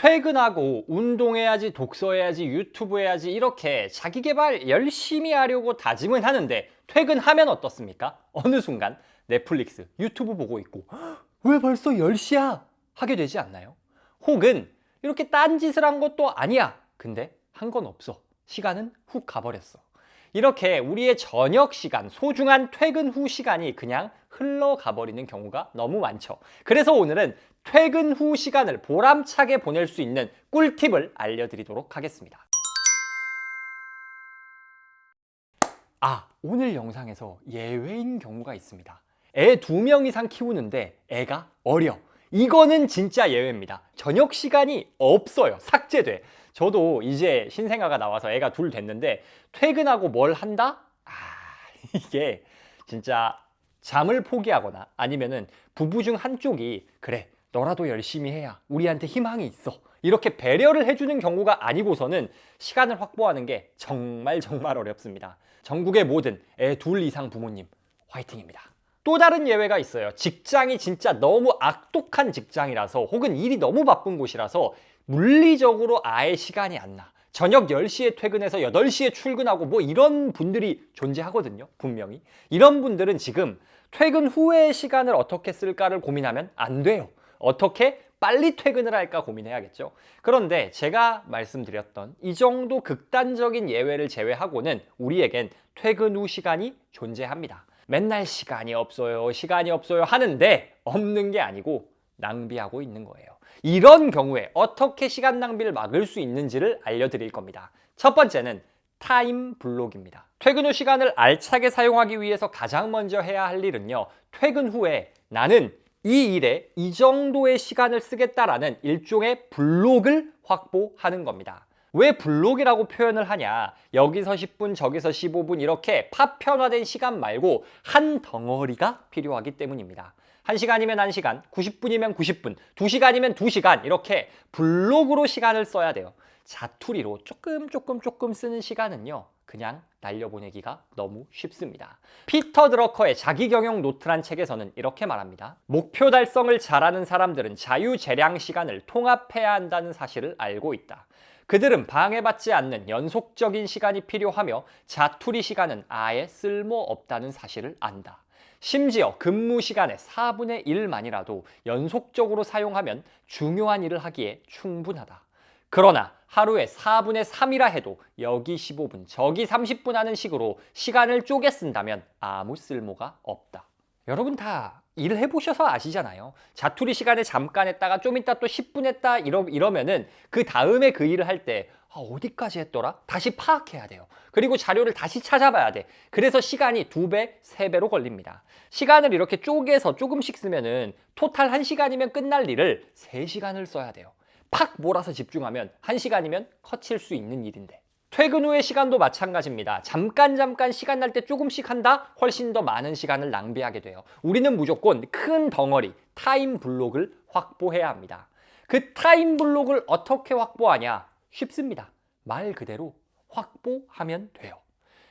퇴근하고 운동해야지, 독서해야지, 유튜브 해야지 이렇게 자기 개발 열심히 하려고 다짐은 하는데 퇴근하면 어떻습니까? 어느 순간 넷플릭스, 유튜브 보고 있고 왜 벌써 10시야? 하게 되지 않나요? 혹은 이렇게 딴짓을 한 것도 아니야. 근데 한 건 없어. 시간은 훅 가버렸어. 이렇게 우리의 저녁 시간, 소중한 퇴근 후 시간이 그냥 흘러가 버리는 경우가 너무 많죠. 그래서 오늘은 퇴근 후 시간을 보람차게 보낼 수 있는 꿀팁을 알려드리도록 하겠습니다. 오늘 영상에서 예외인 경우가 있습니다. 애 2명 이상 키우는데 애가 어려. 이거는 진짜 예외입니다. 저녁 시간이 없어요. 삭제돼. 저도 이제 신생아가 나와서 애가 둘 됐는데 퇴근하고 뭘 한다? 이게 진짜 잠을 포기하거나 아니면은 부부 중 한쪽이 그래 너라도 열심히 해야 우리한테 희망이 있어 이렇게 배려를 해주는 경우가 아니고서는 시간을 확보하는 게 정말 어렵습니다. 전국의 모든 애 2 이상 부모님 화이팅입니다. 또 다른 예외가 있어요. 직장이 진짜 너무 악독한 직장이라서 혹은 일이 너무 바쁜 곳이라서 물리적으로 아예 시간이 안 나. 저녁 10시에 퇴근해서 8시에 출근하고 뭐 이런 분들이 존재하거든요. 분명히. 이런 분들은 지금 퇴근 후의 시간을 어떻게 쓸까를 고민하면 안 돼요. 어떻게 빨리 퇴근을 할까 고민해야겠죠. 그런데 제가 말씀드렸던 이 정도 극단적인 예외를 제외하고는 우리에겐 퇴근 후 시간이 존재합니다. 맨날 시간이 없어요 하는데 없는 게 아니고 낭비하고 있는 거예요. 이런 경우에 어떻게 시간 낭비를 막을 수 있는지를 알려드릴 겁니다. 첫 번째는 타임 블록입니다. 퇴근 후 시간을 알차게 사용하기 위해서 가장 먼저 해야 할 일은요. 퇴근 후에 나는 이 일에 이 정도의 시간을 쓰겠다라는 일종의 블록을 확보하는 겁니다. 왜 블록이라고 표현을 하냐? 여기서 10분, 저기서 15분 이렇게 파편화된 시간 말고 한 덩어리가 필요하기 때문입니다. 1시간이면 1시간, 90분이면 90분, 2시간이면 2시간 이렇게 블록으로 시간을 써야 돼요. 자투리로 조금 쓰는 시간은요. 그냥 날려보내기가 너무 쉽습니다. 피터 드러커의 자기경영 노트란 책에서는 이렇게 말합니다. 목표 달성을 잘하는 사람들은 자유재량 시간을 통합해야 한다는 사실을 알고 있다. 그들은 방해받지 않는 연속적인 시간이 필요하며 자투리 시간은 아예 쓸모없다는 사실을 안다. 심지어 근무 시간의 4분의 1만이라도 연속적으로 사용하면 중요한 일을 하기에 충분하다. 그러나 하루에 4분의 3이라 해도 여기 15분, 저기 30분 하는 식으로 시간을 쪼개 쓴다면 아무 쓸모가 없다. 여러분 다 일을 해보셔서 아시잖아요. 자투리 시간에 잠깐 했다가 좀 이따 또 10분 했다 이러면은 그 다음에 그 일을 할 때 어디까지 했더라? 다시 파악해야 돼요. 그리고 자료를 다시 찾아봐야 돼. 그래서 시간이 2배, 3배로 걸립니다. 시간을 이렇게 쪼개서 조금씩 쓰면은 토탈 1시간이면 끝날 일을 3시간을 써야 돼요. 팍 몰아서 집중하면 1시간이면 커칠 수 있는 일인데. 퇴근 후의 시간도 마찬가지입니다. 잠깐 시간 날 때 조금씩 한다? 훨씬 더 많은 시간을 낭비하게 돼요. 우리는 무조건 큰 덩어리, 타임 블록을 확보해야 합니다. 그 타임 블록을 어떻게 확보하냐? 쉽습니다. 말 그대로 확보하면 돼요.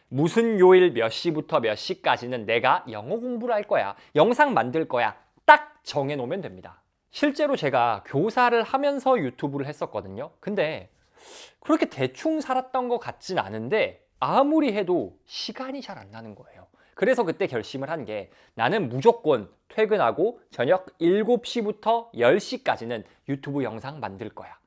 무슨 요일 몇 시부터 몇 시까지는 내가 영어 공부를 할 거야. 영상 만들 거야. 딱 정해놓으면 됩니다. 실제로 제가 교사를 하면서 유튜브를 했었거든요. 근데 그렇게 대충 살았던 것 같진 않은데 아무리 해도 시간이 잘 안 나는 거예요. 그래서 그때 결심을 한 게 나는 무조건 퇴근하고 저녁 7시부터 10시까지는 유튜브 영상 만들 거야.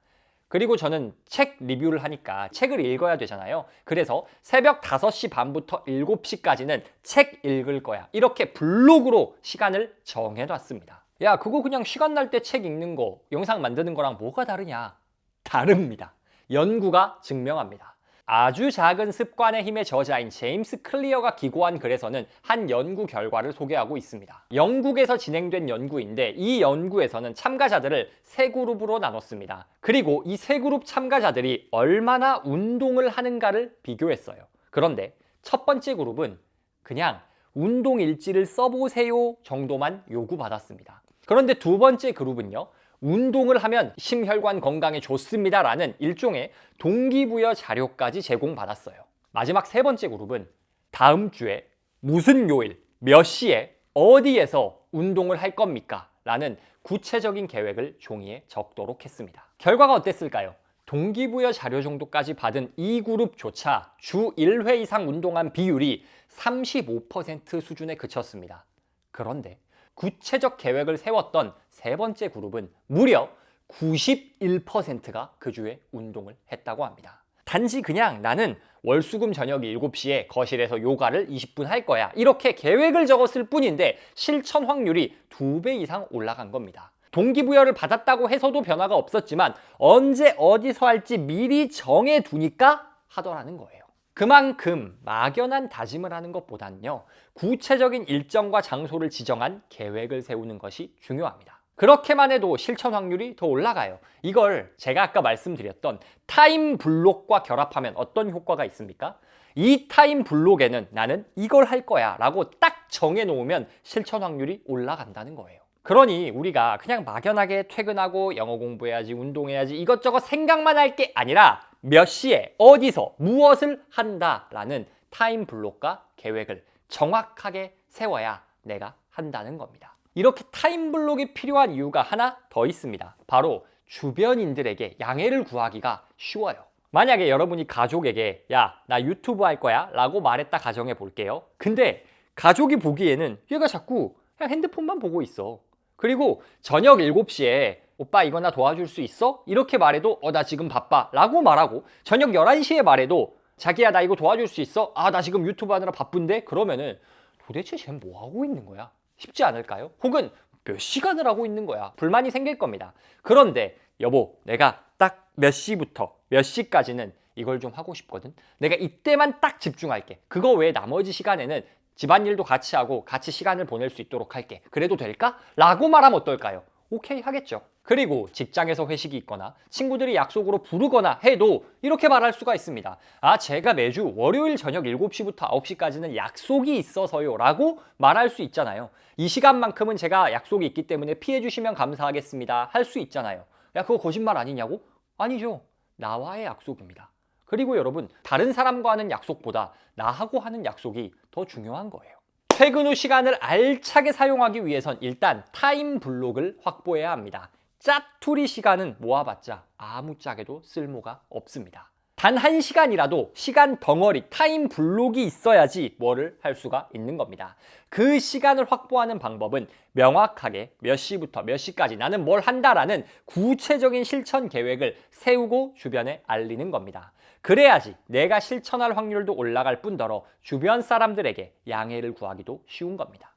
그리고 저는 책 리뷰를 하니까 책을 읽어야 되잖아요. 그래서 새벽 5시 반부터 7시까지는 책 읽을 거야. 이렇게 블록으로 시간을 정해놨습니다. 야, 그거 그냥 시간 날 때 책 읽는 거, 영상 만드는 거랑 뭐가 다르냐? 다릅니다. 연구가 증명합니다. 아주 작은 습관의 힘의 저자인 제임스 클리어가 기고한 글에서는 한 연구 결과를 소개하고 있습니다. 영국에서 진행된 연구인데 이 연구에서는 참가자들을 3그룹으로 나눴습니다. 그리고 이 3그룹 참가자들이 얼마나 운동을 하는가를 비교했어요. 그런데 첫 번째 그룹은 그냥 운동 일지를 써보세요 정도만 요구받았습니다. 그런데 두 번째 그룹은요. 운동을 하면 심혈관 건강에 좋습니다라는 일종의 동기부여 자료까지 제공받았어요. 마지막 세 번째 그룹은 다음 주에 무슨 요일, 몇 시에, 어디에서 운동을 할 겁니까? 라는 구체적인 계획을 종이에 적도록 했습니다. 결과가 어땠을까요? 동기부여 자료 정도까지 받은 이 그룹조차 주 1회 이상 운동한 비율이 35% 수준에 그쳤습니다. 그런데 구체적 계획을 세웠던 세 번째 그룹은 무려 91%가 그 주에 운동을 했다고 합니다. 단지 그냥 나는 월수금 저녁 7시에 거실에서 요가를 20분 할 거야. 이렇게 계획을 적었을 뿐인데 실천 확률이 2배 이상 올라간 겁니다. 동기부여를 받았다고 해서도 변화가 없었지만 언제 어디서 할지 미리 정해두니까 하더라는 거예요. 그만큼 막연한 다짐을 하는 것보다는요, 구체적인 일정과 장소를 지정한 계획을 세우는 것이 중요합니다. 그렇게만 해도 실천 확률이 더 올라가요. 이걸 제가 아까 말씀드렸던 타임 블록과 결합하면 어떤 효과가 있습니까? 이 타임 블록에는 나는 이걸 할 거야 라고 딱 정해놓으면 실천 확률이 올라간다는 거예요. 그러니 우리가 그냥 막연하게 퇴근하고 영어 공부해야지, 운동해야지 이것저것 생각만 할 게 아니라 몇 시에 어디서 무엇을 한다라는 타임 블록과 계획을 정확하게 세워야 내가 한다는 겁니다. 이렇게 타임 블록이 필요한 이유가 하나 더 있습니다. 바로 주변인들에게 양해를 구하기가 쉬워요. 만약에 여러분이 가족에게 야, 나 유튜브 할 거야 라고 말했다 가정해 볼게요. 근데 가족이 보기에는 얘가 자꾸 그냥 핸드폰만 보고 있어. 그리고 저녁 7시에 오빠 이거 나 도와줄 수 있어? 이렇게 말해도 나 지금 바빠 라고 말하고, 저녁 11시에 말해도 자기야 나 이거 도와줄 수 있어? 나 지금 유튜브 하느라 바쁜데? 그러면은 도대체 쟤는 뭐 하고 있는 거야? 쉽지 않을까요? 혹은 몇 시간을 하고 있는 거야? 불만이 생길 겁니다. 그런데 여보, 내가 딱 몇 시부터 몇 시까지는 이걸 좀 하고 싶거든. 내가 이때만 딱 집중할게. 그거 외에 나머지 시간에는 집안일도 같이 하고 같이 시간을 보낼 수 있도록 할게. 그래도 될까? 라고 말하면 어떨까요? 오케이 하겠죠. 그리고 직장에서 회식이 있거나 친구들이 약속으로 부르거나 해도 이렇게 말할 수가 있습니다. 제가 매주 월요일 저녁 7시부터 9시까지는 약속이 있어서요 라고 말할 수 있잖아요. 이 시간만큼은 제가 약속이 있기 때문에 피해 주시면 감사하겠습니다 할 수 있잖아요. 야, 그거 거짓말 아니냐고? 아니죠. 나와의 약속입니다. 그리고 여러분, 다른 사람과 하는 약속보다 나하고 하는 약속이 더 중요한 거예요. 퇴근 후 시간을 알차게 사용하기 위해선 일단 타임 블록을 확보해야 합니다. 짜투리 시간은 모아봤자 아무짝에도 쓸모가 없습니다. 단 1시간이라도 시간 덩어리, 타임 블록이 있어야지 뭐를 할 수가 있는 겁니다. 그 시간을 확보하는 방법은 명확하게 몇 시부터 몇 시까지 나는 뭘 한다라는 구체적인 실천 계획을 세우고 주변에 알리는 겁니다. 그래야지 내가 실천할 확률도 올라갈 뿐더러 주변 사람들에게 양해를 구하기도 쉬운 겁니다.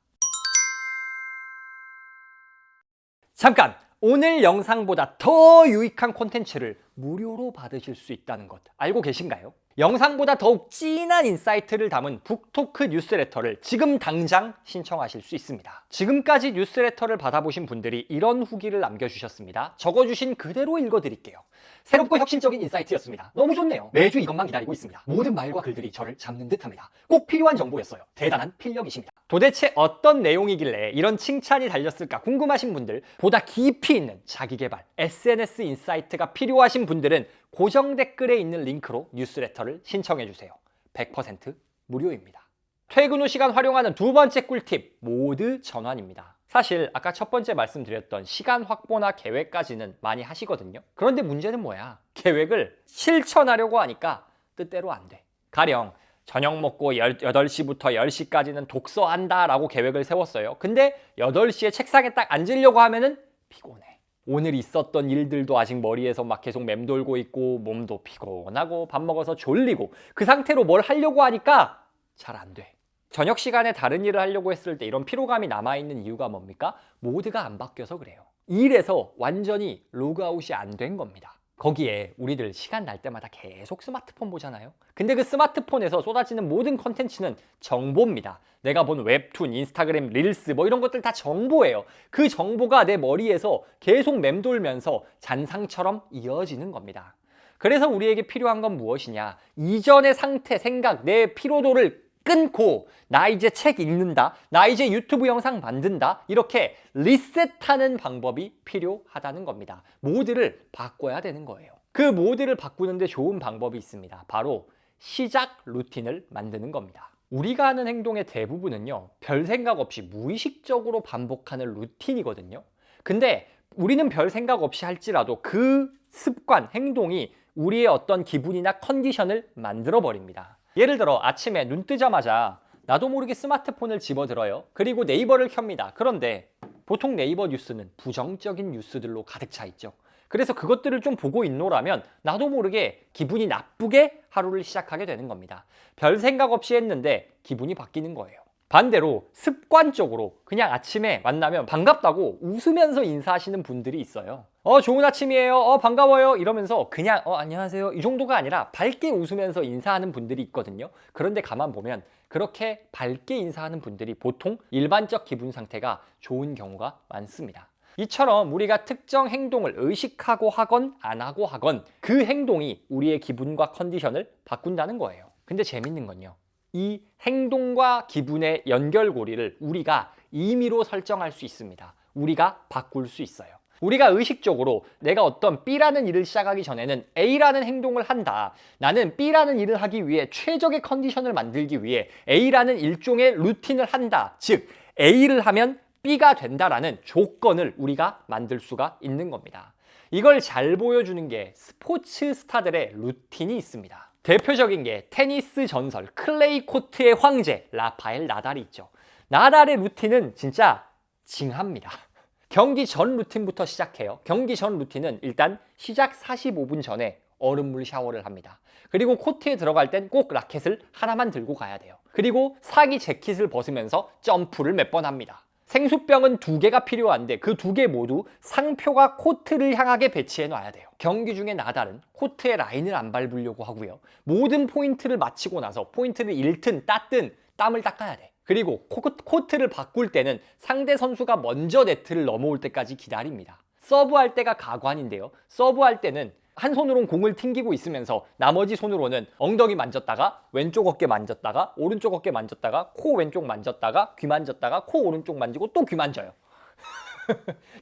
잠깐! 오늘 영상보다 더 유익한 콘텐츠를 무료로 받으실 수 있다는 것 알고 계신가요? 영상보다 더욱 진한 인사이트를 담은 북토크 뉴스레터를 지금 당장 신청하실 수 있습니다. 지금까지 뉴스레터를 받아보신 분들이 이런 후기를 남겨주셨습니다. 적어주신 그대로 읽어드릴게요. 새롭고 혁신적인 인사이트였습니다. 너무 좋네요. 매주 이것만 기다리고 있습니다. 모든 말과 글들이 저를 잡는 듯합니다. 꼭 필요한 정보였어요. 대단한 필력이십니다. 도대체 어떤 내용이길래 이런 칭찬이 달렸을까 궁금하신 분들, 보다 깊이 있는 자기개발, SNS 인사이트가 필요하신 분들은 고정 댓글에 있는 링크로 뉴스레터를 신청해주세요. 100% 무료입니다. 퇴근 후 시간 활용하는 두 번째 꿀팁, 모드 전환입니다. 사실 아까 첫 번째 말씀드렸던 시간 확보나 계획까지는 많이 하시거든요. 그런데 문제는 뭐야? 계획을 실천하려고 하니까 뜻대로 안 돼. 가령 저녁 먹고 8시부터 10시까지는 독서한다 라고 계획을 세웠어요. 근데 8시에 책상에 딱 앉으려고 하면은 피곤해. 오늘 있었던 일들도 아직 머리에서 막 계속 맴돌고 있고 몸도 피곤하고 밥 먹어서 졸리고 그 상태로 뭘 하려고 하니까 잘 안 돼. 저녁 시간에 다른 일을 하려고 했을 때 이런 피로감이 남아있는 이유가 뭡니까? 모드가 안 바뀌어서 그래요. 일에서 완전히 로그아웃이 안 된 겁니다. 거기에 우리들 시간 날 때마다 계속 스마트폰 보잖아요. 근데 그 스마트폰에서 쏟아지는 모든 컨텐츠는 정보입니다. 내가 본 웹툰, 인스타그램, 릴스 뭐 이런 것들 다 정보예요. 그 정보가 내 머리에서 계속 맴돌면서 잔상처럼 이어지는 겁니다. 그래서 우리에게 필요한 건 무엇이냐? 이전의 상태, 생각, 내 피로도를 끊고 나 이제 책 읽는다, 나 이제 유튜브 영상 만든다, 이렇게 리셋하는 방법이 필요하다는 겁니다. 모드를 바꿔야 되는 거예요. 그 모드를 바꾸는데 좋은 방법이 있습니다. 바로 시작 루틴을 만드는 겁니다. 우리가 하는 행동의 대부분은요, 별 생각 없이 무의식적으로 반복하는 루틴이거든요. 근데 우리는 별 생각 없이 할지라도 그 습관, 행동이 우리의 어떤 기분이나 컨디션을 만들어 버립니다. 예를 들어 아침에 눈 뜨자마자 나도 모르게 스마트폰을 집어들어요. 그리고 네이버를 켭니다. 그런데 보통 네이버 뉴스는 부정적인 뉴스들로 가득 차 있죠. 그래서 그것들을 좀 보고 있노라면 나도 모르게 기분이 나쁘게 하루를 시작하게 되는 겁니다. 별 생각 없이 했는데 기분이 바뀌는 거예요. 반대로 습관적으로 그냥 아침에 만나면 반갑다고 웃으면서 인사하시는 분들이 있어요. 좋은 아침이에요. 반가워요. 이러면서 그냥 안녕하세요. 이 정도가 아니라 밝게 웃으면서 인사하는 분들이 있거든요. 그런데 가만 보면 그렇게 밝게 인사하는 분들이 보통 일반적 기분 상태가 좋은 경우가 많습니다. 이처럼 우리가 특정 행동을 의식하고 하건 안 하고 하건 그 행동이 우리의 기분과 컨디션을 바꾼다는 거예요. 근데 재밌는 건요, 이 행동과 기분의 연결고리를 우리가 임의로 설정할 수 있습니다. 우리가 바꿀 수 있어요. 우리가 의식적으로 내가 어떤 B라는 일을 시작하기 전에는 A라는 행동을 한다. 나는 B라는 일을 하기 위해 최적의 컨디션을 만들기 위해 A라는 일종의 루틴을 한다. 즉 A를 하면 B가 된다라는 조건을 우리가 만들 수가 있는 겁니다. 이걸 잘 보여주는 게 스포츠 스타들의 루틴이 있습니다. 대표적인 게 테니스 전설 클레이 코트의 황제 라파엘 나달이 있죠. 나달의 루틴은 진짜 징합니다. 경기 전 루틴부터 시작해요. 경기 전 루틴은 일단 시작 45분 전에 얼음물 샤워를 합니다. 그리고 코트에 들어갈 땐 꼭 라켓을 하나만 들고 가야 돼요. 그리고 상의 재킷을 벗으면서 점프를 몇 번 합니다. 생수병은 2개가 필요한데 그 2개 모두 상표가 코트를 향하게 배치해 놔야 돼요. 경기 중에 나달은 코트의 라인을 안 밟으려고 하고요. 모든 포인트를 마치고 나서 포인트를 잃든 땄든 땀을 닦아야 돼. 그리고 코트를 바꿀 때는 상대 선수가 먼저 네트를 넘어올 때까지 기다립니다. 서브할 때가 가관인데요. 서브할 때는 한 손으로는 공을 튕기고 있으면서 나머지 손으로는 엉덩이 만졌다가 왼쪽 어깨 만졌다가 오른쪽 어깨 만졌다가 코 왼쪽 만졌다가 귀 만졌다가 코 오른쪽 만지고 또 귀 만져요.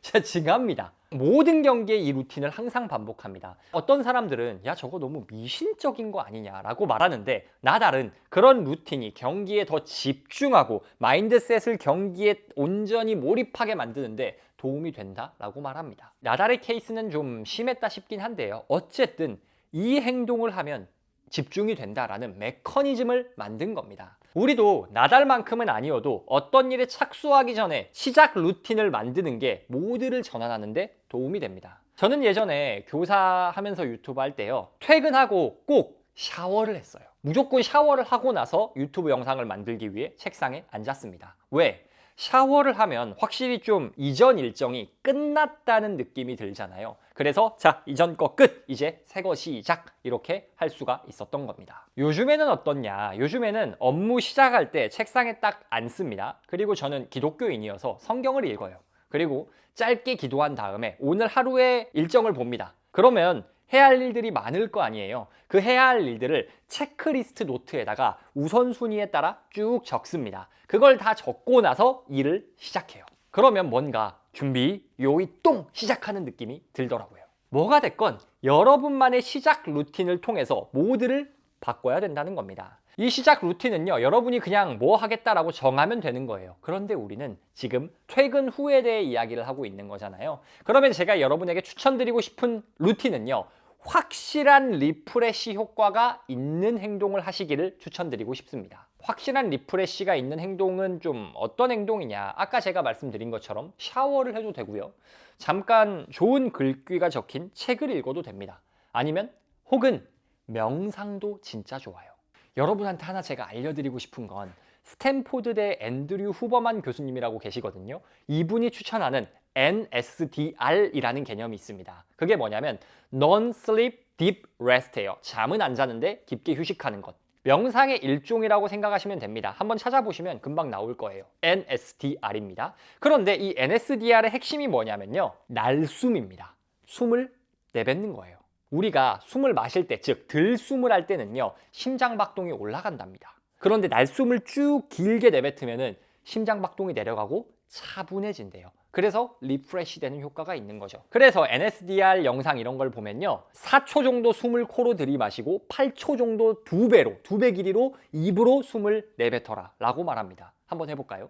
진짜 징합니다. 모든 경기에 이 루틴을 항상 반복합니다. 어떤 사람들은 야 저거 너무 미신적인 거 아니냐라고 말하는데 나달은 그런 루틴이 경기에 더 집중하고 마인드셋을 경기에 온전히 몰입하게 만드는데 도움이 된다라고 말합니다. 나달의 케이스는 좀 심했다 싶긴 한데요. 어쨌든 이 행동을 하면 집중이 된다라는 메커니즘을 만든 겁니다. 우리도 나달만큼은 아니어도 어떤 일에 착수하기 전에 시작 루틴을 만드는 게 모드를 전환하는 데 도움이 됩니다. 저는 예전에 교사하면서 유튜브 할 때요, 퇴근하고 꼭 샤워를 했어요. 무조건 샤워를 하고 나서 유튜브 영상을 만들기 위해 책상에 앉았습니다. 왜? 샤워를 하면 확실히 좀 이전 일정이 끝났다는 느낌이 들잖아요. 그래서 자, 이전 거 끝! 이제 새 거 시작! 이렇게 할 수가 있었던 겁니다. 요즘에는 어떻냐? 요즘에는 업무 시작할 때 책상에 딱 앉습니다. 그리고 저는 기독교인이어서 성경을 읽어요. 그리고 짧게 기도한 다음에 오늘 하루의 일정을 봅니다. 그러면 해야 할 일들이 많을 거 아니에요. 그 해야 할 일들을 체크리스트 노트에다가 우선순위에 따라 쭉 적습니다. 그걸 다 적고 나서 일을 시작해요. 그러면 뭔가 준비, 요이, 똥! 시작하는 느낌이 들더라고요. 뭐가 됐건 여러분만의 시작 루틴을 통해서 모드를 바꿔야 된다는 겁니다. 이 시작 루틴은요, 여러분이 그냥 뭐 하겠다라고 정하면 되는 거예요. 그런데 우리는 지금 퇴근 후에 대해 이야기를 하고 있는 거잖아요. 그러면 제가 여러분에게 추천드리고 싶은 루틴은요, 확실한 리프레시 효과가 있는 행동을 하시기를 추천드리고 싶습니다. 확실한 리프레시가 있는 행동은 좀 어떤 행동이냐? 아까 제가 말씀드린 것처럼 샤워를 해도 되고요. 잠깐 좋은 글귀가 적힌 책을 읽어도 됩니다. 아니면 혹은 명상도 진짜 좋아요. 여러분한테 하나 제가 알려드리고 싶은 건 스탠포드대 앤드류 후버만 교수님이라고 계시거든요. 이분이 추천하는 NSDR이라는 개념이 있습니다. 그게 뭐냐면 Non-Sleep Deep Rest예요. 잠은 안 자는데 깊게 휴식하는 것. 명상의 일종이라고 생각하시면 됩니다. 한번 찾아보시면 금방 나올 거예요. NSDR입니다. 그런데 이 NSDR의 핵심이 뭐냐면요, 날숨입니다. 숨을 내뱉는 거예요. 우리가 숨을 마실 때, 즉 들숨을 할 때는요, 심장박동이 올라간답니다. 그런데 날숨을 쭉 길게 내뱉으면은 심장박동이 내려가고 차분해진대요. 그래서 리프레시 되는 효과가 있는 거죠. 그래서 NSDR 영상 이런 걸 보면요, 4초 정도 숨을 코로 들이마시고 8초 정도 2배 길이로 입으로 숨을 내뱉어라 라고 말합니다. 한번 해볼까요?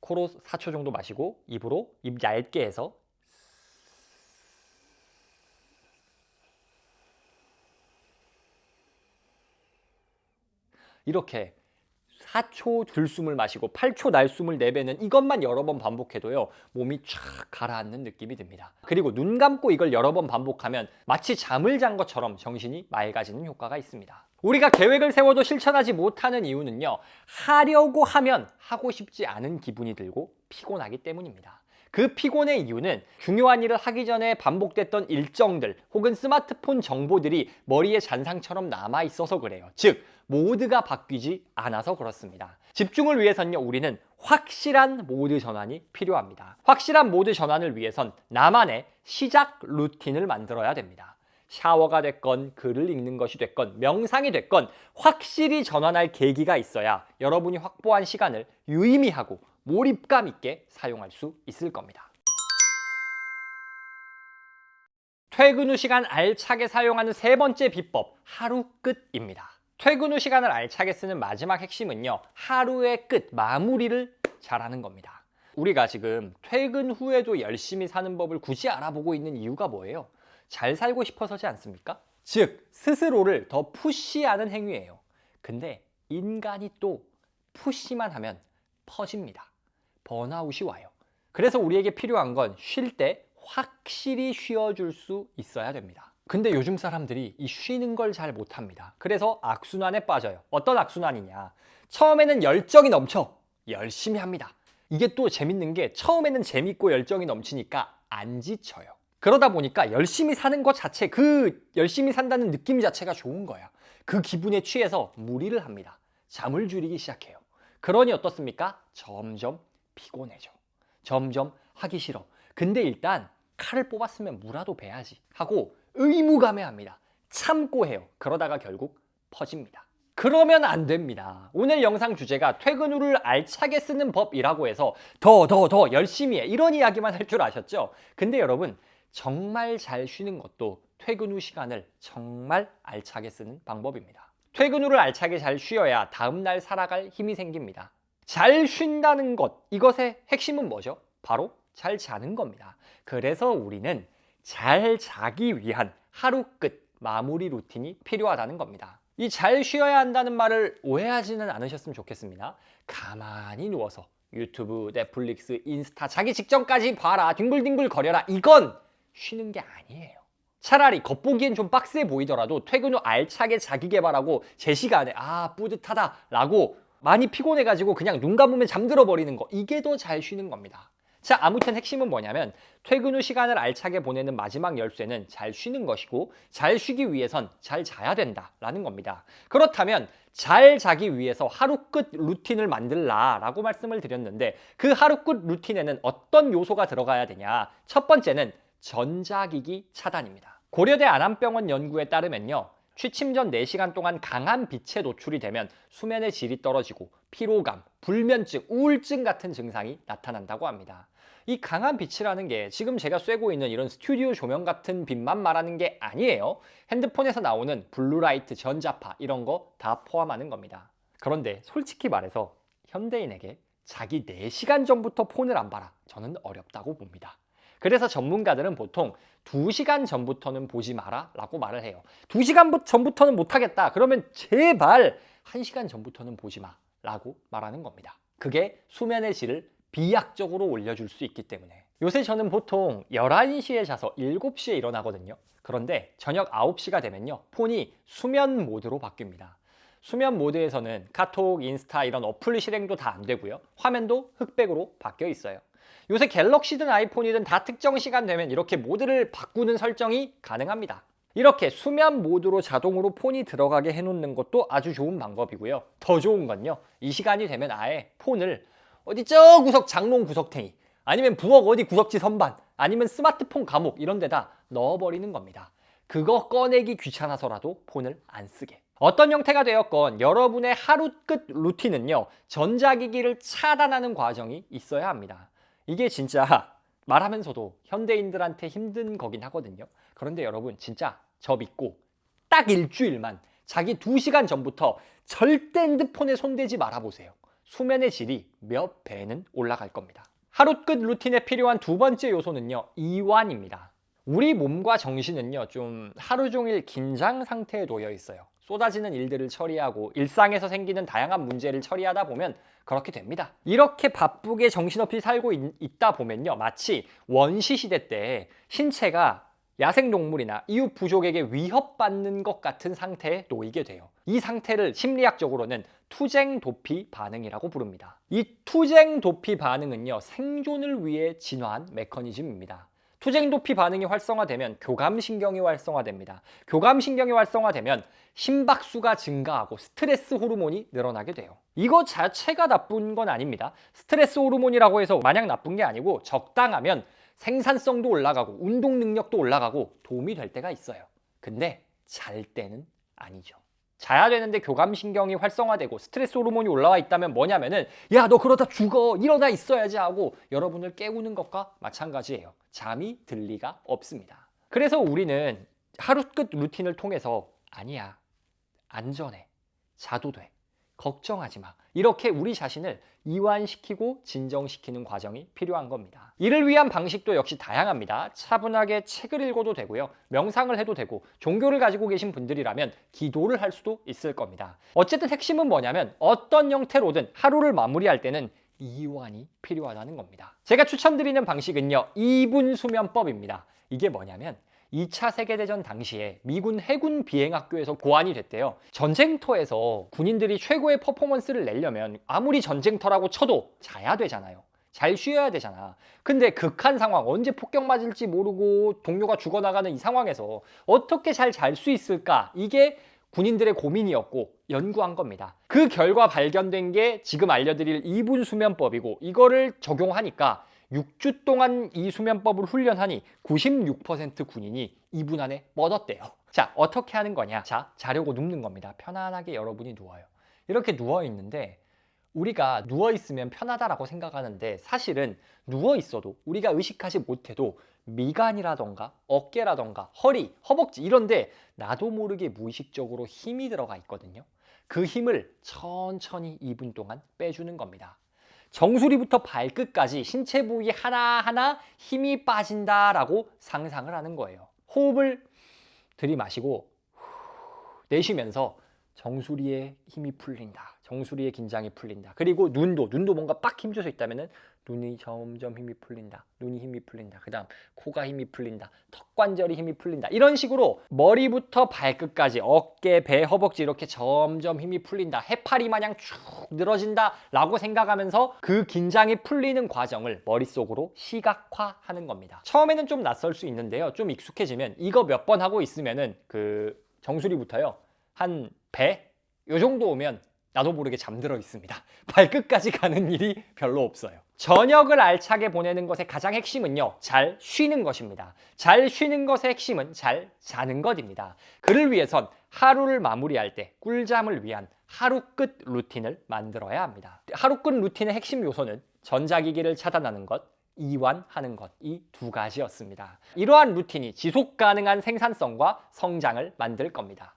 코로 4초 정도 마시고 입으로 입 얇게 해서 이렇게 4초 들숨을 마시고 8초 날숨을 내뱉는 이것만 여러 번 반복해도요, 몸이 쫙 가라앉는 느낌이 듭니다. 그리고 눈 감고 이걸 여러 번 반복하면 마치 잠을 잔 것처럼 정신이 맑아지는 효과가 있습니다. 우리가 계획을 세워도 실천하지 못하는 이유는요, 하려고 하면 하고 싶지 않은 기분이 들고 피곤하기 때문입니다. 그 피곤의 이유는 중요한 일을 하기 전에 반복됐던 일정들 혹은 스마트폰 정보들이 머리에 잔상처럼 남아 있어서 그래요. 즉, 모드가 바뀌지 않아서 그렇습니다. 집중을 위해서는요, 우리는 확실한 모드 전환이 필요합니다. 확실한 모드 전환을 위해선 나만의 시작 루틴을 만들어야 됩니다. 샤워가 됐건 글을 읽는 것이 됐건 명상이 됐건 확실히 전환할 계기가 있어야 여러분이 확보한 시간을 유의미하고 몰입감 있게 사용할 수 있을 겁니다. 퇴근 후 시간 알차게 사용하는 세 번째 비법, 하루 끝입니다. 퇴근 후 시간을 알차게 쓰는 마지막 핵심은요, 하루의 끝, 마무리를 잘하는 겁니다. 우리가 지금 퇴근 후에도 열심히 사는 법을 굳이 알아보고 있는 이유가 뭐예요? 잘 살고 싶어서지 않습니까? 즉, 스스로를 더 푸시하는 행위예요. 근데 인간이 또 푸시만 하면 퍼집니다. 번아웃이 와요. 그래서 우리에게 필요한 건 쉴 때 확실히 쉬어줄 수 있어야 됩니다. 근데 요즘 사람들이 이 쉬는 걸 잘 못합니다. 그래서 악순환에 빠져요. 어떤 악순환이냐? 처음에는 열정이 넘쳐 열심히 합니다. 이게 또 재밌는 게 처음에는 재밌고 열정이 넘치니까 안 지쳐요. 그러다 보니까 열심히 사는 것 자체, 그 열심히 산다는 느낌 자체가 좋은 거야. 그 기분에 취해서 무리를 합니다. 잠을 줄이기 시작해요. 그러니 어떻습니까? 점점 피곤해져. 점점 하기 싫어. 근데 일단 칼을 뽑았으면 무라도 베야지 하고 의무감해합니다. 참고 해요. 그러다가 결국 퍼집니다. 그러면 안 됩니다. 오늘 영상 주제가 퇴근 후를 알차게 쓰는 법이라고 해서 더 열심히 해, 이런 이야기만 할 줄 아셨죠? 근데 여러분, 정말 잘 쉬는 것도 퇴근 후 시간을 정말 알차게 쓰는 방법입니다. 퇴근 후를 알차게 잘 쉬어야 다음날 살아갈 힘이 생깁니다. 잘 쉰다는 것, 이것의 핵심은 뭐죠? 바로 잘 자는 겁니다. 그래서 우리는 잘 자기 위한 하루 끝 마무리 루틴이 필요하다는 겁니다. 이 잘 쉬어야 한다는 말을 오해하지는 않으셨으면 좋겠습니다. 가만히 누워서 유튜브, 넷플릭스, 인스타 자기 직전까지 봐라, 뒹굴뒹굴 거려라, 이건 쉬는 게 아니에요. 차라리 겉보기엔 좀 빡세 보이더라도 퇴근 후 알차게 자기 개발하고 제 시간에 뿌듯하다 라고 많이 피곤해가지고 그냥 눈 감으면 잠들어 버리는 거, 이게 더 잘 쉬는 겁니다. 자, 아무튼 핵심은 뭐냐면 퇴근 후 시간을 알차게 보내는 마지막 열쇠는 잘 쉬는 것이고, 잘 쉬기 위해선 잘 자야 된다라는 겁니다. 그렇다면 잘 자기 위해서 하루 끝 루틴을 만들라 라고 말씀을 드렸는데, 그 하루 끝 루틴에는 어떤 요소가 들어가야 되냐? 첫 번째는 전자기기 차단입니다. 고려대 안암병원 연구에 따르면요, 취침 전 4시간 동안 강한 빛에 노출이 되면 수면의 질이 떨어지고 피로감, 불면증, 우울증 같은 증상이 나타난다고 합니다. 이 강한 빛이라는 게 지금 제가 쐬고 있는 이런 스튜디오 조명 같은 빛만 말하는 게 아니에요. 핸드폰에서 나오는 블루라이트, 전자파 이런 거 다 포함하는 겁니다. 그런데 솔직히 말해서 현대인에게 자기 4시간 전부터 폰을 안 봐라, 저는 어렵다고 봅니다. 그래서 전문가들은 보통 2시간 전부터는 보지 마라 라고 말을 해요. 2시간 전부터는 못하겠다, 그러면 제발 1시간 전부터는 보지 마 라고 말하는 겁니다. 그게 수면의 질을 비약적으로 올려줄 수 있기 때문에. 요새 저는 보통 11시에 자서 7시에 일어나거든요. 그런데 저녁 9시가 되면요, 폰이 수면 모드로 바뀝니다. 수면 모드에서는 카톡, 인스타 이런 어플 실행도 다 안 되고요, 화면도 흑백으로 바뀌어 있어요. 요새 갤럭시든 아이폰이든 다 특정 시간 되면 이렇게 모드를 바꾸는 설정이 가능합니다. 이렇게 수면 모드로 자동으로 폰이 들어가게 해놓는 것도 아주 좋은 방법이고요. 더 좋은 건요, 이 시간이 되면 아예 폰을 어디 저 구석 장롱 구석탱이, 아니면 부엌 어디 구석지 선반, 아니면 스마트폰 감옥 이런 데다 넣어버리는 겁니다. 그거 꺼내기 귀찮아서라도 폰을 안 쓰게. 어떤 형태가 되었건 여러분의 하루 끝 루틴은요, 전자기기를 차단하는 과정이 있어야 합니다. 이게 진짜 말하면서도 현대인들한테 힘든 거긴 하거든요. 그런데 여러분, 진짜 저 믿고 딱 일주일만 자기 2시간 전부터 절대 핸드폰에 손대지 말아보세요. 수면의 질이 몇 배는 올라갈 겁니다. 하루 끝 루틴에 필요한 두 번째 요소는요, 이완입니다. 우리 몸과 정신은요, 좀 하루 종일 긴장 상태에 놓여 있어요. 쏟아지는 일들을 처리하고 일상에서 생기는 다양한 문제를 처리하다 보면 그렇게 됩니다. 이렇게 바쁘게 정신없이 살고 있다 보면요, 마치 원시 시대 때 신체가 야생동물이나 이웃 부족에게 위협받는 것 같은 상태에 놓이게 돼요. 이 상태를 심리학적으로는 투쟁 도피 반응이라고 부릅니다. 이 투쟁 도피 반응은요, 생존을 위해 진화한 메커니즘입니다. 투쟁 도피 반응이 활성화되면 교감신경이 활성화됩니다. 교감신경이 활성화되면 심박수가 증가하고 스트레스 호르몬이 늘어나게 돼요. 이거 자체가 나쁜 건 아닙니다. 스트레스 호르몬이라고 해서 마냥 나쁜 게 아니고 적당하면 생산성도 올라가고 운동 능력도 올라가고 도움이 될 때가 있어요. 근데 잘 때는 아니죠. 자야 되는데 교감신경이 활성화되고 스트레스 호르몬이 올라와 있다면 뭐냐면은 야, 너 그러다 죽어, 일어나 있어야지 하고 여러분을 깨우는 것과 마찬가지예요. 잠이 들 리가 없습니다. 그래서 우리는 하루 끝 루틴을 통해서 아니야, 안전해, 자도 돼, 걱정하지 마, 이렇게 우리 자신을 이완시키고 진정시키는 과정이 필요한 겁니다. 이를 위한 방식도 역시 다양합니다. 차분하게 책을 읽어도 되고요, 명상을 해도 되고, 종교를 가지고 계신 분들이라면 기도를 할 수도 있을 겁니다. 어쨌든 핵심은 뭐냐면 어떤 형태로든 하루를 마무리할 때는 이완이 필요하다는 겁니다. 제가 추천드리는 방식은요, 2분 수면법입니다. 이게 뭐냐면 2차 세계대전 당시에 미군 해군 비행학교에서 고안이 됐대요. 전쟁터에서 군인들이 최고의 퍼포먼스를 내려면 아무리 전쟁터라고 쳐도 자야 되잖아요. 잘 쉬어야 되잖아. 근데 극한 상황, 언제 폭격 맞을지 모르고 동료가 죽어나가는 이 상황에서 어떻게 잘 잘 수 있을까? 이게 군인들의 고민이었고 연구한 겁니다. 그 결과 발견된 게 지금 알려드릴 2분 수면법이고, 이거를 적용하니까 6주 동안 이 수면법을 훈련하니 96% 군인이 2분 안에 뻗었대요. 자, 어떻게 하는 거냐? 자, 자려고 눕는 겁니다. 편안하게 여러분이 누워요. 이렇게 누워 있는데 우리가 누워 있으면 편하다라고 생각하는데 사실은 누워 있어도 우리가 의식하지 못해도 미간이라던가 어깨라던가 허리, 허벅지 이런데 나도 모르게 무의식적으로 힘이 들어가 있거든요. 그 힘을 천천히 2분 동안 빼주는 겁니다. 정수리부터 발끝까지 신체 부위 하나하나 힘이 빠진다라고 상상을 하는 거예요. 호흡을 들이마시고 내쉬면서 정수리에 힘이 풀린다, 정수리에 긴장이 풀린다. 그리고 눈도 뭔가 빡 힘줘서 있다면은 눈이 점점 힘이 풀린다, 눈이 힘이 풀린다. 그 다음 코가 힘이 풀린다, 턱관절이 힘이 풀린다. 이런 식으로 머리부터 발끝까지 어깨, 배, 허벅지 이렇게 점점 힘이 풀린다, 해파리 마냥 쭉 늘어진다 라고 생각하면서 그 긴장이 풀리는 과정을 머릿속으로 시각화하는 겁니다. 처음에는 좀 낯설 수 있는데요, 좀 익숙해지면 이거 몇 번 하고 있으면은 그 정수리부터요 한 배? 요 정도 오면 나도 모르게 잠들어 있습니다. 발끝까지 가는 일이 별로 없어요. 저녁을 알차게 보내는 것의 가장 핵심은요, 잘 쉬는 것입니다. 잘 쉬는 것의 핵심은 잘 자는 것입니다. 그를 위해선 하루를 마무리할 때 꿀잠을 위한 하루 끝 루틴을 만들어야 합니다. 하루 끝 루틴의 핵심 요소는 전자기기를 차단하는 것, 이완하는 것, 이 두 가지였습니다. 이러한 루틴이 지속 가능한 생산성과 성장을 만들 겁니다.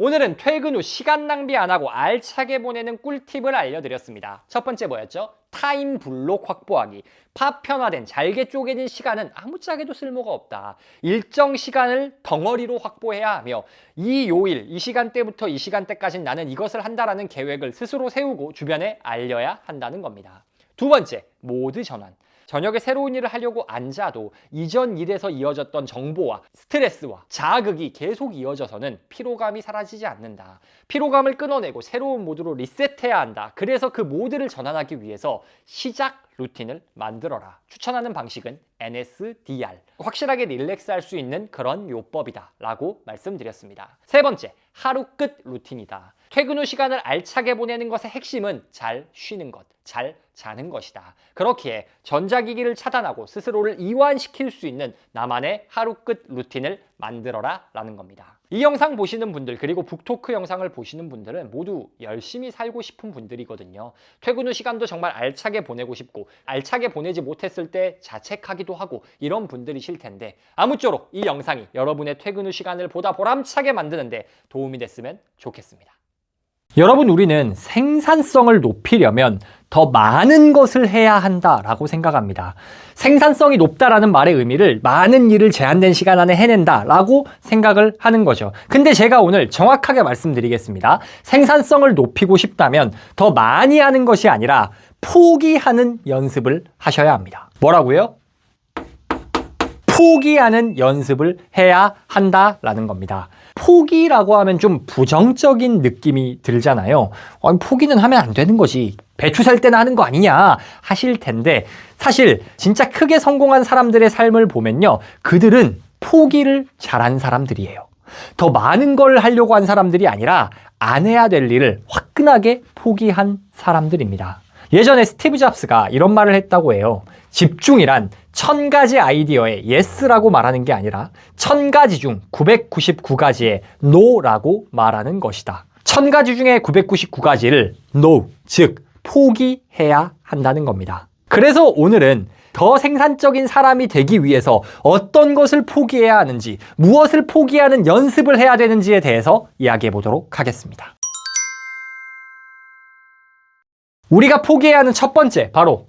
오늘은 퇴근 후 시간 낭비 안 하고 알차게 보내는 꿀팁을 알려드렸습니다. 첫 번째 뭐였죠? 타임 블록 확보하기. 파편화된 잘게 쪼개진 시간은 아무짝에도 쓸모가 없다. 일정 시간을 덩어리로 확보해야 하며 이 요일, 이 시간대부터 이 시간대까지는 나는 이것을 한다라는 계획을 스스로 세우고 주변에 알려야 한다는 겁니다. 두 번째, 모드 전환. 저녁에 새로운 일을 하려고 앉아도 이전 일에서 이어졌던 정보와 스트레스와 자극이 계속 이어져서는 피로감이 사라지지 않는다. 피로감을 끊어내고 새로운 모드로 리셋해야 한다. 그래서 그 모드를 전환하기 위해서 시작 루틴을 만들어라. 추천하는 방식은 NSDR. 확실하게 릴렉스할 수 있는 그런 요법이다 라고 말씀드렸습니다. 세 번째, 하루 끝 루틴이다. 퇴근 후 시간을 알차게 보내는 것의 핵심은 잘 쉬는 것, 잘 자는 것이다. 그렇기에 전자기기를 차단하고 스스로를 이완시킬 수 있는 나만의 하루 끝 루틴을 만들어라 라는 겁니다. 이 영상 보시는 분들, 그리고 북토크 영상을 보시는 분들은 모두 열심히 살고 싶은 분들이거든요. 퇴근 후 시간도 정말 알차게 보내고 싶고 알차게 보내지 못했을 때 자책하기도 하고 이런 분들이실 텐데, 아무쪼록 이 영상이 여러분의 퇴근 후 시간을 보다 보람차게 만드는데 도움이 됐으면 좋겠습니다. 여러분, 우리는 생산성을 높이려면 더 많은 것을 해야 한다라고 생각합니다. 생산성이 높다라는 말의 의미를 많은 일을 제한된 시간 안에 해낸다라고 생각을 하는 거죠. 근데 제가 오늘 정확하게 말씀드리겠습니다. 생산성을 높이고 싶다면 더 많이 하는 것이 아니라 포기하는 연습을 하셔야 합니다. 뭐라고요? 포기하는 연습을 해야 한다라는 겁니다. 포기라고 하면 좀 부정적인 느낌이 들잖아요. 아니, 포기는 하면 안 되는 거지. 배추 살 때나 하는 거 아니냐 하실 텐데, 사실 진짜 크게 성공한 사람들의 삶을 보면요, 그들은 포기를 잘한 사람들이에요. 더 많은 걸 하려고 한 사람들이 아니라 안 해야 될 일을 화끈하게 포기한 사람들입니다. 예전에 스티브 잡스가 이런 말을 했다고 해요. 집중이란 1000가지 아이디어에 yes라고 말하는 게 아니라 1000가지 중 999가지에 no라고 말하는 것이다. 1000가지 중에 999가지를 no, 즉 포기해야 한다는 겁니다. 그래서 오늘은 더 생산적인 사람이 되기 위해서 어떤 것을 포기해야 하는지, 무엇을 포기하는 연습을 해야 되는지에 대해서 이야기해 보도록 하겠습니다. 우리가 포기해야 하는 첫 번째, 바로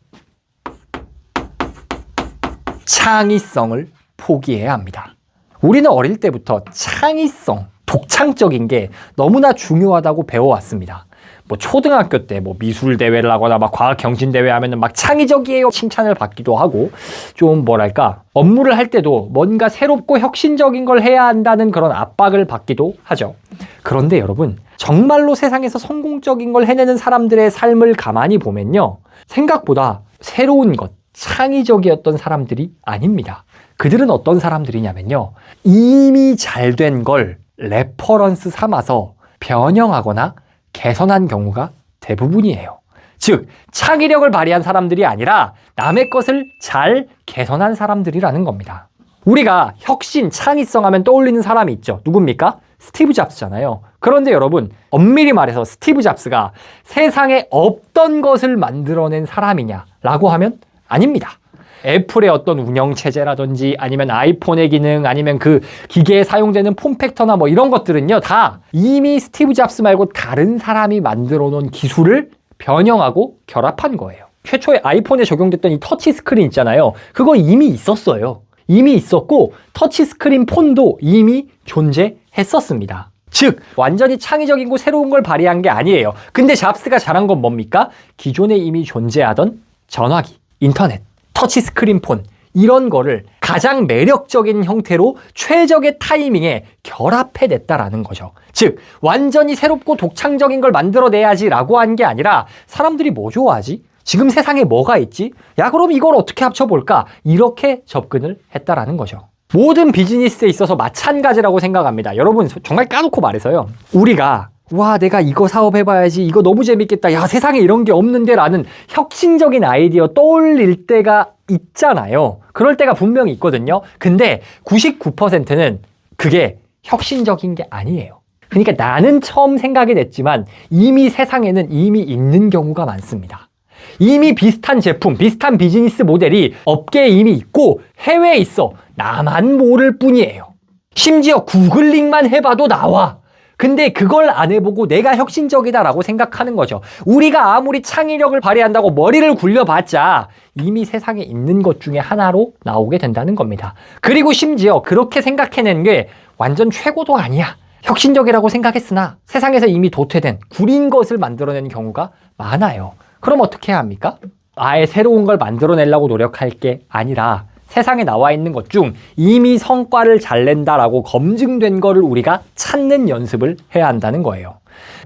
창의성을 포기해야 합니다. 우리는 어릴 때부터 창의성, 독창적인 게 너무나 중요하다고 배워왔습니다. 뭐 초등학교 때 뭐 미술 대회를 하거나 막 과학 경진 대회 하면은 막 창의적이에요 칭찬을 받기도 하고, 좀 뭐랄까, 업무를 할 때도 뭔가 새롭고 혁신적인 걸 해야 한다는 그런 압박을 받기도 하죠. 그런데 여러분, 정말로 세상에서 성공적인 걸 해내는 사람들의 삶을 가만히 보면요, 생각보다 새로운 것, 창의적이었던 사람들이 아닙니다. 그들은 어떤 사람들이냐면요, 이미 잘 된 걸 레퍼런스 삼아서 변형하거나 개선한 경우가 대부분이에요. 즉, 창의력을 발휘한 사람들이 아니라 남의 것을 잘 개선한 사람들이라는 겁니다. 우리가 혁신, 창의성 하면 떠올리는 사람이 있죠. 누굽니까? 스티브 잡스잖아요. 그런데 여러분, 엄밀히 말해서 스티브 잡스가 세상에 없던 것을 만들어낸 사람이냐라고 하면 아닙니다. 애플의 어떤 운영체제라든지 아니면 아이폰의 기능, 아니면 그 기계에 사용되는 폼팩터나 뭐 이런 것들은요, 다 이미 스티브 잡스 말고 다른 사람이 만들어 놓은 기술을 변형하고 결합한 거예요. 최초에 아이폰에 적용됐던 이 터치 스크린 있잖아요. 그거 이미 있었어요. 이미 있었고 터치 스크린 폰도 이미 존재했었습니다. 즉, 완전히 창의적이고 새로운 걸 발휘한 게 아니에요. 근데 잡스가 잘한 건 뭡니까? 기존에 이미 존재하던 전화기, 인터넷, 터치 스크린 폰, 이런 거를 가장 매력적인 형태로 최적의 타이밍에 결합해냈다라는 거죠. 즉, 완전히 새롭고 독창적인 걸 만들어내야지라고 한 게 아니라, 사람들이 뭐 좋아하지? 지금 세상에 뭐가 있지? 야, 그럼 이걸 어떻게 합쳐볼까? 이렇게 접근을 했다라는 거죠. 모든 비즈니스에 있어서 마찬가지라고 생각합니다. 여러분, 정말 까놓고 말해서요, 우리가 와, 내가 이거 사업해봐야지, 이거 너무 재밌겠다, 야, 세상에 이런 게 없는데 라는 혁신적인 아이디어 떠올릴 때가 있잖아요. 그럴 때가 분명히 있거든요. 근데 99%는 그게 혁신적인 게 아니에요. 그러니까 나는 처음 생각이 냈지만 이미 세상에는 이미 있는 경우가 많습니다. 이미 비슷한 제품, 비슷한 비즈니스 모델이 업계에 이미 있고 해외에 있어. 나만 모를 뿐이에요. 심지어 구글링만 해봐도 나와. 근데 그걸 안 해보고 내가 혁신적이다라고 생각하는 거죠. 우리가 아무리 창의력을 발휘한다고 머리를 굴려봤자 이미 세상에 있는 것 중에 하나로 나오게 된다는 겁니다. 그리고 심지어 그렇게 생각해낸 게 완전 최고도 아니야. 혁신적이라고 생각했으나 세상에서 이미 도태된 구린 것을 만들어내는 경우가 많아요. 그럼 어떻게 해야 합니까? 아예 새로운 걸 만들어내려고 노력할 게 아니라 세상에 나와 있는 것 중 이미 성과를 잘 낸다라고 검증된 거를 우리가 찾는 연습을 해야 한다는 거예요.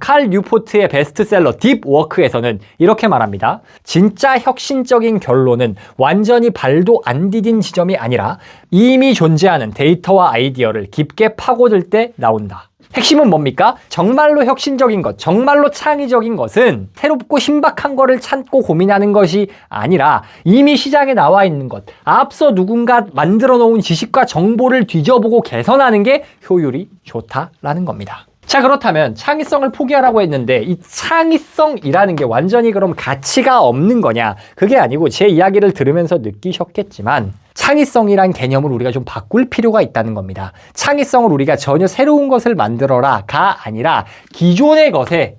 칼 뉴포트의 베스트셀러 딥 워크에서는 이렇게 말합니다. 진짜 혁신적인 결론은 완전히 발도 안 디딘 지점이 아니라 이미 존재하는 데이터와 아이디어를 깊게 파고들 때 나온다. 핵심은 뭡니까? 정말로 혁신적인 것, 정말로 창의적인 것은 새롭고 신박한 거를 찾고 고민하는 것이 아니라 이미 시장에 나와 있는 것, 앞서 누군가 만들어 놓은 지식과 정보를 뒤져보고 개선하는 게 효율이 좋다라는 겁니다. 자, 그렇다면 창의성을 포기하라고 했는데 이 창의성이라는 게 완전히 그럼 가치가 없는 거냐? 그게 아니고, 제 이야기를 들으면서 느끼셨겠지만 창의성이란 개념을 우리가 좀 바꿀 필요가 있다는 겁니다. 창의성을 우리가 전혀 새로운 것을 만들어라가 아니라 기존의 것에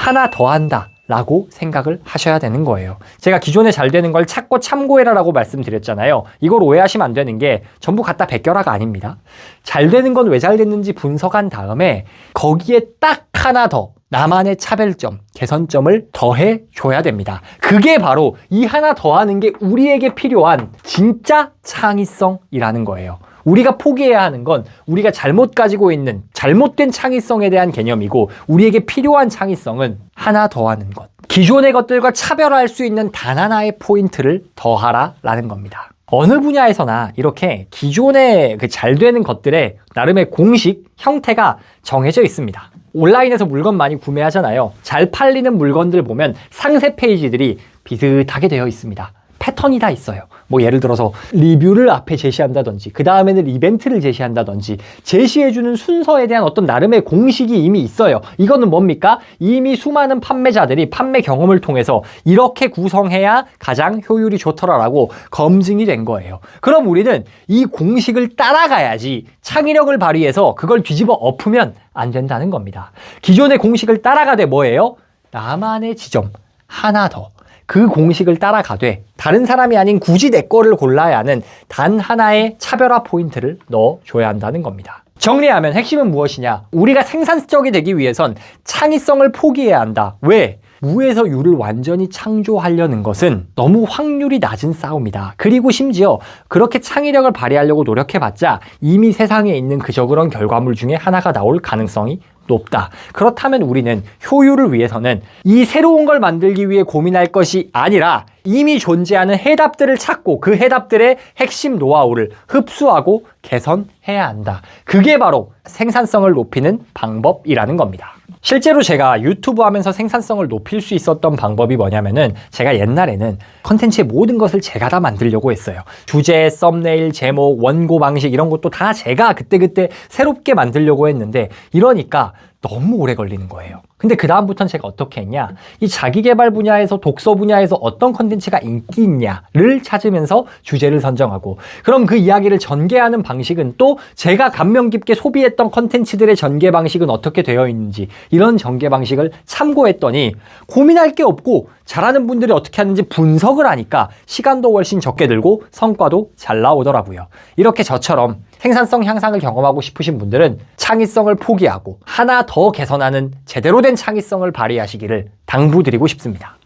하나 더 한다 라고 생각을 하셔야 되는 거예요. 제가 기존에 잘 되는 걸 찾고 참고해라 라고 말씀드렸잖아요. 이걸 오해하시면 안 되는 게 전부 갖다 베껴라가 아닙니다. 잘 되는 건 왜 잘 됐는지 분석한 다음에 거기에 딱 하나 더 나만의 차별점, 개선점을 더해 줘야 됩니다. 그게 바로 이 하나 더 하는 게 우리에게 필요한 진짜 창의성이라는 거예요. 우리가 포기해야 하는 건 우리가 잘못 가지고 있는 잘못된 창의성에 대한 개념이고, 우리에게 필요한 창의성은 하나 더 하는 것. 기존의 것들과 차별화할 수 있는 단 하나의 포인트를 더하라라는 겁니다. 어느 분야에서나 이렇게 기존에 잘 되는 것들의 나름의 공식, 형태가 정해져 있습니다. 온라인에서 물건 많이 구매하잖아요. 잘 팔리는 물건들 보면 상세 페이지들이 비슷하게 되어 있습니다. 패턴이 다 있어요. 뭐 예를 들어서 리뷰를 앞에 제시한다든지, 그 다음에는 이벤트를 제시한다든지, 제시해주는 순서에 대한 어떤 나름의 공식이 이미 있어요. 이거는 뭡니까? 이미 수많은 판매자들이 판매 경험을 통해서 이렇게 구성해야 가장 효율이 좋더라라고 검증이 된 거예요. 그럼 우리는 이 공식을 따라가야지 창의력을 발휘해서 그걸 뒤집어 엎으면 안 된다는 겁니다. 기존의 공식을 따라가되 뭐예요? 나만의 지점 하나 더. 그 공식을 따라가되 다른 사람이 아닌 굳이 내 거를 골라야 하는 단 하나의 차별화 포인트를 넣어줘야 한다는 겁니다. 정리하면 핵심은 무엇이냐? 우리가 생산적이 되기 위해선 창의성을 포기해야 한다. 왜? 무에서 유를 완전히 창조하려는 것은 너무 확률이 낮은 싸움이다. 그리고 심지어 그렇게 창의력을 발휘하려고 노력해봤자 이미 세상에 있는 그저 그런 결과물 중에 하나가 나올 가능성이 높다. 그렇다면 우리는 효율을 위해서는 이 새로운 걸 만들기 위해 고민할 것이 아니라 이미 존재하는 해답들을 찾고 그 해답들의 핵심 노하우를 흡수하고 개선해야 한다. 그게 바로 생산성을 높이는 방법이라는 겁니다. 실제로 제가 유튜브 하면서 생산성을 높일 수 있었던 방법이 뭐냐면은, 제가 옛날에는 컨텐츠의 모든 것을 제가 다 만들려고 했어요. 주제, 썸네일, 제목, 원고 방식 이런 것도 다 제가 그때그때 새롭게 만들려고 했는데, 이러니까 너무 오래 걸리는 거예요. 근데 그 다음부터는 제가 어떻게 했냐, 이 자기개발 분야에서, 독서 분야에서 어떤 컨텐츠가 인기 있냐를 찾으면서 주제를 선정하고, 그럼 그 이야기를 전개하는 방식은 또 제가 감명 깊게 소비했던 컨텐츠들의 전개 방식은 어떻게 되어 있는지, 이런 전개 방식을 참고했더니 고민할 게 없고 잘하는 분들이 어떻게 하는지 분석을 하니까 시간도 훨씬 적게 들고 성과도 잘 나오더라고요. 이렇게 저처럼 생산성 향상을 경험하고 싶으신 분들은 창의성을 포기하고 하나 더 개선하는 제대로 된 창의성을 발휘하시기를 당부드리고 싶습니다.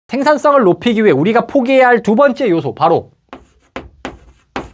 생산성을 높이기 위해 우리가 포기해야 할 두 번째 요소, 바로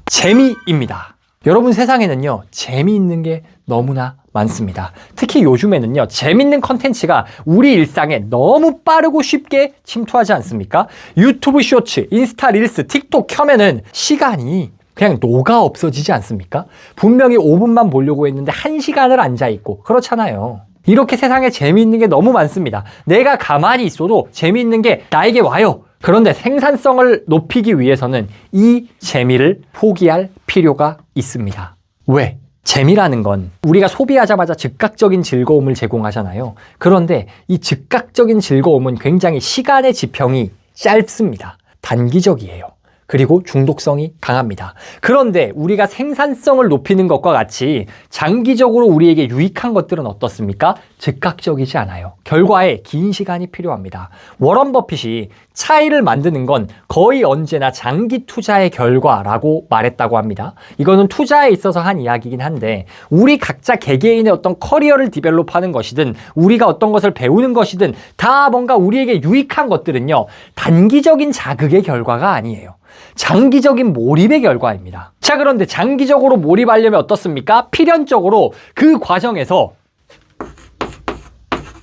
재미입니다. 여러분, 세상에는요, 재미있는 게 너무나 많습니다. 특히 요즘에는요, 재밌는 컨텐츠가 우리 일상에 너무 빠르고 쉽게 침투하지 않습니까? 유튜브 쇼츠, 인스타 릴스, 틱톡 켜면은 시간이 그냥 녹아 없어지지 않습니까? 분명히 5분만 보려고 했는데 1시간을 앉아있고 그렇잖아요. 이렇게 세상에 재미있는 게 너무 많습니다. 내가 가만히 있어도 재미있는 게 나에게 와요. 그런데 생산성을 높이기 위해서는 이 재미를 포기할 필요가 있습니다. 왜? 재미라는 건 우리가 소비하자마자 즉각적인 즐거움을 제공하잖아요. 그런데 이 즉각적인 즐거움은 굉장히 시간의 지평이 짧습니다. 단기적이에요. 그리고 중독성이 강합니다. 그런데 우리가 생산성을 높이는 것과 같이 장기적으로 우리에게 유익한 것들은 어떻습니까? 즉각적이지 않아요. 결과에 긴 시간이 필요합니다. 워런 버핏이 차이를 만드는 건 거의 언제나 장기 투자의 결과라고 말했다고 합니다. 이거는 투자에 있어서 한 이야기긴 한데, 우리 각자 개개인의 어떤 커리어를 디벨롭하는 것이든 우리가 어떤 것을 배우는 것이든 다 뭔가 우리에게 유익한 것들은요, 단기적인 자극의 결과가 아니에요. 장기적인 몰입의 결과입니다. 자, 그런데 장기적으로 몰입하려면 어떻습니까? 필연적으로 그 과정에서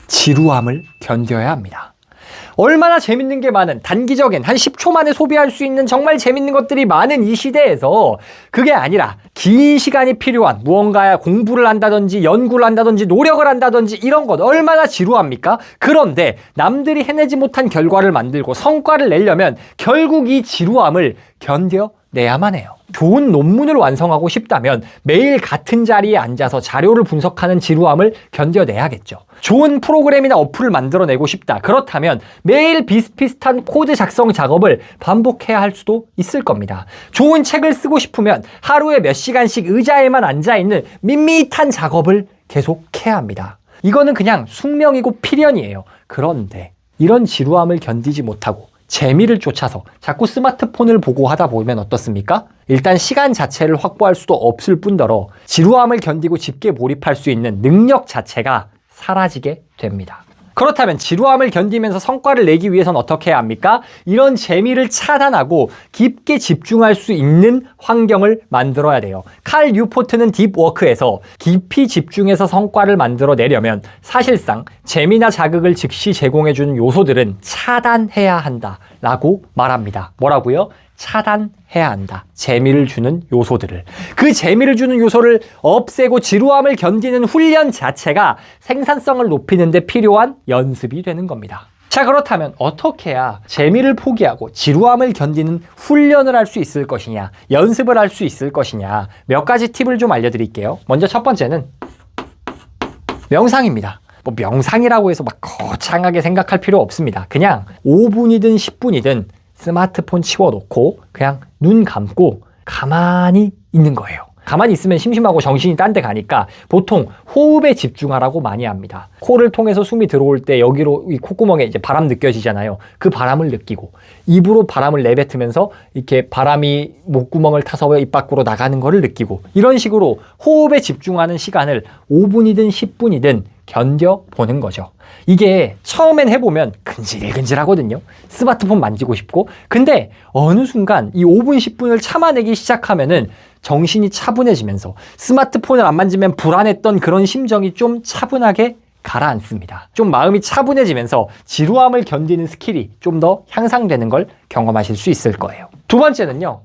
지루함을 견뎌야 합니다. 얼마나 재밌는 게 많은, 단기적인 한 10초 만에 소비할 수 있는 정말 재밌는 것들이 많은 이 시대에서 그게 아니라 긴 시간이 필요한 무언가야 공부를 한다든지 연구를 한다든지 노력을 한다든지 이런 것 얼마나 지루합니까? 그런데 남들이 해내지 못한 결과를 만들고 성과를 내려면 결국 이 지루함을 견뎌내야만 해요. 좋은 논문을 완성하고 싶다면 매일 같은 자리에 앉아서 자료를 분석하는 지루함을 견뎌내야겠죠. 좋은 프로그램이나 어플을 만들어내고 싶다. 그렇다면 매일 비슷비슷한 코드 작성 작업을 반복해야 할 수도 있을 겁니다. 좋은 책을 쓰고 싶으면 하루에 몇 시간씩 의자에만 앉아있는 밋밋한 작업을 계속해야 합니다. 이거는 그냥 숙명이고 필연이에요. 그런데 이런 지루함을 견디지 못하고 재미를 쫓아서 자꾸 스마트폰을 보고 하다 보면 어떻습니까? 일단 시간 자체를 확보할 수도 없을 뿐더러 지루함을 견디고 깊게 몰입할 수 있는 능력 자체가 사라지게 됩니다. 그렇다면 지루함을 견디면서 성과를 내기 위해서는 어떻게 해야 합니까? 이런 재미를 차단하고 깊게 집중할 수 있는 환경을 만들어야 돼요. 칼 뉴포트는 딥워크에서 깊이 집중해서 성과를 만들어내려면 사실상 재미나 자극을 즉시 제공해주는 요소들은 차단해야 한다라고 말합니다. 뭐라고요? 차단해야 한다. 재미를 주는 요소들을. 그 재미를 주는 요소를 없애고 지루함을 견디는 훈련 자체가 생산성을 높이는 데 필요한 연습이 되는 겁니다. 자, 그렇다면 어떻게 해야 재미를 포기하고 지루함을 견디는 훈련을 할 수 있을 것이냐, 연습을 할 수 있을 것이냐, 몇 가지 팁을 좀 알려드릴게요. 먼저 첫 번째는 명상입니다. 명상이라고 해서 막 거창하게 생각할 필요 없습니다. 그냥 5분이든 10분이든 스마트폰 치워놓고 그냥 눈 감고 가만히 있는 거예요. 가만히 있으면 심심하고 정신이 딴 데 가니까 보통 호흡에 집중하라고 많이 합니다. 코를 통해서 숨이 들어올 때 여기로 이 콧구멍에 이제 바람 느껴지잖아요. 그 바람을 느끼고 입으로 바람을 내뱉으면서 이렇게 바람이 목구멍을 타서 입 밖으로 나가는 거를 느끼고 이런 식으로 호흡에 집중하는 시간을 5분이든 10분이든 견뎌보는 거죠. 이게 처음엔 해보면 근질근질하거든요. 스마트폰 만지고 싶고. 근데 어느 순간 이 5분, 10분을 참아내기 시작하면은 정신이 차분해지면서 스마트폰을 안 만지면 불안했던 그런 심정이 좀 차분하게 가라앉습니다. 좀 마음이 차분해지면서 지루함을 견디는 스킬이 좀 더 향상되는 걸 경험하실 수 있을 거예요. 두 번째는요.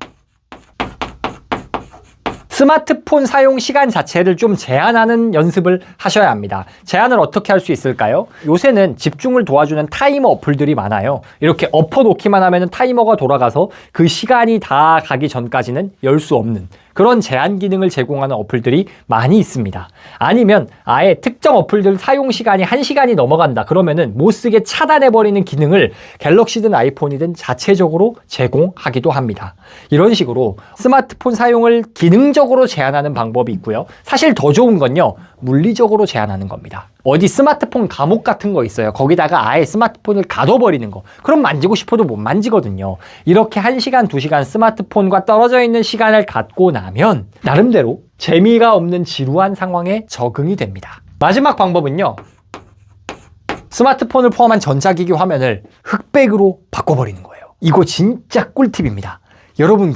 스마트폰 사용 시간 자체를 좀 제한하는 연습을 하셔야 합니다. 제한을 어떻게 할 수 있을까요? 요새는 집중을 도와주는 타이머 어플들이 많아요. 이렇게 엎어놓기만 하면 타이머가 돌아가서 그 시간이 다 가기 전까지는 열 수 없는 그런 제한 기능을 제공하는 어플들이 많이 있습니다. 아니면 아예 특정 어플들 사용 시간이 1시간이 넘어간다. 그러면은 못 쓰게 차단해버리는 기능을 갤럭시든 아이폰이든 자체적으로 제공하기도 합니다. 이런 식으로 스마트폰 사용을 기능적으로 제한하는 방법이 있고요. 사실 더 좋은 건요. 물리적으로 제한하는 겁니다. 어디 스마트폰 감옥 같은 거 있어요. 거기다가 아예 스마트폰을 가둬버리는 거. 그럼 만지고 싶어도 못 만지거든요. 이렇게 1시간, 2시간 스마트폰과 떨어져 있는 시간을 갖고 나면 나름대로 재미가 없는 지루한 상황에 적응이 됩니다. 마지막 방법은요. 스마트폰을 포함한 전자기기 화면을 흑백으로 바꿔버리는 거예요. 이거 진짜 꿀팁입니다. 여러분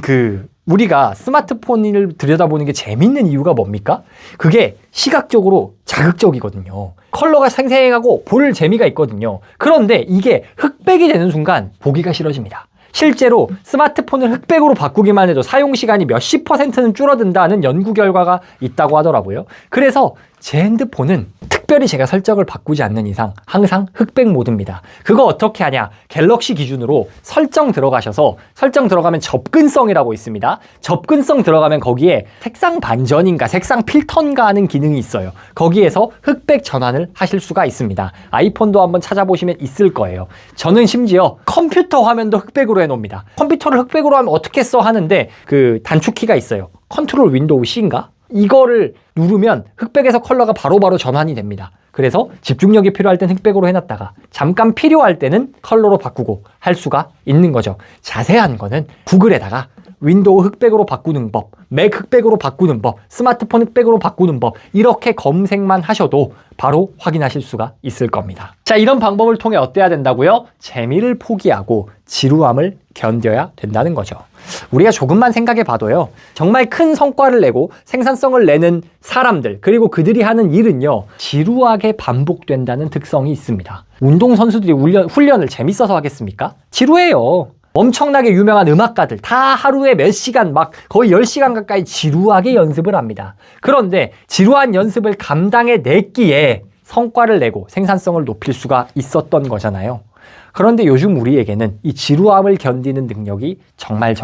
우리가 스마트폰을 들여다보는 게 재밌는 이유가 뭡니까? 그게 시각적으로 자극적이거든요. 컬러가 생생하고 볼 재미가 있거든요. 그런데 이게 흑백이 되는 순간 보기가 싫어집니다. 실제로 스마트폰을 흑백으로 바꾸기만 해도 사용 시간이 몇십 %는 줄어든다는 연구 결과가 있다고 하더라고요. 그래서 제 핸드폰은 특별히 제가 설정을 바꾸지 않는 이상 항상 흑백 모드입니다. 그거 어떻게 하냐? 갤럭시 기준으로 설정 들어가셔서 설정 들어가면 접근성이라고 있습니다. 접근성 들어가면 거기에 색상 반전인가 색상 필터인가 하는 기능이 있어요. 거기에서 흑백 전환을 하실 수가 있습니다. 아이폰도 한번 찾아보시면 있을 거예요. 저는 심지어 컴퓨터 화면도 흑백으로 해놓습니다. 컴퓨터를 흑백으로 하면 어떻게 써 하는데 그 단축키가 있어요. 컨트롤 윈도우 C인가? 이거를 누르면 흑백에서 컬러가 바로바로 전환이 됩니다. 그래서 집중력이 필요할 땐 흑백으로 해놨다가 잠깐 필요할 때는 컬러로 바꾸고 할 수가 있는 거죠. 자세한 거는 구글에다가 윈도우 흑백으로 바꾸는 법, 맥 흑백으로 바꾸는 법, 스마트폰 흑백으로 바꾸는 법 이렇게 검색만 하셔도 바로 확인하실 수가 있을 겁니다. 자, 이런 방법을 통해 어때야 된다고요? 재미를 포기하고 지루함을 견뎌야 된다는 거죠. 우리가 조금만 생각해 봐도요. 정말 큰 성과를 내고 생산성을 내는 사람들 그리고 그들이 하는 일은요. 지루하게 반복된다는 특성이 있습니다. 운동선수들이 훈련을 재밌어서 하겠습니까? 지루해요. 엄청나게 유명한 음악가들 다 하루에 몇 시간 막 거의 10시간 가까이 지루하게 연습을 합니다. 그런데 지루한 연습을 감당해냈기에 성과를 내고 생산성을 높일 수가 있었던 거잖아요. 그런데 요즘 우리에게는 이 지루함을 견디는 능력이 정말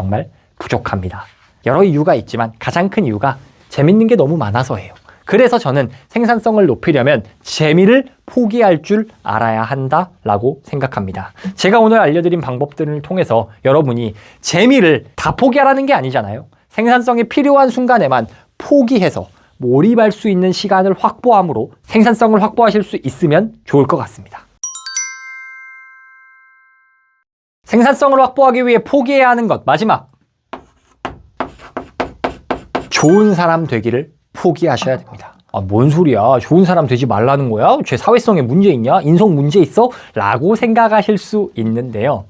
부족합니다. 여러 이유가 있지만 가장 큰 이유가 재밌는 게 너무 많아서예요. 그래서 저는 생산성을 높이려면 재미를 포기할 줄 알아야 한다라고 생각합니다. 제가 오늘 알려드린 방법들을 통해서 여러분이 재미를 다 포기하라는 게 아니잖아요. 생산성이 필요한 순간에만 포기해서 몰입할 수 있는 시간을 확보함으로 생산성을 확보하실 수 있으면 좋을 것 같습니다. 생산성을 확보하기 위해 포기해야 하는 것, 마지막. 좋은 사람 되기를 포기하셔야 됩니다. 뭔 소리야? 좋은 사람 되지 말라는 거야? 제 사회성에 문제 있냐? 인성 문제 있어? 라고 생각하실 수 있는데요.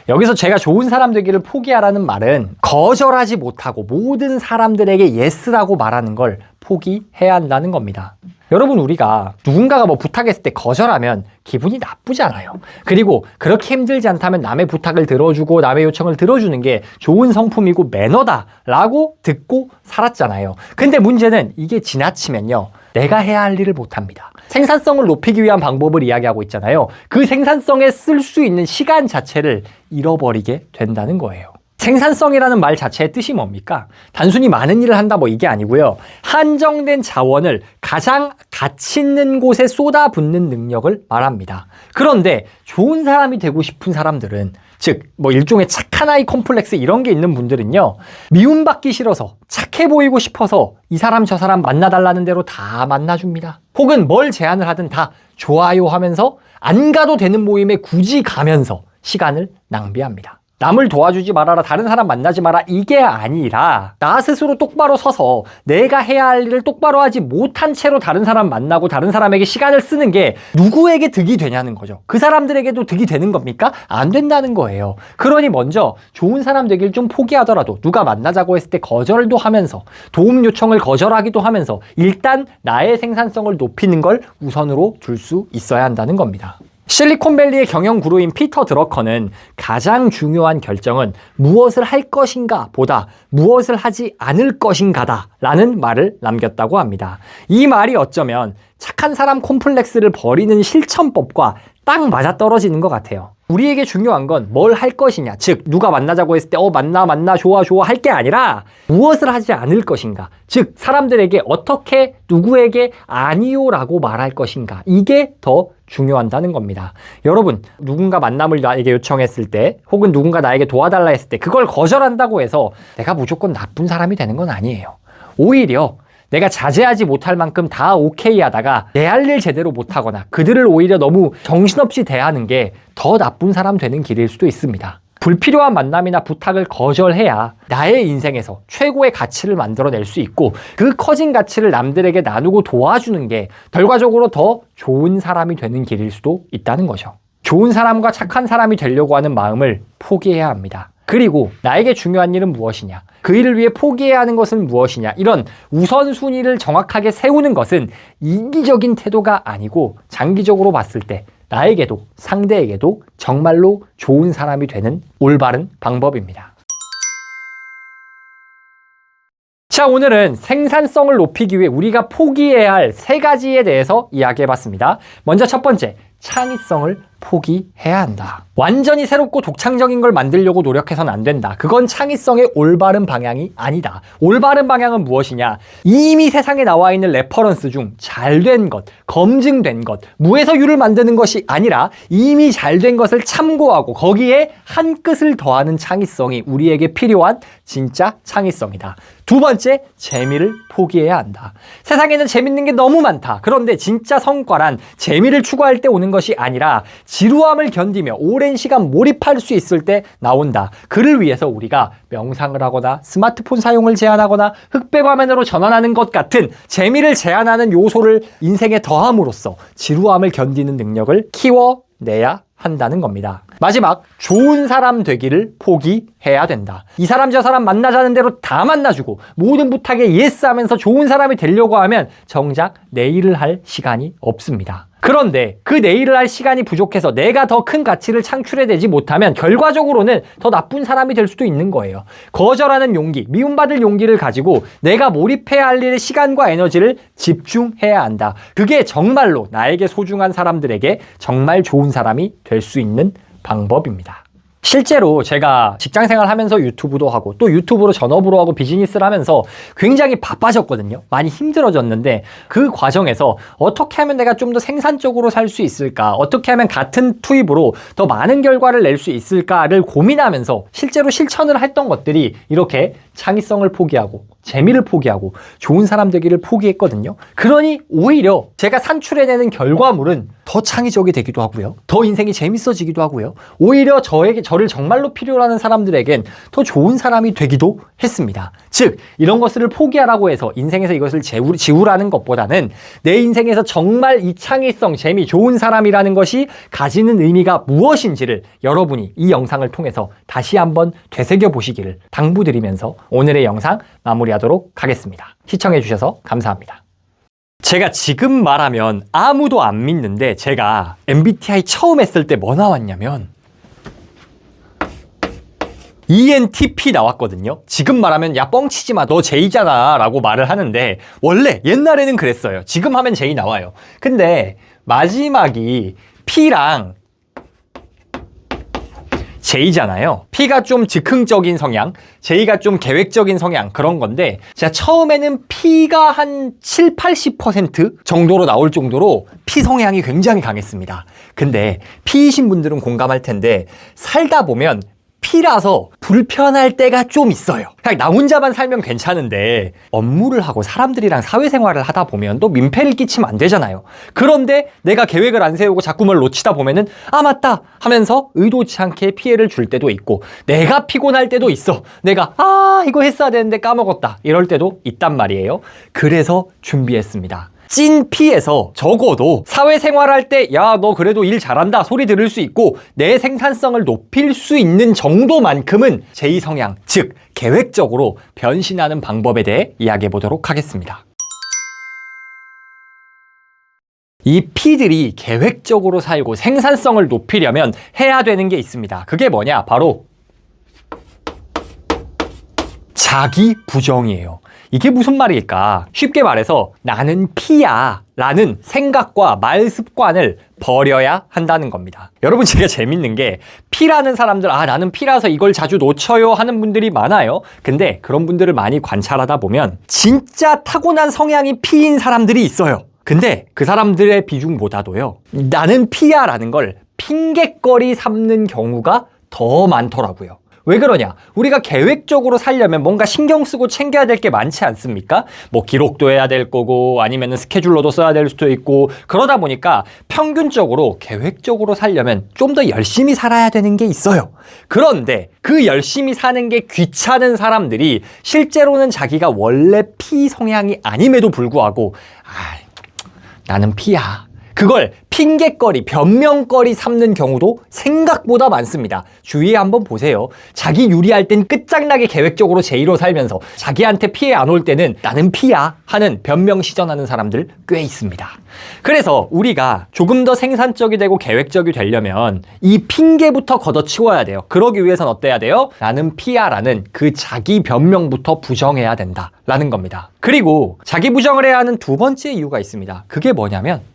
여기서 제가 좋은 사람 되기를 포기하라는 말은 거절하지 못하고 모든 사람들에게 예스라고 말하는 걸 포기해야 한다는 겁니다. 여러분, 우리가 누군가가 뭐 부탁했을 때 거절하면 기분이 나쁘잖아요. 그리고 그렇게 힘들지 않다면 남의 부탁을 들어주고 남의 요청을 들어주는 게 좋은 성품이고 매너다라고 듣고 살았잖아요. 근데 문제는 이게 지나치면요, 내가 해야 할 일을 못합니다. 생산성을 높이기 위한 방법을 이야기하고 있잖아요. 그 생산성에 쓸 수 있는 시간 자체를 잃어버리게 된다는 거예요. 생산성이라는 말 자체의 뜻이 뭡니까? 단순히 많은 일을 한다 뭐 이게 아니고요. 한정된 자원을 가장 가치 있는 곳에 쏟아붓는 능력을 말합니다. 그런데 좋은 사람이 되고 싶은 사람들은, 즉 뭐 일종의 착한 아이 컴플렉스 이런 게 있는 분들은요, 미움받기 싫어서 착해 보이고 싶어서 이 사람 저 사람 만나달라는 대로 다 만나줍니다. 혹은 뭘 제안을 하든 다 좋아요 하면서 안 가도 되는 모임에 굳이 가면서 시간을 낭비합니다. 남을 도와주지 말아라, 다른 사람 만나지 마라, 이게 아니라 나 스스로 똑바로 서서 내가 해야 할 일을 똑바로 하지 못한 채로 다른 사람 만나고 다른 사람에게 시간을 쓰는 게 누구에게 득이 되냐는 거죠. 그 사람들에게도 득이 되는 겁니까? 안 된다는 거예요. 그러니 먼저 좋은 사람 되길 좀 포기하더라도, 누가 만나자고 했을 때 거절도 하면서 도움 요청을 거절하기도 하면서 일단 나의 생산성을 높이는 걸 우선으로 둘 수 있어야 한다는 겁니다. 실리콘밸리의 경영구루인 피터 드러커는 가장 중요한 결정은 무엇을 할 것인가 보다 무엇을 하지 않을 것인가다 라는 말을 남겼다고 합니다. 이 말이 어쩌면 착한 사람 콤플렉스를 버리는 실천법과 딱 맞아떨어지는 것 같아요. 우리에게 중요한 건 뭘 할 것이냐, 즉 누가 만나자고 했을 때 만나 좋아 할 게 아니라 무엇을 하지 않을 것인가, 즉 사람들에게 어떻게 누구에게 아니요 라고 말할 것인가, 이게 더 중요하다는 겁니다. 여러분, 누군가 만남을 나에게 요청했을 때 혹은 누군가 나에게 도와달라 했을 때 그걸 거절한다고 해서 내가 무조건 나쁜 사람이 되는 건 아니에요. 오히려 내가 자제하지 못할 만큼 다 오케이 하다가 내 할 일 제대로 못하거나 그들을 오히려 너무 정신없이 대하는 게 더 나쁜 사람 되는 길일 수도 있습니다. 불필요한 만남이나 부탁을 거절해야 나의 인생에서 최고의 가치를 만들어낼 수 있고, 그 커진 가치를 남들에게 나누고 도와주는 게 결과적으로 더 좋은 사람이 되는 길일 수도 있다는 거죠. 좋은 사람과 착한 사람이 되려고 하는 마음을 포기해야 합니다. 그리고 나에게 중요한 일은 무엇이냐, 그 일을 위해 포기해야 하는 것은 무엇이냐, 이런 우선순위를 정확하게 세우는 것은 이기적인 태도가 아니고 장기적으로 봤을 때 나에게도 상대에게도 정말로 좋은 사람이 되는 올바른 방법입니다. 자, 오늘은 생산성을 높이기 위해 우리가 포기해야 할 3가지에 대해서 이야기해봤습니다. 먼저 첫 번째, 창의성을 포기해야 한다. 완전히 새롭고 독창적인 걸 만들려고 노력해서는 안 된다. 그건 창의성의 올바른 방향이 아니다. 올바른 방향은 무엇이냐? 이미 세상에 나와 있는 레퍼런스 중 잘된 것, 검증된 것, 무에서 유를 만드는 것이 아니라 이미 잘된 것을 참고하고 거기에 한 끗을 더하는 창의성이 우리에게 필요한 진짜 창의성이다. 두 번째, 재미를 포기해야 한다. 세상에는 재밌는 게 너무 많다. 그런데 진짜 성과란 재미를 추구할 때 오는 것이 아니라 지루함을 견디며 오랜 시간 몰입할 수 있을 때 나온다. 그를 위해서 우리가 명상을 하거나 스마트폰 사용을 제한하거나 흑백 화면으로 전환하는 것 같은 재미를 제한하는 요소를 인생에 더함으로써 지루함을 견디는 능력을 키워내야 한다는 겁니다. 마지막, 좋은 사람 되기를 포기해야 된다. 이 사람 저 사람 만나자는 대로 다 만나주고 모든 부탁에 예스 하면서 좋은 사람이 되려고 하면 정작 내 일을 할 시간이 없습니다. 그런데 그 내일을 할 시간이 부족해서 내가 더 큰 가치를 창출해내지 못하면 결과적으로는 더 나쁜 사람이 될 수도 있는 거예요. 거절하는 용기, 미움받을 용기를 가지고 내가 몰입해야 할 일에 시간과 에너지를 집중해야 한다. 그게 정말로 나에게 소중한 사람들에게 정말 좋은 사람이 될 수 있는 방법입니다. 실제로 제가 직장생활 하면서 유튜브도 하고 또 유튜브로 전업으로 하고 비즈니스를 하면서 굉장히 바빠졌거든요. 많이 힘들어졌는데 그 과정에서 어떻게 하면 내가 좀 더 생산적으로 살 수 있을까, 어떻게 하면 같은 투입으로 더 많은 결과를 낼 수 있을까를 고민하면서 실제로 실천을 했던 것들이 이렇게 창의성을 포기하고 재미를 포기하고 좋은 사람 되기를 포기했거든요. 그러니 오히려 제가 산출해내는 결과물은 더 창의적이 되기도 하고요. 더 인생이 재밌어지기도 하고요. 오히려 저를 정말로 필요로 하는 사람들에겐 더 좋은 사람이 되기도 했습니다. 즉 이런 것을 포기하라고 해서 인생에서 이것을 지우라는 것보다는 내 인생에서 정말 이 창의성, 재미, 좋은 사람이라는 것이 가지는 의미가 무엇인지를 여러분이 이 영상을 통해서 다시 한번 되새겨 보시기를 당부드리면서 오늘의 영상 마무리하도록 하겠습니다. 시청해주셔서 감사합니다. 제가 지금 말하면 아무도 안 믿는데 제가 MBTI 처음 했을 때 뭐 나왔냐면 ENTP 나왔거든요. 지금 말하면 야 뻥치지 마 너 J잖아 라고 말을 하는데 원래 옛날에는 그랬어요. 지금 하면 J 나와요. 근데 마지막이 P랑 J잖아요. P가 좀 즉흥적인 성향, J가 좀 계획적인 성향 그런 건데 제가 처음에는 P가 한 7, 80% 정도로 나올 정도로 P 성향이 굉장히 강했습니다. 근데 P이신 분들은 공감할 텐데 살다 보면 P라서 불편할 때가 좀 있어요. 그냥 나 혼자만 살면 괜찮은데 업무를 하고 사람들이랑 사회생활을 하다 보면 또 민폐를 끼치면 안 되잖아요. 그런데 내가 계획을 안 세우고 자꾸 뭘 놓치다 보면은 아 맞다 하면서 의도치 않게 피해를 줄 때도 있고 내가 피곤할 때도 있어. 내가 이거 했어야 되는데 까먹었다 이럴 때도 있단 말이에요. 그래서 준비했습니다. 찐 P에서 적어도 사회생활 때 야 너 그래도 일 잘한다 소리 들을 수 있고 내 생산성을 높일 수 있는 정도만큼은 J 성향 즉 계획적으로 변신하는 방법에 대해 이야기해 보도록 하겠습니다. 이 P들이 계획적으로 살고 생산성을 높이려면 해야 되는 게 있습니다. 그게 뭐냐? 바로 자기 부정이에요. 이게 무슨 말일까? 쉽게 말해서 나는 P야 라는 생각과 말 습관을 버려야 한다는 겁니다. 여러분 제가 재밌는 게 P라는 사람들 나는 P라서 이걸 자주 놓쳐요 하는 분들이 많아요. 근데 그런 분들을 많이 관찰하다 보면 진짜 타고난 성향이 P인 사람들이 있어요. 근데 그 사람들의 비중보다도요 나는 P야 라는 걸 핑곗거리 삼는 경우가 더 많더라고요. 왜 그러냐? 우리가 계획적으로 살려면 뭔가 신경 쓰고 챙겨야 될 게 많지 않습니까? 뭐 기록도 해야 될 거고 아니면 스케줄로도 써야 될 수도 있고 그러다 보니까 평균적으로 계획적으로 살려면 좀 더 열심히 살아야 되는 게 있어요. 그런데 그 열심히 사는 게 귀찮은 사람들이 실제로는 자기가 원래 P 성향이 아님에도 불구하고 나는 P야. 그걸 핑곗거리, 변명거리 삼는 경우도 생각보다 많습니다. 주위에 한번 보세요. 자기 유리할 땐 끝장나게 계획적으로 J로 살면서 자기한테 피해 안 올 때는 나는 P야 하는 변명 시전하는 사람들 꽤 있습니다. 그래서 우리가 조금 더 생산적이 되고 계획적이 되려면 이 핑계부터 걷어치워야 돼요. 그러기 위해선 어때야 돼요? 나는 P야 라는 그 자기 변명부터 부정해야 된다라는 겁니다. 그리고 자기 부정을 해야 하는 두 번째 이유가 있습니다. 그게 뭐냐면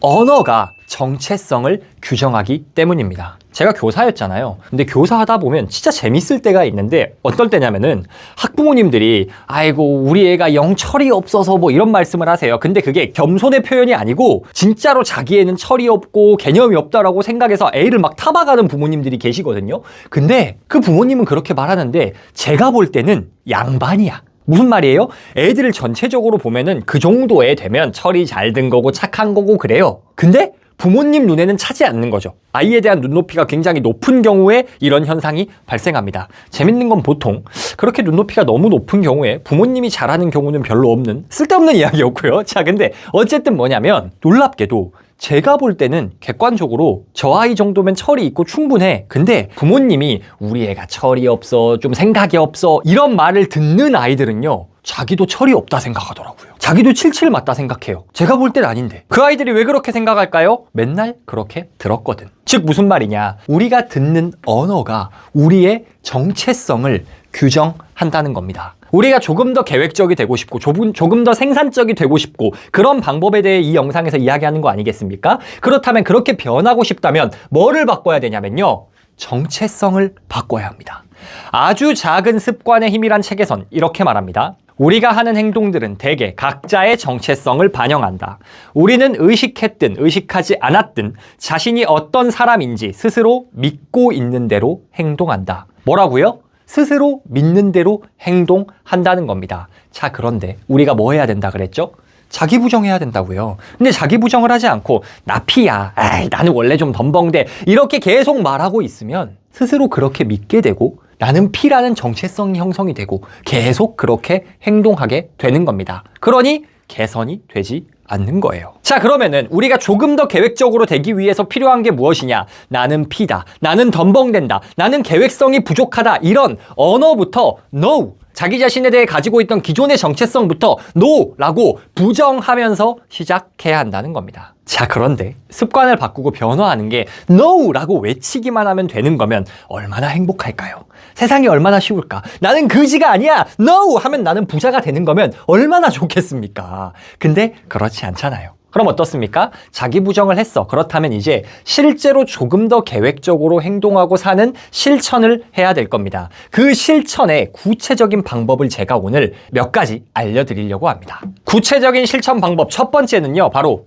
언어가 정체성을 규정하기 때문입니다. 제가 교사였잖아요. 근데 교사하다 보면 진짜 재밌을 때가 있는데 어떨 때냐면은 학부모님들이 아이고 우리 애가 영 철이 없어서 뭐 이런 말씀을 하세요. 근데 그게 겸손의 표현이 아니고 진짜로 자기 애는 철이 없고 개념이 없다라고 생각해서 애를 막 타박하는 부모님들이 계시거든요. 근데 그 부모님은 그렇게 말하는데 제가 볼 때는 양반이야. 무슨 말이에요? 애들을 전체적으로 보면은 그 정도 애 되면 철이 잘 든 거고 착한 거고 그래요. 근데 부모님 눈에는 차지 않는 거죠. 아이에 대한 눈높이가 굉장히 높은 경우에 이런 현상이 발생합니다. 재밌는 건 보통 그렇게 눈높이가 너무 높은 경우에 부모님이 잘하는 경우는 별로 없는 쓸데없는 이야기였고요. 자, 근데 어쨌든 뭐냐면 놀랍게도 제가 볼 때는 객관적으로 저 아이 정도면 철이 있고 충분해. 근데 부모님이 우리 애가 철이 없어, 좀 생각이 없어 이런 말을 듣는 아이들은요 자기도 철이 없다 생각하더라고요. 자기도 칠칠 맞다 생각해요. 제가 볼 땐 아닌데. 그 아이들이 왜 그렇게 생각할까요? 맨날 그렇게 들었거든. 즉 무슨 말이냐? 우리가 듣는 언어가 우리의 정체성을 규정한다는 겁니다. 우리가 조금 더 계획적이 되고 싶고 조금 더 생산적이 되고 싶고 그런 방법에 대해 이 영상에서 이야기하는 거 아니겠습니까? 그렇다면 그렇게 변하고 싶다면 뭐를 바꿔야 되냐면요. 정체성을 바꿔야 합니다. 아주 작은 습관의 힘이란 책에선 이렇게 말합니다. 우리가 하는 행동들은 대개 각자의 정체성을 반영한다. 우리는 의식했든 의식하지 않았든 자신이 어떤 사람인지 스스로 믿고 있는 대로 행동한다. 뭐라고요? 스스로 믿는 대로 행동한다는 겁니다. 자, 그런데 우리가 뭐 해야 된다 그랬죠? 자기 부정해야 된다고요. 근데 자기 부정을 하지 않고 나 P야, 아이, 나는 원래 좀 덤벙대, 이렇게 계속 말하고 있으면 스스로 그렇게 믿게 되고 나는 P라는 정체성이 형성이 되고 계속 그렇게 행동하게 되는 겁니다. 그러니 개선이 되지 않는 거예요. 자, 그러면은 우리가 조금 더 계획적으로 되기 위해서 필요한 게 무엇이냐? 나는 P다, 나는 덤벙댄다, 나는 계획성이 부족하다, 이런 언어부터 No! 자기 자신에 대해 가지고 있던 기존의 정체성부터 NO라고 부정하면서 시작해야 한다는 겁니다. 자, 그런데 습관을 바꾸고 변화하는 게 NO라고 외치기만 하면 되는 거면 얼마나 행복할까요? 세상이 얼마나 쉬울까? 나는 그지가 아니야! NO! 하면 나는 부자가 되는 거면 얼마나 좋겠습니까? 근데 그렇지 않잖아요. 그럼 어떻습니까? 자기 부정을 했어. 그렇다면 이제 실제로 조금 더 계획적으로 행동하고 사는 실천을 해야 될 겁니다. 그 실천의 구체적인 방법을 제가 오늘 몇 가지 알려드리려고 합니다. 구체적인 실천 방법 첫 번째는요, 바로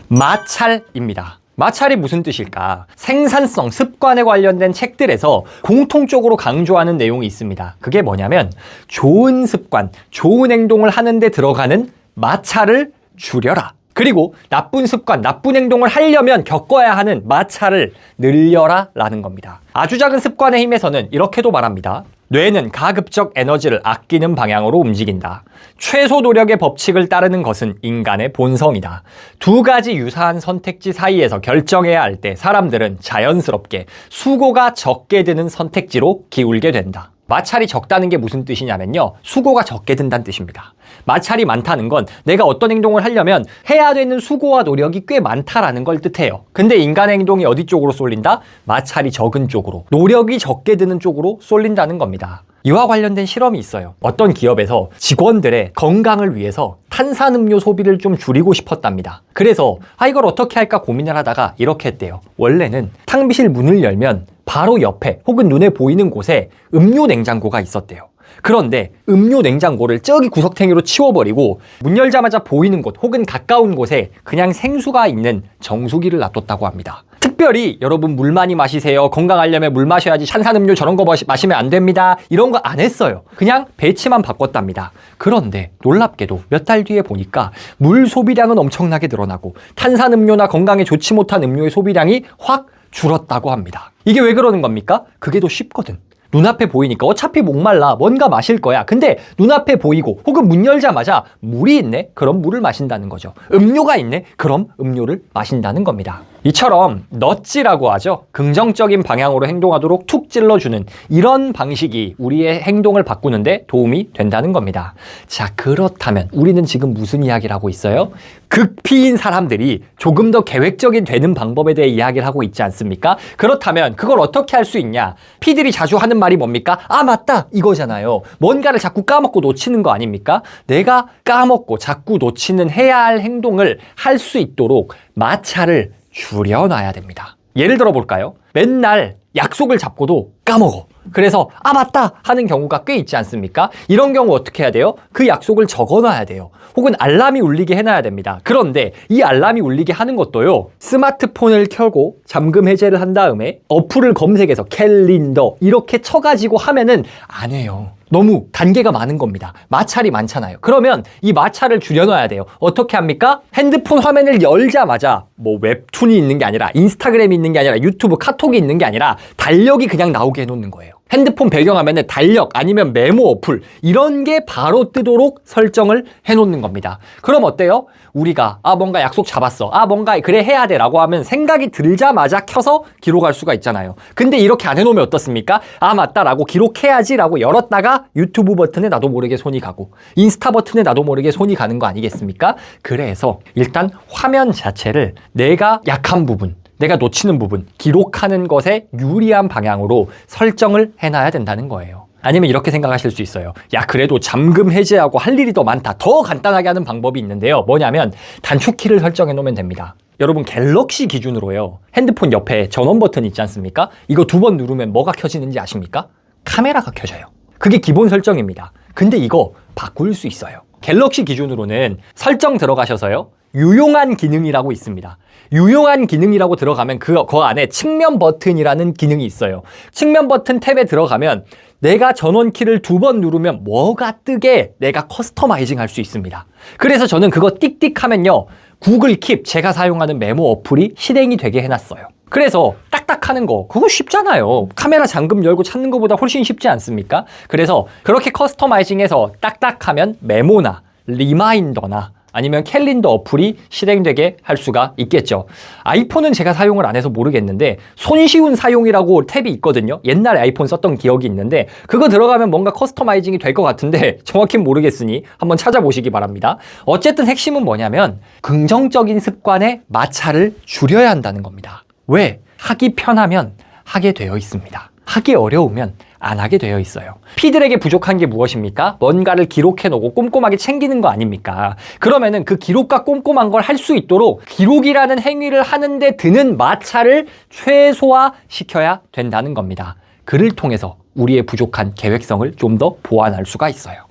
마찰입니다. 마찰이 무슨 뜻일까? 생산성, 습관에 관련된 책들에서 공통적으로 강조하는 내용이 있습니다. 그게 뭐냐면 좋은 습관, 좋은 행동을 하는데 들어가는 마찰을 줄여라. 그리고 나쁜 습관, 나쁜 행동을 하려면 겪어야 하는 마찰을 늘려라 라는 겁니다. 아주 작은 습관의 힘에서는 이렇게도 말합니다. 뇌는 가급적 에너지를 아끼는 방향으로 움직인다. 최소 노력의 법칙을 따르는 것은 인간의 본성이다. 두 가지 유사한 선택지 사이에서 결정해야 할 때 사람들은 자연스럽게 수고가 적게 드는 선택지로 기울게 된다. 마찰이 적다는 게 무슨 뜻이냐면요, 수고가 적게 든다는 뜻입니다. 마찰이 많다는 건 내가 어떤 행동을 하려면 해야 되는 수고와 노력이 꽤 많다라는 걸 뜻해요. 근데 인간의 행동이 어디 쪽으로 쏠린다? 마찰이 적은 쪽으로, 노력이 적게 드는 쪽으로 쏠린다는 겁니다. 이와 관련된 실험이 있어요. 어떤 기업에서 직원들의 건강을 위해서 탄산음료 소비를 좀 줄이고 싶었답니다. 그래서 이걸 어떻게 할까 고민을 하다가 이렇게 했대요. 원래는 탕비실 문을 열면 바로 옆에 혹은 눈에 보이는 곳에 음료 냉장고가 있었대요. 그런데 음료 냉장고를 저기 구석탱이로 치워버리고 문 열자마자 보이는 곳 혹은 가까운 곳에 그냥 생수가 있는 정수기를 놔뒀다고 합니다. 특별히 여러분 물 많이 마시세요, 건강하려면 물 마셔야지, 탄산음료 저런 거 마시면 안 됩니다, 이런 거 안 했어요. 그냥 배치만 바꿨답니다. 그런데 놀랍게도 몇 달 뒤에 보니까 물 소비량은 엄청나게 늘어나고 탄산음료나 건강에 좋지 못한 음료의 소비량이 확 줄었다고 합니다. 이게 왜 그러는 겁니까? 그게 더 쉽거든. 눈앞에 보이니까 어차피 목말라, 뭔가 마실 거야. 근데 눈앞에 보이고 혹은 문 열자마자 물이 있네? 그럼 물을 마신다는 거죠. 음료가 있네? 그럼 음료를 마신다는 겁니다. 이처럼 넛지라고 하죠. 긍정적인 방향으로 행동하도록 툭 찔러주는 이런 방식이 우리의 행동을 바꾸는데 도움이 된다는 겁니다. 자, 그렇다면 우리는 지금 무슨 이야기를 하고 있어요? 극피인 사람들이 조금 더 계획적인 되는 방법에 대해 이야기를 하고 있지 않습니까? 그렇다면 그걸 어떻게 할 수 있냐? 피들이 자주 하는 말이 뭡니까? 맞다! 이거잖아요. 뭔가를 자꾸 까먹고 놓치는 거 아닙니까? 내가 까먹고 자꾸 놓치는 해야 할 행동을 할 수 있도록 마찰을 줄여놔야 됩니다. 예를 들어 볼까요? 맨날 약속을 잡고도 까먹어. 그래서 맞다 하는 경우가 꽤 있지 않습니까? 이런 경우 어떻게 해야 돼요? 그 약속을 적어놔야 돼요. 혹은 알람이 울리게 해놔야 됩니다. 그런데 이 알람이 울리게 하는 것도요, 스마트폰을 켜고 잠금 해제를 한 다음에 어플을 검색해서 캘린더 이렇게 쳐가지고 하면은 안 해요. 너무 단계가 많은 겁니다. 마찰이 많잖아요. 그러면 이 마찰을 줄여놔야 돼요. 어떻게 합니까? 핸드폰 화면을 열자마자 뭐 웹툰이 있는 게 아니라, 인스타그램이 있는 게 아니라, 유튜브, 카톡이 있는 게 아니라 달력이 그냥 나오게 해놓는 거예요. 핸드폰 배경화면에 달력 아니면 메모 어플 이런 게 바로 뜨도록 설정을 해놓는 겁니다. 그럼 어때요? 우리가 뭔가 약속 잡았어, 뭔가 그래 해야 돼 라고 하면 생각이 들자마자 켜서 기록할 수가 있잖아요. 근데 이렇게 안 해놓으면 어떻습니까? 맞다 라고 기록해야지 라고 열었다가 유튜브 버튼에 나도 모르게 손이 가고 인스타 버튼에 나도 모르게 손이 가는 거 아니겠습니까? 그래서 일단 화면 자체를 내가 약한 부분, 내가 놓치는 부분, 기록하는 것에 유리한 방향으로 설정을 해놔야 된다는 거예요. 아니면 이렇게 생각하실 수 있어요. 그래도 잠금 해제하고 할 일이 더 많다. 더 간단하게 하는 방법이 있는데요. 뭐냐면 단축키를 설정해 놓으면 됩니다. 여러분 갤럭시 기준으로요, 핸드폰 옆에 전원 버튼 있지 않습니까? 이거 2번 누르면 뭐가 켜지는지 아십니까? 카메라가 켜져요. 그게 기본 설정입니다. 근데 이거 바꿀 수 있어요. 갤럭시 기준으로는 설정 들어가셔서요. 유용한 기능이라고 있습니다. 유용한 기능이라고 들어가면 그 안에 측면 버튼이라는 기능이 있어요. 측면 버튼 탭에 들어가면 내가 전원키를 2번 누르면 뭐가 뜨게 내가 커스터마이징 할 수 있습니다. 그래서 저는 그거 띡띡 하면요. 구글 킵 제가 사용하는 메모 어플이 실행이 되게 해놨어요. 그래서 딱딱 하는 거 그거 쉽잖아요. 카메라 잠금 열고 찾는 것보다 훨씬 쉽지 않습니까? 그래서 그렇게 커스터마이징해서 딱딱 하면 메모나 리마인더나 아니면 캘린더 어플이 실행되게 할 수가 있겠죠. 아이폰은 제가 사용을 안 해서 모르겠는데 손쉬운 사용이라고 탭이 있거든요. 옛날에 아이폰 썼던 기억이 있는데 그거 들어가면 뭔가 커스터마이징이 될 것 같은데 정확히는 모르겠으니 한번 찾아보시기 바랍니다. 어쨌든 핵심은 뭐냐면 긍정적인 습관의 마찰을 줄여야 한다는 겁니다. 왜? 하기 편하면 하게 되어 있습니다. 하기 어려우면 안 하게 되어 있어요. P들에게 부족한 게 무엇입니까? 뭔가를 기록해 놓고 꼼꼼하게 챙기는 거 아닙니까? 그러면은 그 기록과 꼼꼼한 걸 할 수 있도록 기록이라는 행위를 하는데 드는 마찰을 최소화시켜야 된다는 겁니다. 그를 통해서 우리의 부족한 계획성을 좀 더 보완할 수가 있어요.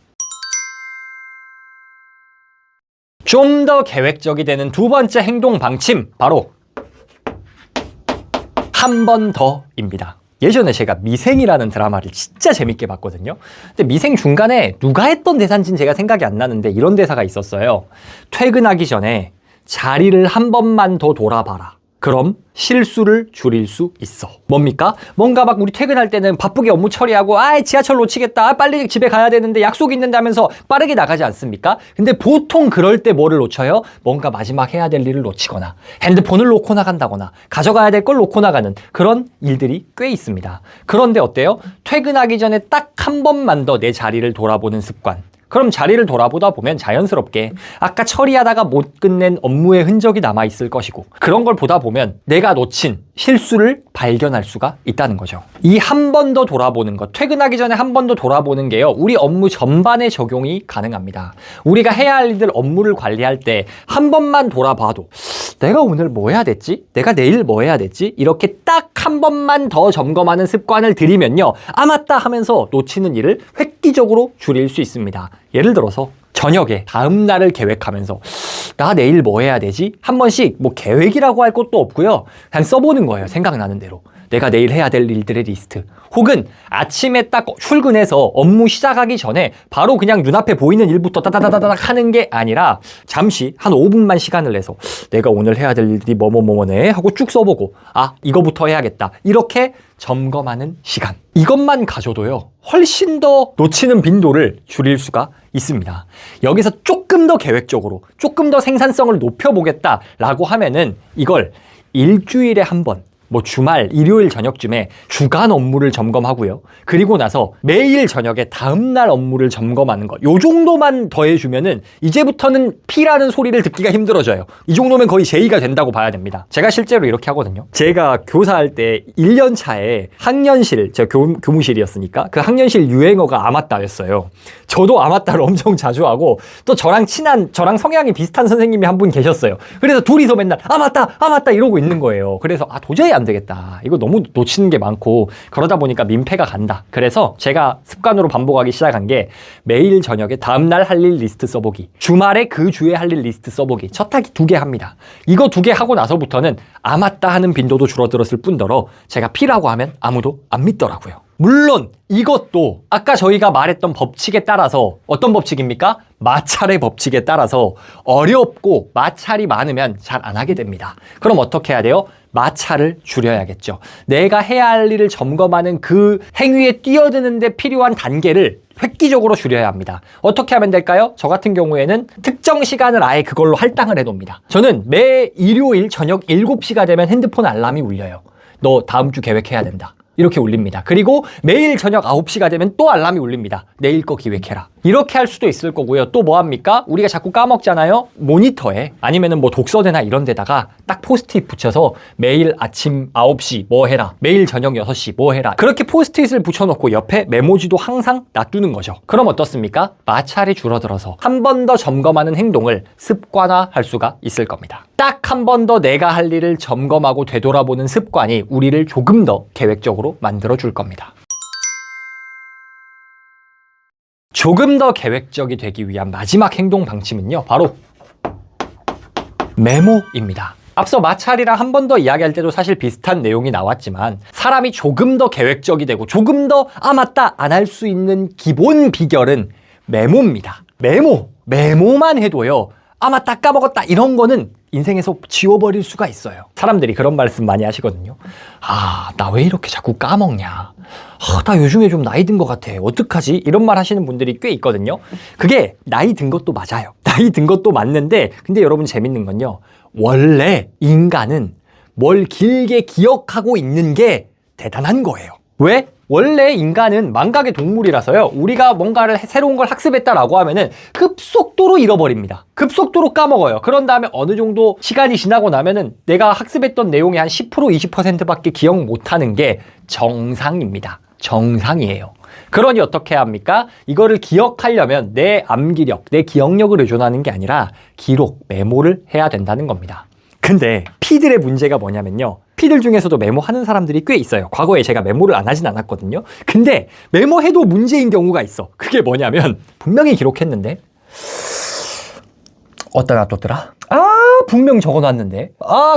좀 더 계획적이 되는 두 번째 행동 방침, 바로 한 번 더입니다. 예전에 제가 미생이라는 드라마를 진짜 재밌게 봤거든요. 근데 미생 중간에 누가 했던 대사인지는 제가 생각이 안 나는데 이런 대사가 있었어요. 퇴근하기 전에 자리를 한 번만 더 돌아봐라. 그럼 실수를 줄일 수 있어. 뭡니까? 뭔가 막 우리 퇴근할 때는 바쁘게 업무 처리하고 지하철 놓치겠다. 빨리 집에 가야 되는데 약속 있는다면서 빠르게 나가지 않습니까? 근데 보통 그럴 때 뭐를 놓쳐요? 뭔가 마지막 해야 될 일을 놓치거나 핸드폰을 놓고 나간다거나 가져가야 될 걸 놓고 나가는 그런 일들이 꽤 있습니다. 그런데 어때요? 퇴근하기 전에 딱 한 번만 더 내 자리를 돌아보는 습관. 그럼 자리를 돌아보다 보면 자연스럽게 아까 처리하다가 못 끝낸 업무의 흔적이 남아있을 것이고 그런 걸 보다 보면 내가 놓친 실수를 발견할 수가 있다는 거죠. 이 한 번 더 돌아보는 것, 퇴근하기 전에 한 번 더 돌아보는 게요. 우리 업무 전반에 적용이 가능합니다. 우리가 해야 할 일들 업무를 관리할 때 한 번만 돌아봐도 내가 오늘 뭐 해야 됐지? 내가 내일 뭐 해야 됐지? 이렇게 딱 한 번만 더 점검하는 습관을 들이면요. 맞다 하면서 놓치는 일을 획기적으로 줄일 수 있습니다. 예를 들어서 저녁에 다음 날을 계획하면서 나 내일 뭐 해야 되지? 한 번씩 뭐 계획이라고 할 것도 없고요. 그냥 써보는 거예요. 생각나는 대로. 내가 내일 해야 될 일들의 리스트. 혹은 아침에 딱 출근해서 업무 시작하기 전에 바로 그냥 눈앞에 보이는 일부터 따다다다닥 하는 게 아니라 잠시 한 5분만 시간을 내서 내가 오늘 해야 될 일들이 뭐뭐뭐네 하고 쭉 써보고 이거부터 해야겠다. 이렇게 점검하는 시간. 이것만 가져도요. 훨씬 더 놓치는 빈도를 줄일 수가 있습니다. 여기서 조금 더 계획적으로 조금 더 생산성을 높여보겠다라고 하면은 이걸 일주일에 한 번 뭐 주말, 일요일 저녁쯤에 주간 업무를 점검하고요. 그리고 나서 매일 저녁에 다음날 업무를 점검하는 것. 요 정도만 더해주면은 이제부터는 P라는 소리를 듣기가 힘들어져요. 이 정도면 거의 제2가 된다고 봐야 됩니다. 제가 실제로 이렇게 하거든요. 제가 교사할 때 1년 차에 학년실, 제가 교무실이었으니까 그 학년실 유행어가 아맞다였어요. 저도 아맞다를 엄청 자주 하고 또 저랑 성향이 비슷한 선생님이 한 분 계셨어요. 그래서 둘이서 맨날 아맞다 이러고 있는 거예요. 그래서 도저히 안 되겠다. 이거 너무 놓치는 게 많고 그러다 보니까 민폐가 간다. 그래서 제가 습관으로 반복하기 시작한 게 매일 저녁에 다음날 할 일 리스트 써보기, 주말에 그 주에 할 일 리스트 써보기, 첫 하기 2개 합니다. 이거 2개 하고 나서부터는 맞다 하는 빈도도 줄어들었을 뿐더러 제가 P라고 하면 아무도 안 믿더라고요. 물론 이것도 아까 저희가 말했던 법칙에 따라서 어떤 법칙입니까? 마찰의 법칙에 따라서 어렵고 마찰이 많으면 잘 안 하게 됩니다. 그럼 어떻게 해야 돼요? 마찰을 줄여야겠죠. 내가 해야 할 일을 점검하는 그 행위에 뛰어드는데 필요한 단계를 획기적으로 줄여야 합니다. 어떻게 하면 될까요? 저 같은 경우에는 특정 시간을 아예 그걸로 할당을 해놓습니다. 저는 매 일요일 저녁 7시가 되면 핸드폰 알람이 울려요. 너 다음 주 계획해야 된다. 이렇게 울립니다. 그리고 매일 저녁 9시가 되면 또 알람이 울립니다. 내일 거 기획해라. 이렇게 할 수도 있을 거고요. 또 뭐 합니까? 우리가 자꾸 까먹잖아요. 모니터에 아니면은 뭐 독서대나 이런 데다가 딱 포스트잇 붙여서 매일 아침 9시 뭐 해라. 매일 저녁 6시 뭐 해라. 그렇게 포스트잇을 붙여놓고 옆에 메모지도 항상 놔두는 거죠. 그럼 어떻습니까? 마찰이 줄어들어서 한 번 더 점검하는 행동을 습관화할 수가 있을 겁니다. 딱 한 번 더 내가 할 일을 점검하고 되돌아보는 습관이 우리를 조금 더 계획적으로 만들어 줄 겁니다. 조금 더 계획적이 되기 위한 마지막 행동 방침은요, 바로 메모입니다. 앞서 마찰이랑 한 번 더 이야기할 때도 사실 비슷한 내용이 나왔지만 사람이 조금 더 계획적이 되고 조금 더 맞다 안 할 수 있는 기본 비결은 메모입니다. 메모만 해도요, 맞다 까먹었다 이런 거는 인생에서 지워버릴 수가 있어요. 사람들이 그런 말씀 많이 하시거든요. 나 왜 이렇게 자꾸 까먹냐. 나 요즘에 좀 나이 든 것 같아. 어떡하지? 이런 말 하시는 분들이 꽤 있거든요. 그게 나이 든 것도 맞아요. 나이 든 것도 맞는데, 근데 여러분 재밌는 건요, 원래 인간은 뭘 길게 기억하고 있는 게 대단한 거예요. 왜? 원래 인간은 망각의 동물이라서요, 우리가 뭔가를 새로운 걸 학습했다라고 하면은 급속도로 잃어버립니다. 급속도로 까먹어요. 그런 다음에 어느 정도 시간이 지나고 나면은 내가 학습했던 내용의 한 10%, 20%밖에 기억 못하는 게 정상입니다. 정상이에요. 그러니 어떻게 해야 합니까? 이거를 기억하려면 내 암기력, 내 기억력을 의존하는 게 아니라 기록, 메모를 해야 된다는 겁니다. 근데 P들의 문제가 뭐냐면요, P들 중에서도 메모하는 사람들이 꽤 있어요. 과거에 제가 메모를 안 하진 않았거든요. 근데 메모해도 문제인 경우가 있어. 그게 뭐냐면, 분명히 기록했는데 어디다 놔뒀더라? 분명 적어놨는데,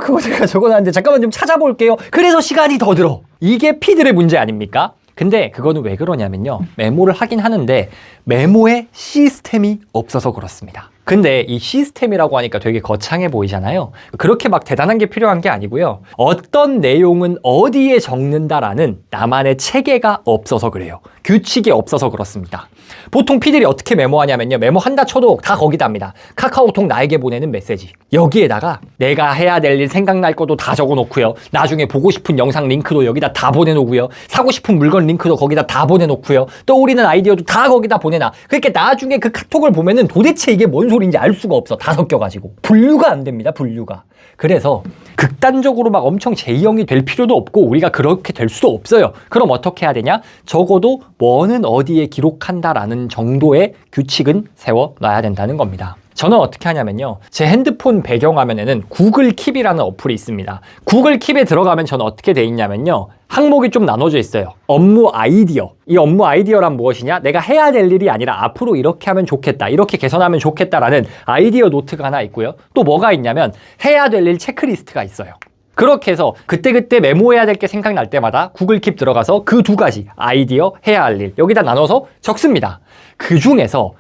그거 제가 적어놨는데 잠깐만 좀 찾아볼게요. 그래서 시간이 더 들어. 이게 P들의 문제 아닙니까? 근데 그거는 왜 그러냐면요, 메모를 하긴 하는데 메모에 시스템이 없어서 그렇습니다. 근데 이 시스템이라고 하니까 되게 거창해 보이잖아요. 그렇게 막 대단한 게 필요한 게 아니고요, 어떤 내용은 어디에 적는다라는 나만의 체계가 없어서 그래요. 규칙이 없어서 그렇습니다. 보통 P들이 어떻게 메모하냐면요, 메모한다 쳐도 다 거기다 합니다. 카카오톡 나에게 보내는 메시지, 여기에다가 내가 해야 될 일 생각날 것도 다 적어놓고요, 나중에 보고 싶은 영상 링크도 여기다 다 보내놓고요, 사고 싶은 물건 링크도 거기다 다 보내놓고요, 떠오르는 아이디어도 다 거기다 보내놔. 그러니까 나중에 그 카톡을 보면은 도대체 이게 뭔 소리인지 알 수가 없어. 다 섞여가지고 분류가 안 됩니다. 분류가. 그래서 극단적으로 막 엄청 J형이 될 필요도 없고 우리가 그렇게 될 수도 없어요. 그럼 어떻게 해야 되냐? 적어도 뭐는 어디에 기록한다라는 정도의 규칙은 세워놔야 된다는 겁니다. 저는 어떻게 하냐면요, 제 핸드폰 배경화면에는 구글 킵이라는 어플이 있습니다. 구글 킵에 들어가면 저는 어떻게 돼 있냐면요, 항목이 좀 나눠져 있어요. 업무 아이디어. 이 업무 아이디어란 무엇이냐? 내가 해야 될 일이 아니라 앞으로 이렇게 하면 좋겠다, 이렇게 개선하면 좋겠다라는 아이디어 노트가 하나 있고요. 또 뭐가 있냐면 해야 될 일 체크리스트가 있어요. 그렇게 해서 그때그때 메모해야 될 게 생각날 때마다 구글 킵 들어가서 그 두 가지, 아이디어, 해야 할 일, 여기다 나눠서 적습니다. 그 중에서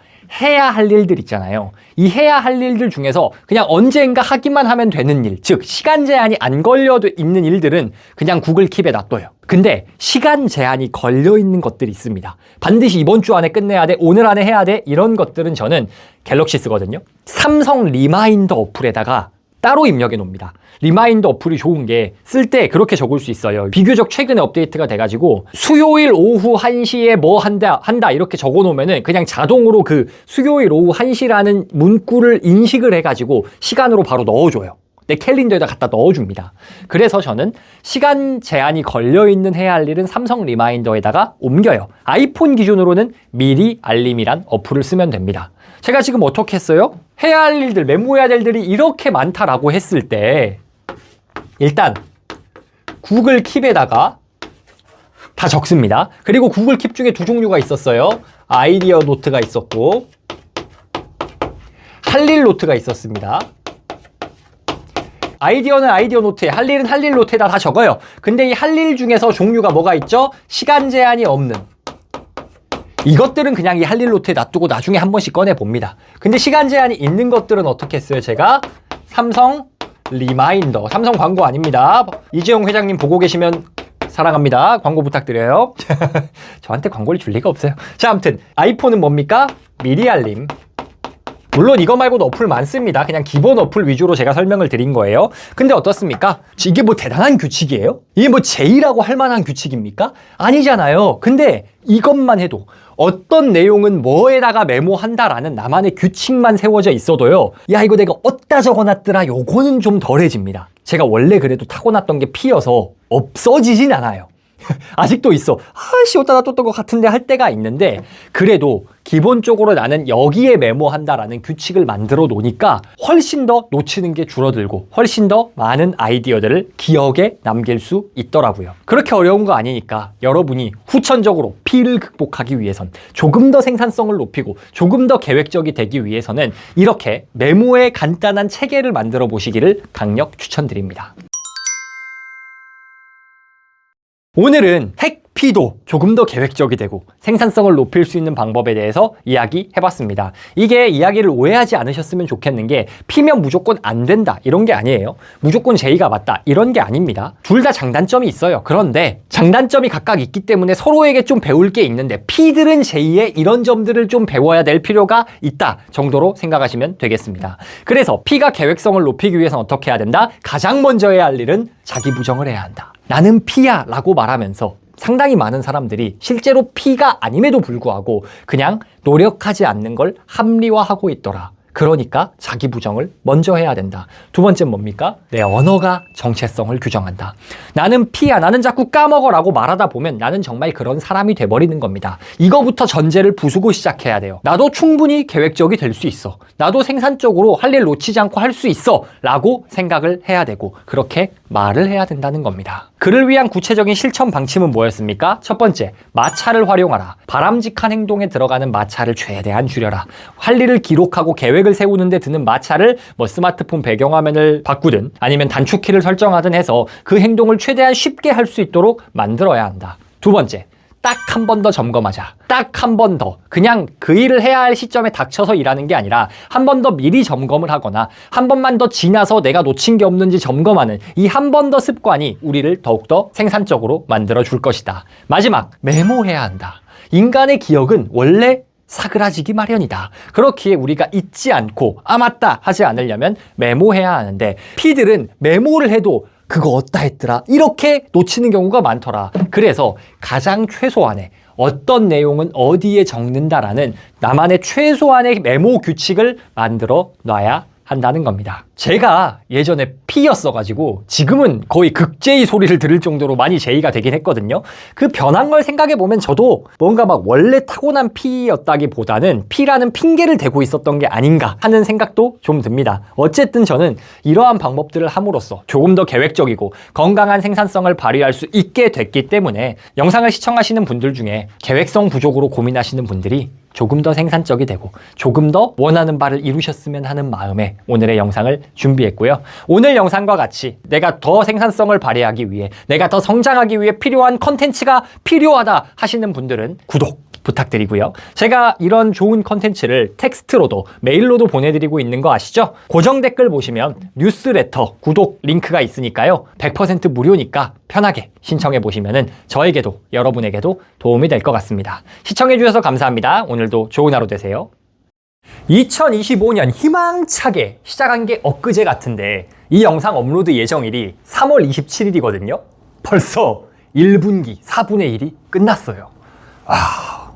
해야 할 일들 있잖아요. 이 해야 할 일들 중에서 그냥 언젠가 하기만 하면 되는 일, 즉 시간 제한이 안 걸려도 있는 일들은 그냥 구글 킵에 놔둬요. 근데 시간 제한이 걸려 있는 것들이 있습니다. 반드시 이번 주 안에 끝내야 돼, 오늘 안에 해야 돼, 이런 것들은 저는 갤럭시 쓰거든요. 삼성 리마인더 어플에다가 따로 입력해 놓습니다. 리마인더 어플이 좋은 게 쓸 때 그렇게 적을 수 있어요. 비교적 최근에 업데이트가 돼가지고 수요일 오후 1시에 뭐 한다 이렇게 적어 놓으면은 그냥 자동으로 그 수요일 오후 1시라는 문구를 인식을 해가지고 시간으로 바로 넣어줘요. 내 캘린더에다 갖다 넣어줍니다. 그래서 저는 시간 제한이 걸려있는 해야 할 일은 삼성 리마인더에다가 옮겨요. 아이폰 기준으로는 미리 알림이란 어플을 쓰면 됩니다. 제가 지금 어떻게 했어요? 해야 할 일들, 메모해야 될 일이 이렇게 많다라고 했을 때 일단 구글 킵에다가 다 적습니다. 그리고 구글 킵 중에 두 종류가 있었어요. 아이디어 노트가 있었고 할 일 노트가 있었습니다. 아이디어는 아이디어 노트에, 할 일은 할 일 노트에다 다 적어요. 근데 이 할 일 중에서 종류가 뭐가 있죠? 시간 제한이 없는 이것들은 그냥 이 할 일 노트에 놔두고 나중에 한 번씩 꺼내 봅니다. 근데 시간 제한이 있는 것들은 어떻게 했어요? 제가 삼성 리마인더, 삼성 광고 아닙니다. 이재용 회장님 보고 계시면 사랑합니다. 광고 부탁드려요. 저한테 광고를 줄 리가 없어요. 자, 아무튼 아이폰은 뭡니까? 미리 알림. 물론 이거 말고도 어플 많습니다. 그냥 기본 어플 위주로 제가 설명을 드린 거예요. 근데 어떻습니까? 이게 뭐 대단한 규칙이에요? 이게 뭐 제의라고 할 만한 규칙입니까? 아니잖아요. 근데 이것만 해도 어떤 내용은 뭐에다가 메모한다라는 나만의 규칙만 세워져 있어도요, 야 이거 내가 어디다 적어놨더라, 요거는 좀 덜해집니다. 제가 원래 그래도 타고났던 게 P여서 없어지진 않아요. 아직도 있어. 어디다 놔뒀던 것 같은데 할 때가 있는데, 그래도 기본적으로 나는 여기에 메모한다라는 규칙을 만들어 놓으니까 훨씬 더 놓치는 게 줄어들고 훨씬 더 많은 아이디어들을 기억에 남길 수 있더라고요. 그렇게 어려운 거 아니니까 여러분이 후천적으로 P를 극복하기 위해선, 조금 더 생산성을 높이고 조금 더 계획적이 되기 위해서는 이렇게 메모의 간단한 체계를 만들어 보시기를 강력 추천드립니다. 오늘은 P도 조금 더 계획적이 되고 생산성을 높일 수 있는 방법에 대해서 이야기해봤습니다. 이게 이야기를 오해하지 않으셨으면 좋겠는 게 P면 무조건 안 된다 이런 게 아니에요. 무조건 J가 맞다 이런 게 아닙니다. 둘 다 장단점이 있어요. 그런데 장단점이 각각 있기 때문에 서로에게 좀 배울 게 있는데 P들은 J의 이런 점들을 좀 배워야 될 필요가 있다 정도로 생각하시면 되겠습니다. 그래서 P가 계획성을 높이기 위해서는 어떻게 해야 된다? 가장 먼저 해야 할 일은 자기 부정을 해야 한다. 나는 P야 라고 말하면서 상당히 많은 사람들이 실제로 P가 아님에도 불구하고 그냥 노력하지 않는 걸 합리화하고 있더라. 그러니까 자기 부정을 먼저 해야 된다. 두 번째는 뭡니까? 내 언어가 정체성을 규정한다. 나는 P야, 나는 자꾸 까먹어라고 말하다 보면 나는 정말 그런 사람이 돼버리는 겁니다. 이거부터 전제를 부수고 시작해야 돼요. 나도 충분히 계획적이 될 수 있어. 나도 생산적으로 할 일 놓치지 않고 할 수 있어 라고 생각을 해야 되고 그렇게 말을 해야 된다는 겁니다. 그를 위한 구체적인 실천 방침은 뭐였습니까? 첫 번째, 마찰을 활용하라. 바람직한 행동에 들어가는 마찰을 최대한 줄여라. 할 일을 기록하고 계획을 세우는 데 드는 마찰을 스마트폰 배경화면을 바꾸든 아니면 단축키를 설정하든 해서 그 행동을 최대한 쉽게 할 수 있도록 만들어야 한다. 두 번째, 딱 한 번 더 점검하자. 딱 한 번 더. 그냥 그 일을 해야 할 시점에 닥쳐서 일하는 게 아니라 한 번 더 미리 점검을 하거나 한 번만 더 지나서 내가 놓친 게 없는지 점검하는 이 한 번 더 습관이 우리를 더욱더 생산적으로 만들어 줄 것이다. 마지막, 메모해야 한다. 인간의 기억은 원래 사그라지기 마련이다. 그렇기에 우리가 잊지 않고 맞다 하지 않으려면 메모해야 하는데 P들은 메모를 해도 그거 어디다 했더라? 이렇게 놓치는 경우가 많더라. 그래서 가장 최소한의 어떤 내용은 어디에 적는다라는 나만의 최소한의 메모 규칙을 만들어 놔야 한다는 겁니다. 제가 예전에 P였어가지고 지금은 거의 극제이 소리를 들을 정도로 많이 J가 되긴 했거든요. 그 변한 걸 생각해보면 저도 뭔가 막 원래 타고난 P였다기보다는 P라는 핑계를 대고 있었던 게 아닌가 하는 생각도 좀 듭니다. 어쨌든 저는 이러한 방법들을 함으로써 조금 더 계획적이고 건강한 생산성을 발휘할 수 있게 됐기 때문에 영상을 시청하시는 분들 중에 계획성 부족으로 고민하시는 분들이 조금 더 생산적이 되고 조금 더 원하는 바를 이루셨으면 하는 마음에 오늘의 영상을 준비했고요. 오늘 영상과 같이 내가 더 생산성을 발휘하기 위해 내가 더 성장하기 위해 필요한 컨텐츠가 필요하다 하시는 분들은 구독 부탁드리고요. 제가 이런 좋은 컨텐츠를 텍스트로도 메일로도 보내드리고 있는 거 아시죠? 고정 댓글 보시면 뉴스레터 구독 링크가 있으니까요. 100% 무료니까 편하게 신청해 보시면은 저에게도 여러분에게도 도움이 될 것 같습니다. 시청해 주셔서 감사합니다. 오늘도 좋은 하루 되세요. 2025년 희망차게 시작한 게 엊그제 같은데 이 영상 업로드 예정일이 3월 27일이거든요. 벌써 1분기 4분의 1이 끝났어요.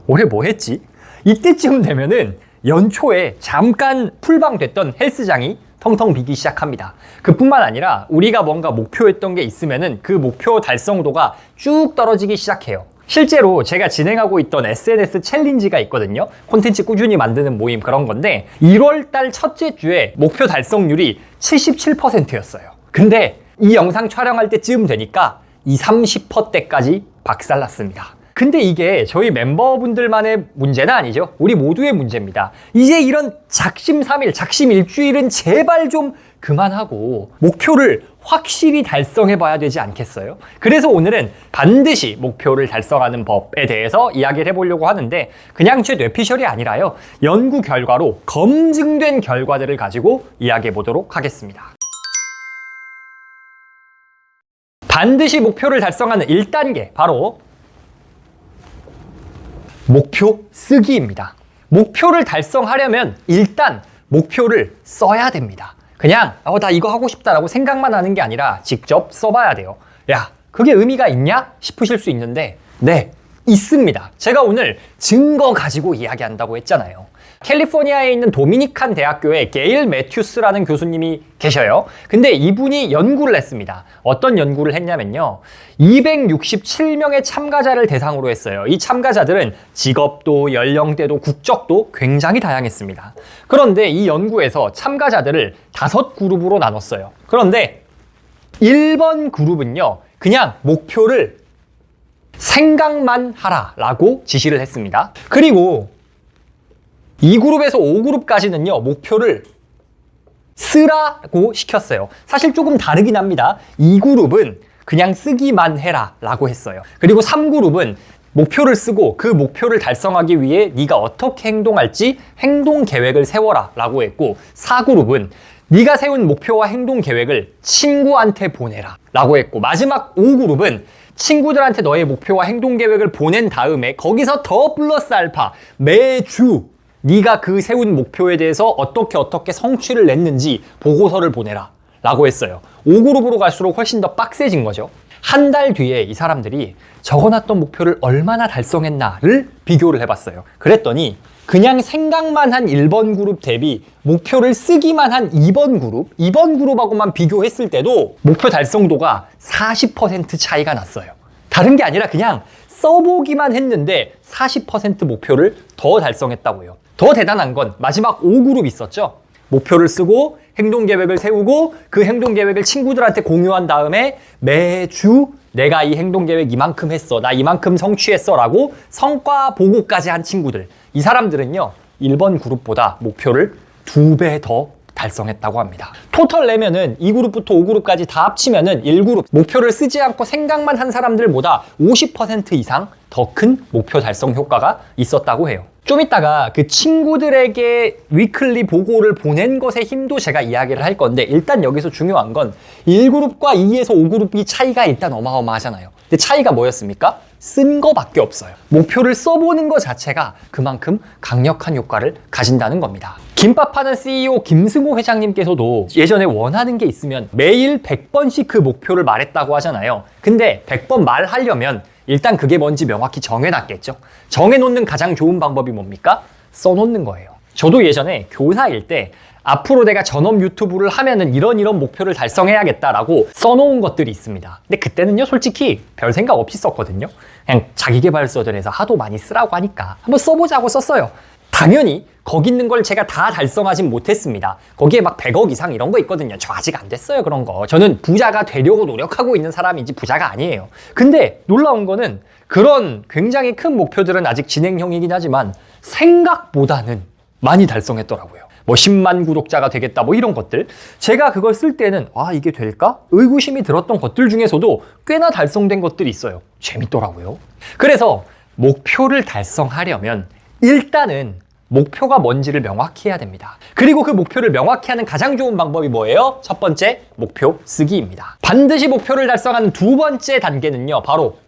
올해 뭐 했지? 이때쯤 되면은 연초에 잠깐 풀방됐던 헬스장이 텅텅 비기 시작합니다. 그뿐만 아니라 우리가 뭔가 목표했던 게 있으면은 그 목표 달성도가 쭉 떨어지기 시작해요. 실제로 제가 진행하고 있던 SNS 챌린지가 있거든요. 콘텐츠 꾸준히 만드는 모임 그런 건데 1월달 첫째 주에 목표 달성률이 77%였어요. 근데 이 영상 촬영할 때쯤 되니까 30%대까지 박살났습니다. 근데 이게 저희 멤버분들만의 문제는 아니죠. 우리 모두의 문제입니다. 이제 이런 작심삼일, 작심일주일은 제발 좀 그만하고 목표를 확실히 달성해봐야 되지 않겠어요? 그래서 오늘은 반드시 목표를 달성하는 법에 대해서 이야기를 해보려고 하는데 그냥 제 뇌피셜이 아니라요. 연구 결과로 검증된 결과들을 가지고 이야기해보도록 하겠습니다. 반드시 목표를 달성하는 1단계, 바로 목표 쓰기입니다. 목표를 달성하려면 일단 목표를 써야 됩니다. 그냥 나 이거 하고 싶다라고 생각만 하는 게 아니라 직접 써봐야 돼요. 야, 그게 의미가 있냐? 싶으실 수 있는데 네, 있습니다. 제가 오늘 증거 가지고 이야기한다고 했잖아요. 캘리포니아에 있는 도미니칸 대학교에 게일 매튜스라는 교수님이 계셔요. 근데 이분이 연구를 했습니다. 어떤 연구를 했냐면요. 267명의 참가자를 대상으로 했어요. 이 참가자들은 직업도, 연령대도, 국적도 굉장히 다양했습니다. 그런데 이 연구에서 참가자들을 5그룹으로 나눴어요. 그런데 1번 그룹은요, 그냥 목표를 생각만 하라라고 지시를 했습니다. 그리고 2그룹에서 5그룹까지는요, 목표를 쓰라고 시켰어요. 사실 조금 다르긴 합니다. 2그룹은 그냥 쓰기만 해라 라고 했어요. 그리고 3그룹은 목표를 쓰고 그 목표를 달성하기 위해 네가 어떻게 행동할지 행동 계획을 세워라 라고 했고, 4그룹은 네가 세운 목표와 행동 계획을 친구한테 보내라 라고 했고, 마지막 5그룹은 친구들한테 너의 목표와 행동 계획을 보낸 다음에 거기서 더 플러스 알파 매주 네가 그 세운 목표에 대해서 어떻게 성취를 냈는지 보고서를 보내라 라고 했어요. 5그룹으로 갈수록 훨씬 더 빡세진 거죠. 한 달 뒤에 이 사람들이 적어놨던 목표를 얼마나 달성했나를 비교를 해봤어요. 그랬더니 그냥 생각만 한 1번 그룹 대비 목표를 쓰기만 한 2번 그룹하고만 비교했을 때도 목표 달성도가 40% 차이가 났어요. 다른 게 아니라 그냥 써보기만 했는데 40% 목표를 더 달성했다고 해요. 더 대단한 건 마지막 5그룹 있었죠? 목표를 쓰고 행동 계획을 세우고 그 행동 계획을 친구들한테 공유한 다음에 매주 내가 이 행동 계획 이만큼 했어, 나 이만큼 성취했어 라고 성과 보고까지 한 친구들, 이 사람들은요 1번 그룹보다 목표를 2배 더 달성했다고 합니다. 토탈 내면은 2그룹부터 5그룹까지 다 합치면은 1그룹 목표를 쓰지 않고 생각만 한 사람들보다 50% 이상 더 큰 목표 달성 효과가 있었다고 해요. 좀 이따가 그 친구들에게 위클리 보고를 보낸 것의 힘도 제가 이야기를 할 건데, 일단 여기서 중요한 건 1그룹과 2에서 5그룹이 차이가 일단 어마어마하잖아요. 근데 차이가 뭐였습니까? 쓴 거밖에 없어요. 목표를 써보는 것 자체가 그만큼 강력한 효과를 가진다는 겁니다. 김밥하는 CEO 김승호 회장님께서도 예전에 원하는 게 있으면 매일 100번씩 그 목표를 말했다고 하잖아요. 근데 100번 말하려면 일단 그게 뭔지 명확히 정해놨겠죠. 정해놓는 가장 좋은 방법이 뭡니까? 써놓는 거예요. 저도 예전에 교사일 때 앞으로 내가 전업 유튜브를 하면은 이런 목표를 달성해야겠다라고 써놓은 것들이 있습니다. 근데 그때는요 솔직히 별 생각 없이 썼거든요. 그냥 자기계발서들에서 하도 많이 쓰라고 하니까 한번 써보자고 썼어요. 당연히 거기 있는 걸 제가 다 달성하진 못했습니다. 거기에 막 100억 이상 이런 거 있거든요. 저 아직 안 됐어요, 그런 거. 저는 부자가 되려고 노력하고 있는 사람이지 부자가 아니에요. 근데 놀라운 거는 그런 굉장히 큰 목표들은 아직 진행형이긴 하지만 생각보다는 많이 달성했더라고요. 뭐 10만 구독자가 되겠다 뭐 이런 것들, 제가 그걸 쓸 때는 아 이게 될까? 의구심이 들었던 것들 중에서도 꽤나 달성된 것들이 있어요. 재밌더라고요. 그래서 목표를 달성하려면 일단은 목표가 뭔지를 명확히 해야 됩니다. 그리고 그 목표를 명확히 하는 가장 좋은 방법이 뭐예요? 첫 번째, 목표 쓰기입니다. 반드시 목표를 달성하는 두 번째 단계는요, 바로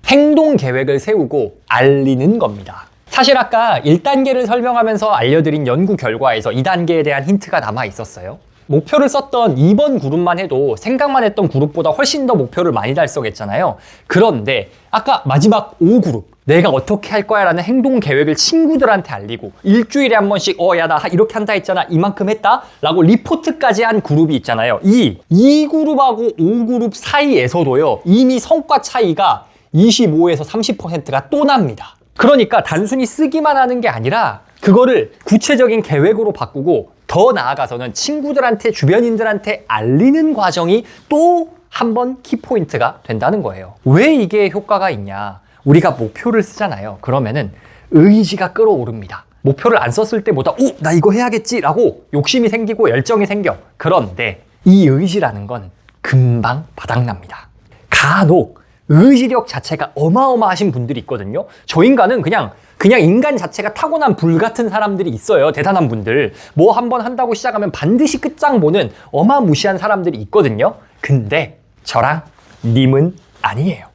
행동 계획을 세우고 알리는 겁니다. 사실 아까 1단계를 설명하면서 알려드린 연구 결과에서 2단계에 대한 힌트가 남아 있었어요. 목표를 썼던 2번 그룹만 해도 생각만 했던 그룹보다 훨씬 더 목표를 많이 달성했잖아요. 그런데 아까 마지막 5그룹, 내가 어떻게 할 거야 라는 행동 계획을 친구들한테 알리고 일주일에 한 번씩 야 나 이렇게 한다 했잖아, 이만큼 했다 라고 리포트까지 한 그룹이 있잖아요. 이 2그룹하고 5그룹 사이에서도요 이미 성과 차이가 25에서 30%가 또 납니다. 그러니까 단순히 쓰기만 하는 게 아니라 그거를 구체적인 계획으로 바꾸고 더 나아가서는 친구들한테, 주변인들한테 알리는 과정이 또 한 번 키포인트가 된다는 거예요. 왜 이게 효과가 있냐? 우리가 목표를 쓰잖아요. 그러면은 의지가 끌어오릅니다. 목표를 안 썼을 때보다 나 이거 해야겠지 라고 욕심이 생기고 열정이 생겨. 그런데 이 의지라는 건 금방 바닥납니다. 간혹 의지력 자체가 어마어마하신 분들이 있거든요. 저 인간은 그냥 인간 자체가 타고난 불 같은 사람들이 있어요. 대단한 분들. 뭐 한번 한다고 시작하면 반드시 끝장 보는 어마무시한 사람들이 있거든요. 근데 저랑 님은 아니에요.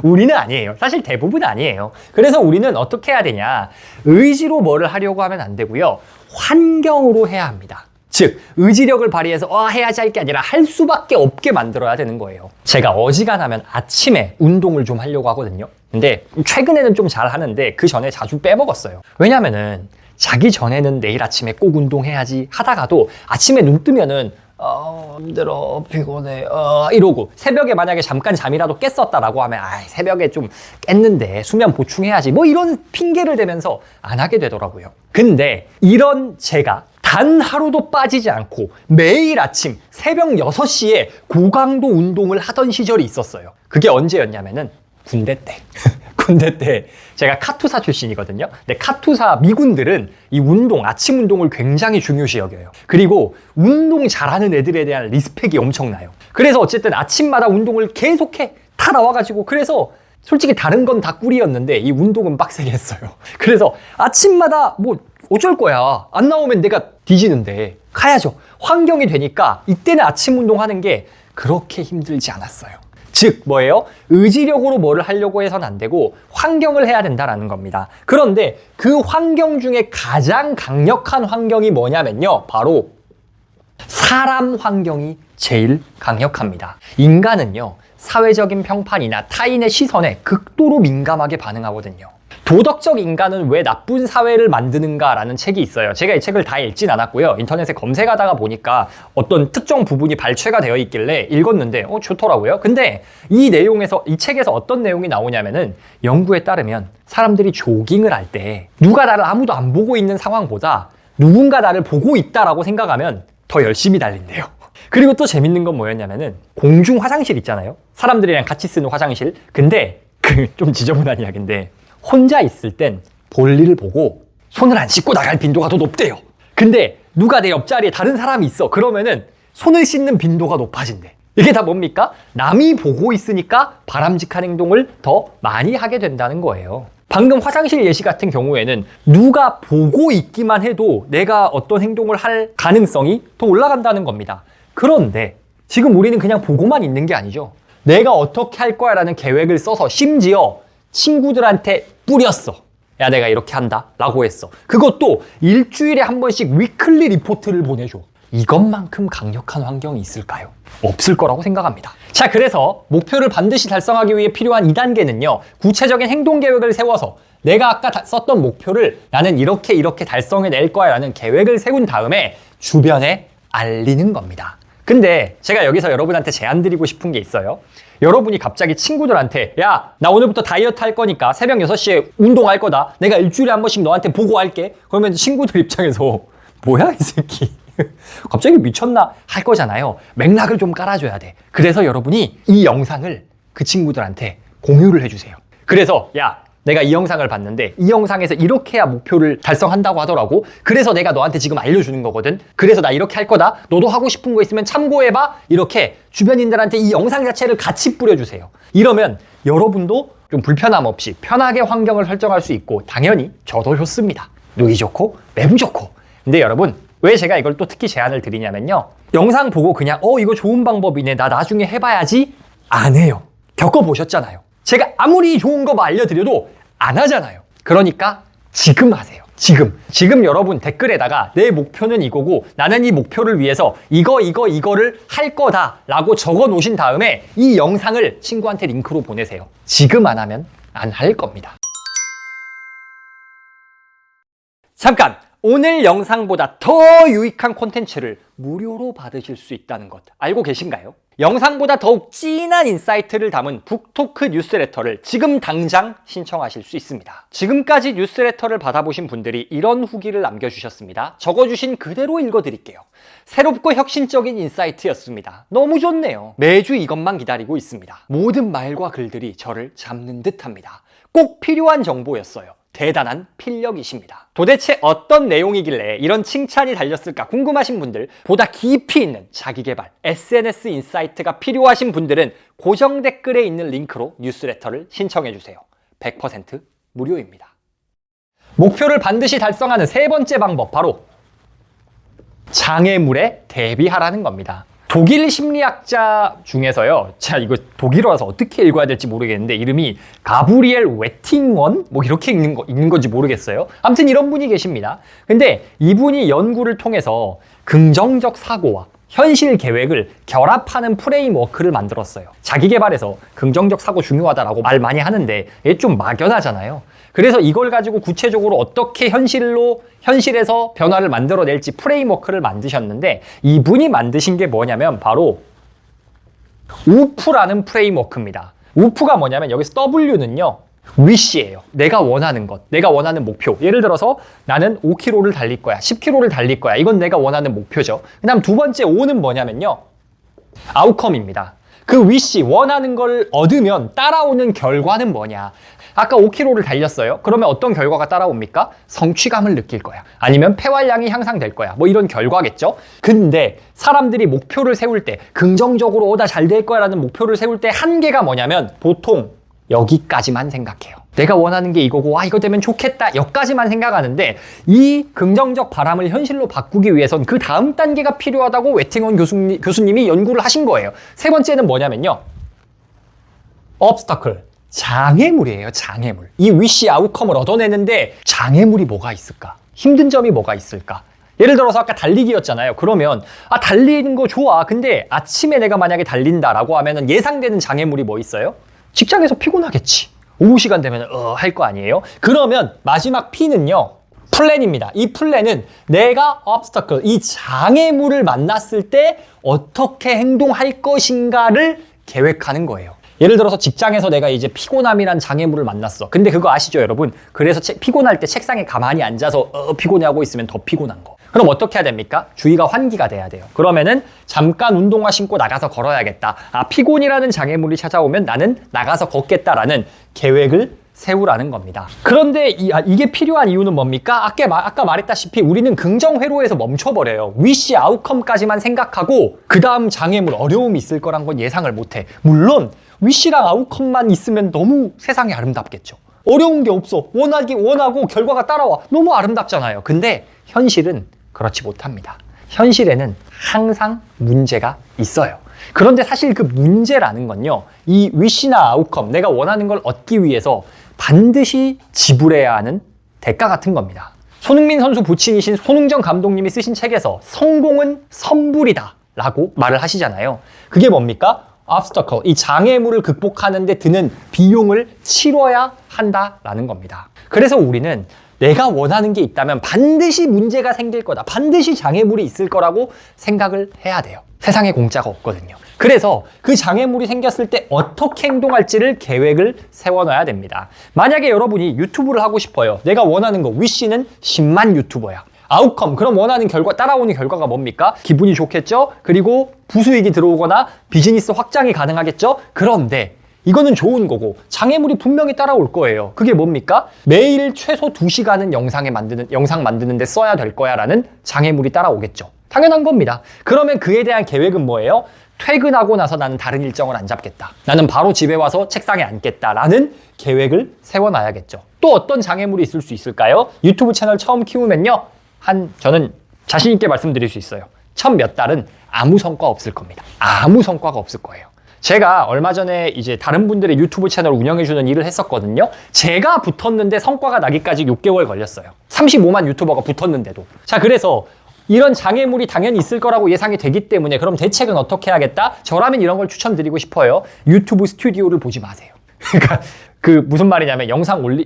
우리는 아니에요. 사실 대부분 아니에요. 그래서 우리는 어떻게 해야 되냐? 의지로 뭐를 하려고 하면 안 되고요. 환경으로 해야 합니다. 즉 의지력을 발휘해서 해야지 할 게 아니라 할 수밖에 없게 만들어야 되는 거예요. 제가 어지간하면 아침에 운동을 좀 하려고 하거든요. 근데 최근에는 좀 잘 하는데 그 전에 자주 빼먹었어요. 왜냐면은 자기 전에는 내일 아침에 꼭 운동해야지 하다가도 아침에 눈 뜨면은 힘들어, 피곤해, 이러고 새벽에 만약에 잠깐 잠이라도 깼었다라고 하면 새벽에 좀 깼는데 수면 보충해야지 뭐 이런 핑계를 대면서 안 하게 되더라고요. 근데 이런 제가 단 하루도 빠지지 않고 매일 아침 새벽 6시에 고강도 운동을 하던 시절이 있었어요. 그게 언제였냐면은 군대 때. 군대 때 제가 카투사 출신이거든요. 근데 카투사 미군들은 이 운동, 아침 운동을 굉장히 중요시 여겨요. 그리고 운동 잘하는 애들에 대한 리스펙이 엄청나요. 그래서 어쨌든 아침마다 운동을 계속해 다 나와가지고 그래서 솔직히 다른 건 다 꿀이었는데 이 운동은 빡세게 했어요. 그래서 아침마다 뭐 어쩔 거야. 안 나오면 내가 뒤지는데 가야죠. 환경이 되니까 이때는 아침 운동하는 게 그렇게 힘들지 않았어요. 즉 뭐예요? 의지력으로 뭐를 하려고 해서는 안 되고 환경을 해야 된다라는 겁니다. 그런데 그 환경 중에 가장 강력한 환경이 뭐냐면요. 바로 사람 환경이 제일 강력합니다. 인간은요. 사회적인 평판이나 타인의 시선에 극도로 민감하게 반응하거든요. 도덕적 인간은 왜 나쁜 사회를 만드는가라는 책이 있어요. 제가 이 책을 다 읽진 않았고요. 인터넷에 검색하다가 보니까 어떤 특정 부분이 발췌가 되어 있길래 읽었는데 좋더라고요. 근데 이 책에서 어떤 내용이 나오냐면은 연구에 따르면 사람들이 조깅을 할 때 누가 나를 아무도 안 보고 있는 상황보다 누군가 나를 보고 있다라고 생각하면 더 열심히 달린대요. 그리고 또 재밌는 건 뭐였냐면은 공중 화장실 있잖아요. 사람들이랑 같이 쓰는 화장실. 근데 좀 지저분한 이야기인데 혼자 있을 땐 볼일을 보고 손을 안 씻고 나갈 빈도가 더 높대요. 근데 누가 내 옆자리에 다른 사람이 있어. 그러면은 손을 씻는 빈도가 높아진대. 이게 다 뭡니까? 남이 보고 있으니까 바람직한 행동을 더 많이 하게 된다는 거예요. 방금 화장실 예시 같은 경우에는 누가 보고 있기만 해도 내가 어떤 행동을 할 가능성이 더 올라간다는 겁니다. 그런데 지금 우리는 그냥 보고만 있는 게 아니죠. 내가 어떻게 할 거야 라는 계획을 써서 심지어 친구들한테 뿌렸어. 야, 내가 이렇게 한다 라고 했어. 그것도 일주일에 한 번씩 위클리 리포트를 보내줘. 이것만큼 강력한 환경이 있을까요? 없을 거라고 생각합니다. 자, 그래서 목표를 반드시 달성하기 위해 필요한 2단계는요. 구체적인 행동 계획을 세워서 내가 아까 썼던 목표를 나는 이렇게 달성해낼 거야 라는 계획을 세운 다음에 주변에 알리는 겁니다. 근데 제가 여기서 여러분한테 제안 드리고 싶은 게 있어요. 여러분이 갑자기 친구들한테 야, 나 오늘부터 다이어트 할 거니까 새벽 6시에 운동할 거다. 내가 일주일에 한 번씩 너한테 보고할게. 그러면 친구들 입장에서 뭐야 이 새끼. 갑자기 미쳤나 할 거잖아요. 맥락을 좀 깔아줘야 돼. 그래서 여러분이 이 영상을 그 친구들한테 공유를 해주세요. 그래서 야, 내가 이 영상을 봤는데 이 영상에서 이렇게 해야 목표를 달성한다고 하더라고. 그래서 내가 너한테 지금 알려주는 거거든. 그래서 나 이렇게 할 거다. 너도 하고 싶은 거 있으면 참고해봐. 이렇게 주변인들한테 이 영상 자체를 같이 뿌려주세요. 이러면 여러분도 좀 불편함 없이 편하게 환경을 설정할 수 있고 당연히 저도 좋습니다. 누기 좋고 매부 좋고. 근데 여러분 왜 제가 이걸 또 특히 제안을 드리냐면요. 영상 보고 그냥 이거 좋은 방법이네. 나 나중에 해봐야지. 안 해요. 겪어보셨잖아요. 제가 아무리 좋은 거 알려드려도 안 하잖아요. 그러니까 지금 하세요. 지금 여러분 댓글에다가 내 목표는 이거고 나는 이 목표를 위해서 이거를 할 거다 라고 적어 놓으신 다음에 이 영상을 친구한테 링크로 보내세요. 지금 안 하면 안 할 겁니다. 잠깐! 오늘 영상보다 더 유익한 콘텐츠를 무료로 받으실 수 있다는 것 알고 계신가요? 영상보다 더욱 진한 인사이트를 담은 북토크 뉴스레터를 지금 당장 신청하실 수 있습니다. 지금까지 뉴스레터를 받아보신 분들이 이런 후기를 남겨주셨습니다. 적어주신 그대로 읽어드릴게요. 새롭고 혁신적인 인사이트였습니다. 너무 좋네요. 매주 이것만 기다리고 있습니다. 모든 말과 글들이 저를 잡는 듯합니다. 꼭 필요한 정보였어요. 대단한 필력이십니다. 도대체 어떤 내용이길래 이런 칭찬이 달렸을까 궁금하신 분들, 보다 깊이 있는 자기개발, SNS 인사이트가 필요하신 분들은 고정 댓글에 있는 링크로 뉴스레터를 신청해주세요. 100% 무료입니다. 목표를 반드시 달성하는 세 번째 방법, 바로 장애물에 대비하라는 겁니다. 독일 심리학자 중에서요. 자, 이거 독일어라서 어떻게 읽어야 될지 모르겠는데 이름이 가브리엘 웨팅원? 뭐 이렇게 읽는 건지 모르겠어요. 아무튼 이런 분이 계십니다. 근데 이분이 연구를 통해서 긍정적 사고와 현실 계획을 결합하는 프레임워크를 만들었어요. 자기 개발에서 긍정적 사고 중요하다라고 말 많이 하는데 얘 좀 막연하잖아요. 그래서 이걸 가지고 구체적으로 어떻게 현실에서 변화를 만들어낼지 프레임워크를 만드셨는데, 이분이 만드신 게 뭐냐면 바로 우프라는 프레임워크입니다. 우프가 뭐냐면 여기서 W는요, wish예요. 내가 원하는 것, 내가 원하는 목표. 예를 들어서 나는 5km를 달릴 거야, 10km를 달릴 거야. 이건 내가 원하는 목표죠. 그 다음 두 번째 O는 뭐냐면요, outcome입니다. 그 wish, 원하는 걸 얻으면 따라오는 결과는 뭐냐. 아까 5km를 달렸어요. 그러면 어떤 결과가 따라옵니까? 성취감을 느낄 거야. 아니면 폐활량이 향상될 거야. 뭐 이런 결과겠죠? 근데 사람들이 목표를 세울 때, 긍정적으로 나 잘 될 거야 라는 목표를 세울 때 한계가 뭐냐면 보통 여기까지만 생각해요. 내가 원하는 게 이거고, 이거 되면 좋겠다, 여기까지만 생각하는데, 이 긍정적 바람을 현실로 바꾸기 위해선 그 다음 단계가 필요하다고 웨팅원 교수님이 연구를 하신 거예요. 세 번째는 뭐냐면요, obstacle, 장애물이에요. 장애물. 이 wish outcome을 얻어내는데 장애물이 뭐가 있을까? 힘든 점이 뭐가 있을까? 예를 들어서 아까 달리기였잖아요. 그러면 달리는 거 좋아. 근데 아침에 내가 만약에 달린다라고 하면은 예상되는 장애물이 뭐 있어요? 직장에서 피곤하겠지. 오후 시간 되면 할 거 아니에요? 그러면 마지막 P는요, 플랜입니다. 이 플랜은 내가 obstacle, 이 장애물을 만났을 때 어떻게 행동할 것인가를 계획하는 거예요. 예를 들어서 직장에서 내가 이제 피곤함이란 장애물을 만났어. 근데 그거 아시죠, 여러분? 그래서 피곤할 때 책상에 가만히 앉아서 피곤해하고 있으면 더 피곤한 거. 그럼 어떻게 해야 됩니까? 주의가 환기가 돼야 돼요. 그러면은 잠깐 운동화 신고 나가서 걸어야겠다. 피곤이라는 장애물이 찾아오면 나는 나가서 걷겠다라는 계획을 세우라는 겁니다. 그런데 이게 필요한 이유는 뭡니까? 아까 말했다시피 우리는 긍정 회로에서 멈춰버려요. wish outcome까지만 생각하고 그 다음 장애물, 어려움이 있을 거란 건 예상을 못해. 물론 wish랑 outcome만 있으면 너무 세상이 아름답겠죠. 어려운 게 없어. 원하고 결과가 따라와. 너무 아름답잖아요. 근데 현실은 그렇지 못합니다. 현실에는 항상 문제가 있어요. 그런데 사실 그 문제라는 건요, 이 wish나 outcome, 내가 원하는 걸 얻기 위해서 반드시 지불해야 하는 대가 같은 겁니다. 손흥민 선수 부친이신 손흥정 감독님이 쓰신 책에서 성공은 선불이다 라고 말을 하시잖아요. 그게 뭡니까? obstacle, 이 장애물을 극복하는 데 드는 비용을 치러야 한다라는 겁니다. 그래서 우리는 내가 원하는 게 있다면 반드시 문제가 생길 거다, 반드시 장애물이 있을 거라고 생각을 해야 돼요. 세상에 공짜가 없거든요. 그래서 그 장애물이 생겼을 때 어떻게 행동할지를 계획을 세워놔야 됩니다. 만약에 여러분이 유튜브를 하고 싶어요. 내가 원하는 거, wish는 10만 유튜버야. 아웃컴, 그럼 원하는 결과, 따라오는 결과가 뭡니까? 기분이 좋겠죠? 그리고 부수익이 들어오거나 비즈니스 확장이 가능하겠죠? 그런데 이거는 좋은 거고 장애물이 분명히 따라올 거예요. 그게 뭡니까? 매일 최소 2시간은 영상 만드는 데 써야 될 거야 라는 장애물이 따라오겠죠. 당연한 겁니다. 그러면 그에 대한 계획은 뭐예요? 퇴근하고 나서 나는 다른 일정을 안 잡겠다. 나는 바로 집에 와서 책상에 앉겠다라는 계획을 세워놔야겠죠. 또 어떤 장애물이 있을 수 있을까요? 유튜브 채널 처음 키우면요, 저는 자신 있게 말씀드릴 수 있어요. 첫 몇 달은 아무 성과 없을 겁니다. 아무 성과가 없을 거예요. 제가 얼마 전에 이제 다른 분들의 유튜브 채널 운영해주는 일을 했었거든요. 제가 붙었는데 성과가 나기까지 6개월 걸렸어요. 35만 유튜버가 붙었는데도. 자, 그래서 이런 장애물이 당연히 있을 거라고 예상이 되기 때문에 그럼 대책은 어떻게 하겠다? 저라면 이런 걸 추천드리고 싶어요. 유튜브 스튜디오를 보지 마세요. 그러니까 무슨 말이냐면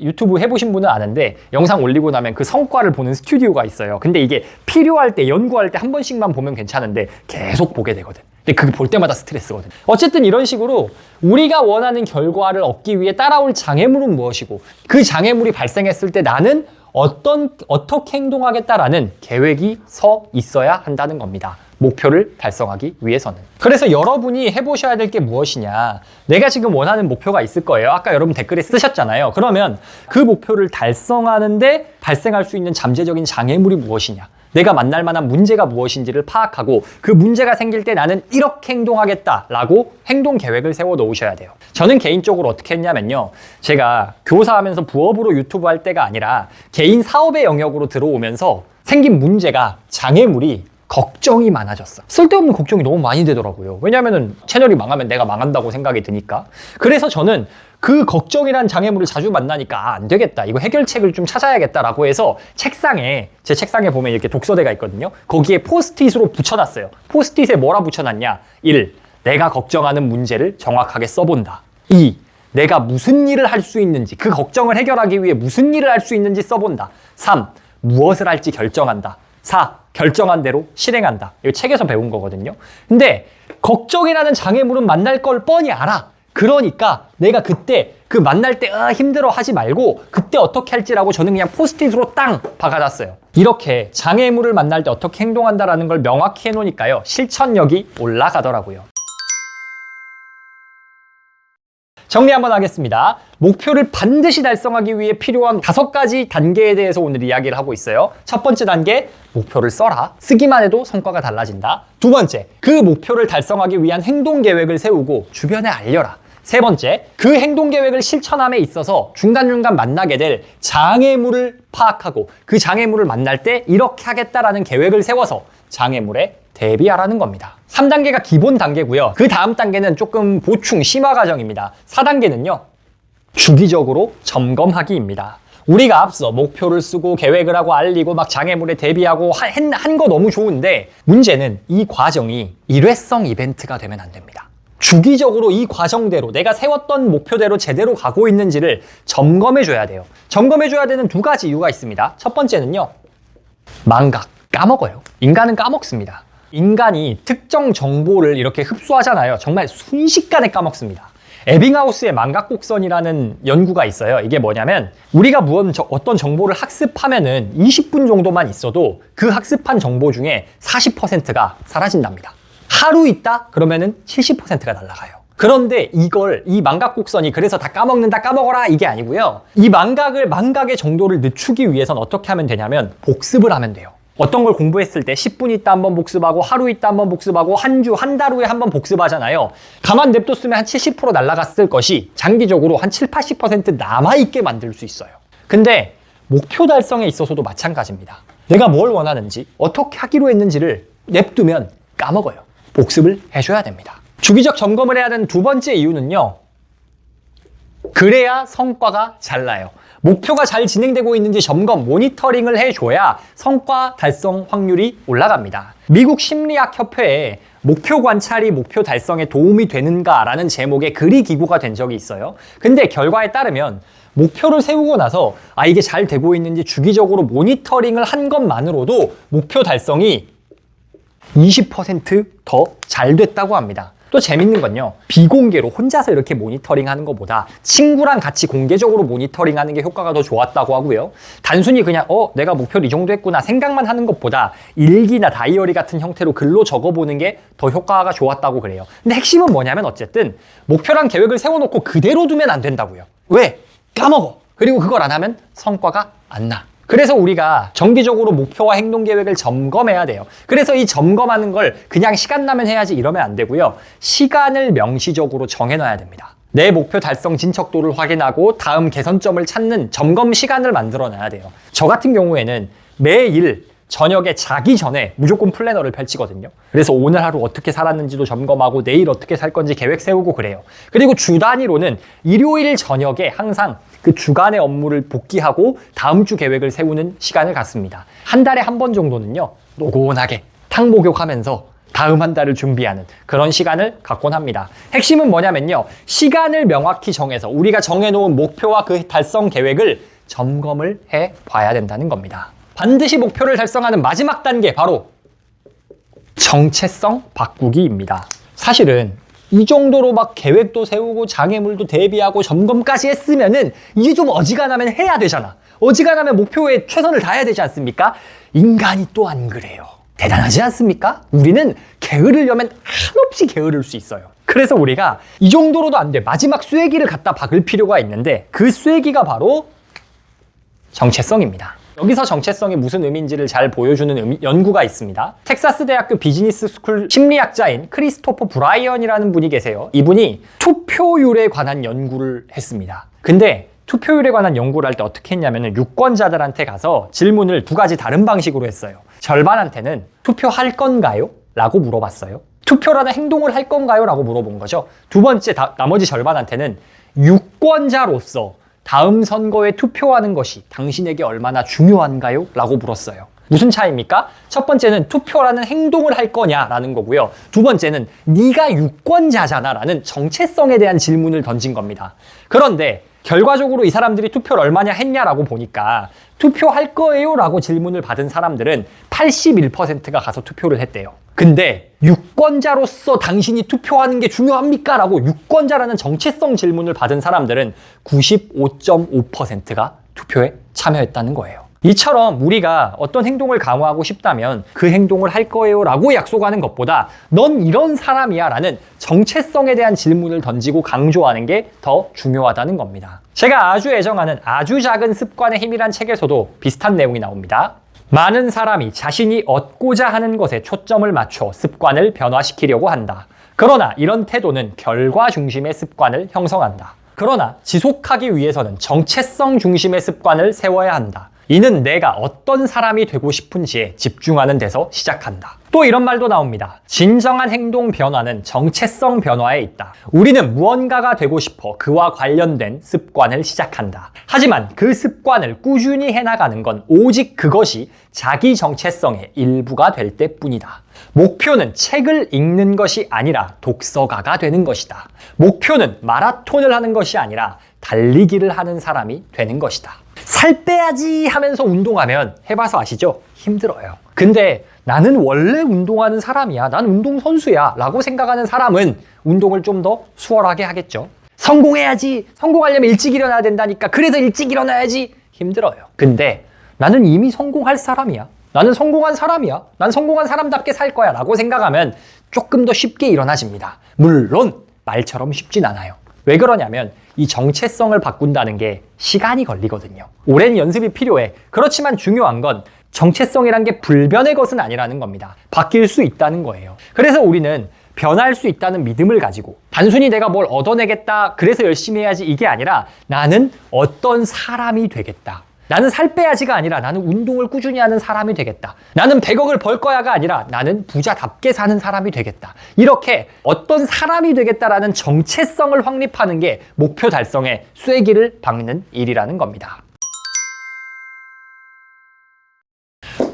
유튜브 해보신 분은 아는데 영상 올리고 나면 그 성과를 보는 스튜디오가 있어요. 근데 이게 필요할 때, 연구할 때 한 번씩만 보면 괜찮은데 계속 보게 되거든. 근데 그게 볼 때마다 스트레스거든. 어쨌든 이런 식으로 우리가 원하는 결과를 얻기 위해 따라올 장애물은 무엇이고 그 장애물이 발생했을 때 나는 어떻게 행동하겠다라는 계획이 서 있어야 한다는 겁니다. 목표를 달성하기 위해서는. 그래서 여러분이 해보셔야 될 게 무엇이냐. 내가 지금 원하는 목표가 있을 거예요. 아까 여러분 댓글에 쓰셨잖아요. 그러면 그 목표를 달성하는데 발생할 수 있는 잠재적인 장애물이 무엇이냐. 내가 만날 만한 문제가 무엇인지를 파악하고 그 문제가 생길 때 나는 이렇게 행동하겠다라고 행동 계획을 세워 놓으셔야 돼요. 저는 개인적으로 어떻게 했냐면요. 제가 교사하면서 부업으로 유튜브 할 때가 아니라 개인 사업의 영역으로 들어오면서 생긴 문제가, 장애물이 걱정이 많아졌어. 쓸데없는 걱정이 너무 많이 되더라고요. 왜냐면은 채널이 망하면 내가 망한다고 생각이 드니까. 그래서 저는 그 걱정이란 장애물을 자주 만나니까 안 되겠다. 이거 해결책을 좀 찾아야겠다라고 해서 제 책상에 보면 이렇게 독서대가 있거든요. 거기에 포스트잇으로 붙여놨어요. 포스트잇에 뭐라 붙여놨냐? 1. 내가 걱정하는 문제를 정확하게 써본다. 2. 내가 무슨 일을 할 수 있는지, 그 걱정을 해결하기 위해 무슨 일을 할 수 있는지 써본다. 3. 무엇을 할지 결정한다. 4. 결정한 대로 실행한다. 이거 책에서 배운 거거든요. 근데 걱정이라는 장애물은 만날 걸 뻔히 알아. 그러니까 내가 그때 그 만날 때 힘들어 하지 말고 그때 어떻게 할지라고 저는 그냥 포스트잇으로 땅 박아놨어요. 이렇게 장애물을 만날 때 어떻게 행동한다라는 걸 명확히 해놓으니까요. 실천력이 올라가더라고요. 정리 한번 하겠습니다. 목표를 반드시 달성하기 위해 필요한 5가지 단계에 대해서 오늘 이야기를 하고 있어요. 첫 번째 단계, 목표를 써라. 쓰기만 해도 성과가 달라진다. 두 번째, 그 목표를 달성하기 위한 행동 계획을 세우고 주변에 알려라. 세 번째, 그 행동 계획을 실천함에 있어서 중간중간 만나게 될 장애물을 파악하고 그 장애물을 만날 때 이렇게 하겠다라는 계획을 세워서 장애물에 대비하라는 겁니다. 3단계가 기본 단계고요. 그 다음 단계는 조금 보충 심화 과정입니다. 4단계는요. 주기적으로 점검하기입니다. 우리가 앞서 목표를 쓰고 계획을 하고 알리고 막 장애물에 대비하고 한 거 너무 좋은데 문제는 이 과정이 일회성 이벤트가 되면 안 됩니다. 주기적으로 이 과정대로 내가 세웠던 목표대로 제대로 가고 있는지를 점검해줘야 돼요. 점검해줘야 되는 2가지 이유가 있습니다. 첫 번째는요. 망각, 까먹어요. 인간은 까먹습니다. 인간이 특정 정보를 이렇게 흡수하잖아요. 정말 순식간에 까먹습니다. 에빙하우스의 망각곡선이라는 연구가 있어요. 이게 뭐냐면 우리가 어떤 정보를 학습하면은 20분 정도만 있어도 그 학습한 정보 중에 40%가 사라진답니다. 하루 있다? 그러면은 70%가 날아가요. 그런데 이 망각곡선이 그래서 다 까먹는다, 까먹어라 이게 아니고요. 이 망각의 정도를 늦추기 위해선 어떻게 하면 되냐면 복습을 하면 돼요. 어떤 걸 공부했을 때 10분 있다 한번 복습하고 하루 있다 한번 복습하고 한 달 후에 한번 복습하잖아요. 가만 냅뒀으면 한 70% 날아갔을 것이 장기적으로 한 7, 80% 남아있게 만들 수 있어요. 근데 목표 달성에 있어서도 마찬가지입니다. 내가 뭘 원하는지 어떻게 하기로 했는지를 냅두면 까먹어요. 복습을 해줘야 됩니다. 주기적 점검을 해야 되는 2번째 이유는요. 그래야 성과가 잘 나요. 목표가 잘 진행되고 있는지 점검, 모니터링을 해줘야 성과 달성 확률이 올라갑니다. 미국 심리학협회에 목표 관찰이 목표 달성에 도움이 되는가라는 제목의 글이 기고가 된 적이 있어요. 근데 결과에 따르면 목표를 세우고 나서 이게 잘 되고 있는지 주기적으로 모니터링을 한 것만으로도 목표 달성이 20% 더 잘 됐다고 합니다. 또 재밌는 건요. 비공개로 혼자서 이렇게 모니터링 하는 것보다 친구랑 같이 공개적으로 모니터링 하는 게 효과가 더 좋았다고 하고요. 단순히 그냥 내가 목표를 이 정도 했구나 생각만 하는 것보다 일기나 다이어리 같은 형태로 글로 적어보는 게 더 효과가 좋았다고 그래요. 근데 핵심은 뭐냐면 어쨌든 목표랑 계획을 세워놓고 그대로 두면 안 된다고요. 왜? 까먹어. 그리고 그걸 안 하면 성과가 안 나. 그래서 우리가 정기적으로 목표와 행동 계획을 점검해야 돼요. 그래서 이 점검하는 걸 그냥 시간 나면 해야지 이러면 안 되고요. 시간을 명시적으로 정해놔야 됩니다. 내 목표 달성 진척도를 확인하고 다음 개선점을 찾는 점검 시간을 만들어놔야 돼요. 저 같은 경우에는 매일 저녁에 자기 전에 무조건 플래너를 펼치거든요. 그래서 오늘 하루 어떻게 살았는지도 점검하고 내일 어떻게 살 건지 계획 세우고 그래요. 그리고 주 단위로는 일요일 저녁에 항상 그 주간의 업무를 복귀하고 다음 주 계획을 세우는 시간을 갖습니다. 한 달에 한 번 정도는요. 노곤하게 탕목욕하면서 다음 한 달을 준비하는 그런 시간을 갖곤 합니다. 핵심은 뭐냐면요. 시간을 명확히 정해서 우리가 정해놓은 목표와 그 달성 계획을 점검을 해봐야 된다는 겁니다. 반드시 목표를 달성하는 마지막 단계 바로 정체성 바꾸기입니다. 사실은 이 정도로 막 계획도 세우고 장애물도 대비하고 점검까지 했으면은 이제 좀 어지간하면 해야 되잖아. 어지간하면 목표에 최선을 다해야 되지 않습니까? 인간이 또 안 그래요. 대단하지 않습니까? 우리는 게으르려면 한없이 게으를 수 있어요. 그래서 우리가 이 정도로도 안 돼. 마지막 쐐기를 갖다 박을 필요가 있는데 그 쐐기가 바로 정체성입니다. 여기서 정체성이 무슨 의미인지를 잘 보여주는 연구가 있습니다. 텍사스 대학교 비즈니스 스쿨 심리학자인 크리스토퍼 브라이언이라는 분이 계세요. 이분이 투표율에 관한 연구를 했습니다. 근데 투표율에 관한 연구를 할 때 어떻게 했냐면 유권자들한테 가서 질문을 2가지 다른 방식으로 했어요. 절반한테는 투표할 건가요? 라고 물어봤어요. 투표라는 행동을 할 건가요? 라고 물어본 거죠. 두 번째, 나머지 절반한테는 유권자로서 다음 선거에 투표하는 것이 당신에게 얼마나 중요한가요? 라고 물었어요. 무슨 차이입니까? 첫 번째는 투표라는 행동을 할 거냐라는 거고요. 두 번째는 네가 유권자잖아라는 정체성에 대한 질문을 던진 겁니다. 그런데 결과적으로 이 사람들이 투표를 얼마나 했냐라고 보니까 투표할 거예요? 라고 질문을 받은 사람들은 81%가 가서 투표를 했대요. 근데 유권자로서 당신이 투표하는 게 중요합니까? 라고 유권자라는 정체성 질문을 받은 사람들은 95.5%가 투표에 참여했다는 거예요. 이처럼 우리가 어떤 행동을 강화하고 싶다면 그 행동을 할 거예요 라고 약속하는 것보다 넌 이런 사람이야 라는 정체성에 대한 질문을 던지고 강조하는 게 더 중요하다는 겁니다. 제가 아주 애정하는 아주 작은 습관의 힘이란 책에서도 비슷한 내용이 나옵니다. 많은 사람이 자신이 얻고자 하는 것에 초점을 맞춰 습관을 변화시키려고 한다. 그러나 이런 태도는 결과 중심의 습관을 형성한다. 그러나 지속하기 위해서는 정체성 중심의 습관을 세워야 한다. 이는 내가 어떤 사람이 되고 싶은지에 집중하는 데서 시작한다. 또 이런 말도 나옵니다. 진정한 행동 변화는 정체성 변화에 있다. 우리는 무언가가 되고 싶어 그와 관련된 습관을 시작한다. 하지만 그 습관을 꾸준히 해나가는 건 오직 그것이 자기 정체성의 일부가 될 때뿐이다. 목표는 책을 읽는 것이 아니라 독서가가 되는 것이다. 목표는 마라톤을 하는 것이 아니라 달리기를 하는 사람이 되는 것이다. 살 빼야지 하면서 운동하면 해봐서 아시죠? 힘들어요. 근데 나는 원래 운동하는 사람이야. 난 운동선수야. 라고 생각하는 사람은 운동을 좀 더 수월하게 하겠죠. 성공해야지. 성공하려면 일찍 일어나야 된다니까. 그래서 일찍 일어나야지. 힘들어요. 근데 나는 이미 성공할 사람이야. 나는 성공한 사람이야. 난 성공한 사람답게 살 거야. 라고 생각하면 조금 더 쉽게 일어나집니다. 물론 말처럼 쉽진 않아요. 왜 그러냐면 이 정체성을 바꾼다는 게 시간이 걸리거든요. 오랜 연습이 필요해. 그렇지만 중요한 건 정체성이란 게 불변의 것은 아니라는 겁니다. 바뀔 수 있다는 거예요. 그래서 우리는 변할 수 있다는 믿음을 가지고 단순히 내가 뭘 얻어내겠다, 그래서 열심히 해야지 이게 아니라 나는 어떤 사람이 되겠다. 나는 살 빼야지가 아니라 나는 운동을 꾸준히 하는 사람이 되겠다. 나는 100억을 벌 거야가 아니라 나는 부자답게 사는 사람이 되겠다. 이렇게 어떤 사람이 되겠다라는 정체성을 확립하는 게 목표 달성에 쐐기를 박는 일이라는 겁니다.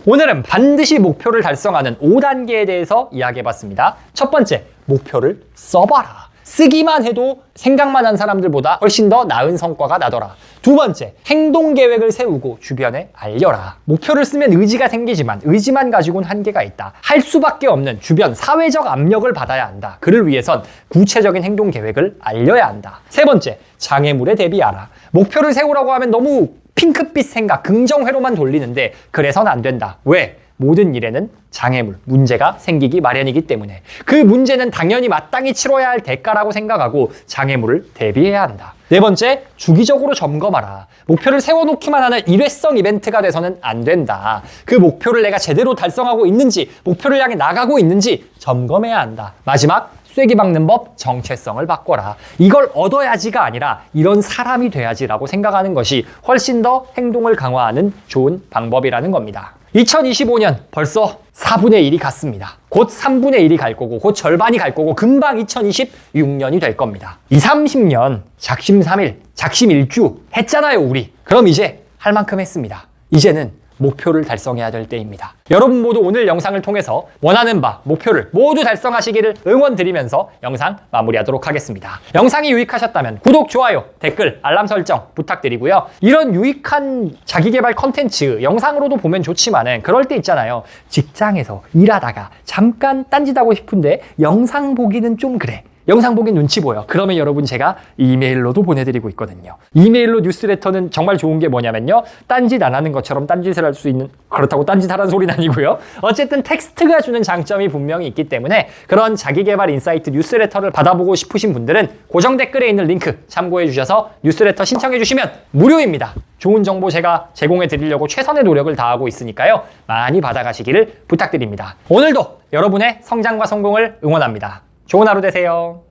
오늘은 반드시 목표를 달성하는 5단계에 대해서 이야기해봤습니다. 첫 번째, 목표를 써봐라. 쓰기만 해도 생각만 한 사람들보다 훨씬 더 나은 성과가 나더라. 두 번째, 행동 계획을 세우고 주변에 알려라. 목표를 쓰면 의지가 생기지만 의지만 가지고는 한계가 있다. 할 수밖에 없는 주변 사회적 압력을 받아야 한다. 그를 위해선 구체적인 행동 계획을 알려야 한다. 세 번째, 장애물에 대비하라. 목표를 세우라고 하면 너무 핑크빛 생각, 긍정회로만 돌리는데 그래서는 안 된다. 왜? 모든 일에는 장애물, 문제가 생기기 마련이기 때문에 그 문제는 당연히 마땅히 치러야 할 대가라고 생각하고 장애물을 대비해야 한다. 네 번째, 주기적으로 점검하라. 목표를 세워놓기만 하는 일회성 이벤트가 돼서는 안 된다. 그 목표를 내가 제대로 달성하고 있는지, 목표를 향해 나가고 있는지 점검해야 한다. 마지막, 쐐기 박는 법, 정체성을 바꿔라. 이걸 얻어야지가 아니라 이런 사람이 돼야지라고 생각하는 것이 훨씬 더 행동을 강화하는 좋은 방법이라는 겁니다. 2025년 벌써 4분의 1이 갔습니다. 곧 3분의 1이 갈 거고 곧 절반이 갈 거고 금방 2026년이 될 겁니다. 30년 작심삼일, 작심일주 했잖아요 우리. 그럼 이제 할 만큼 했습니다. 이제는 목표를 달성해야 될 때입니다. 여러분 모두 오늘 영상을 통해서 원하는 바, 목표를 모두 달성하시기를 응원드리면서 영상 마무리하도록 하겠습니다. 영상이 유익하셨다면 구독, 좋아요, 댓글, 알람 설정 부탁드리고요. 이런 유익한 자기계발 컨텐츠 영상으로도 보면 좋지만은 그럴 때 있잖아요. 직장에서 일하다가 잠깐 딴짓하고 싶은데 영상 보기는 좀 그래. 영상 보기 눈치 보여. 그러면 여러분 제가 이메일로도 보내드리고 있거든요. 이메일로 뉴스레터는 정말 좋은 게 뭐냐면요. 딴짓 안 하는 것처럼 딴짓을 할 수 있는, 그렇다고 딴짓하라는 소리는 아니고요. 어쨌든 텍스트가 주는 장점이 분명히 있기 때문에 그런 자기계발 인사이트 뉴스레터를 받아보고 싶으신 분들은 고정 댓글에 있는 링크 참고해 주셔서 뉴스레터 신청해 주시면 무료입니다. 좋은 정보 제가 제공해 드리려고 최선의 노력을 다하고 있으니까요. 많이 받아가시기를 부탁드립니다. 오늘도 여러분의 성장과 성공을 응원합니다. 좋은 하루 되세요.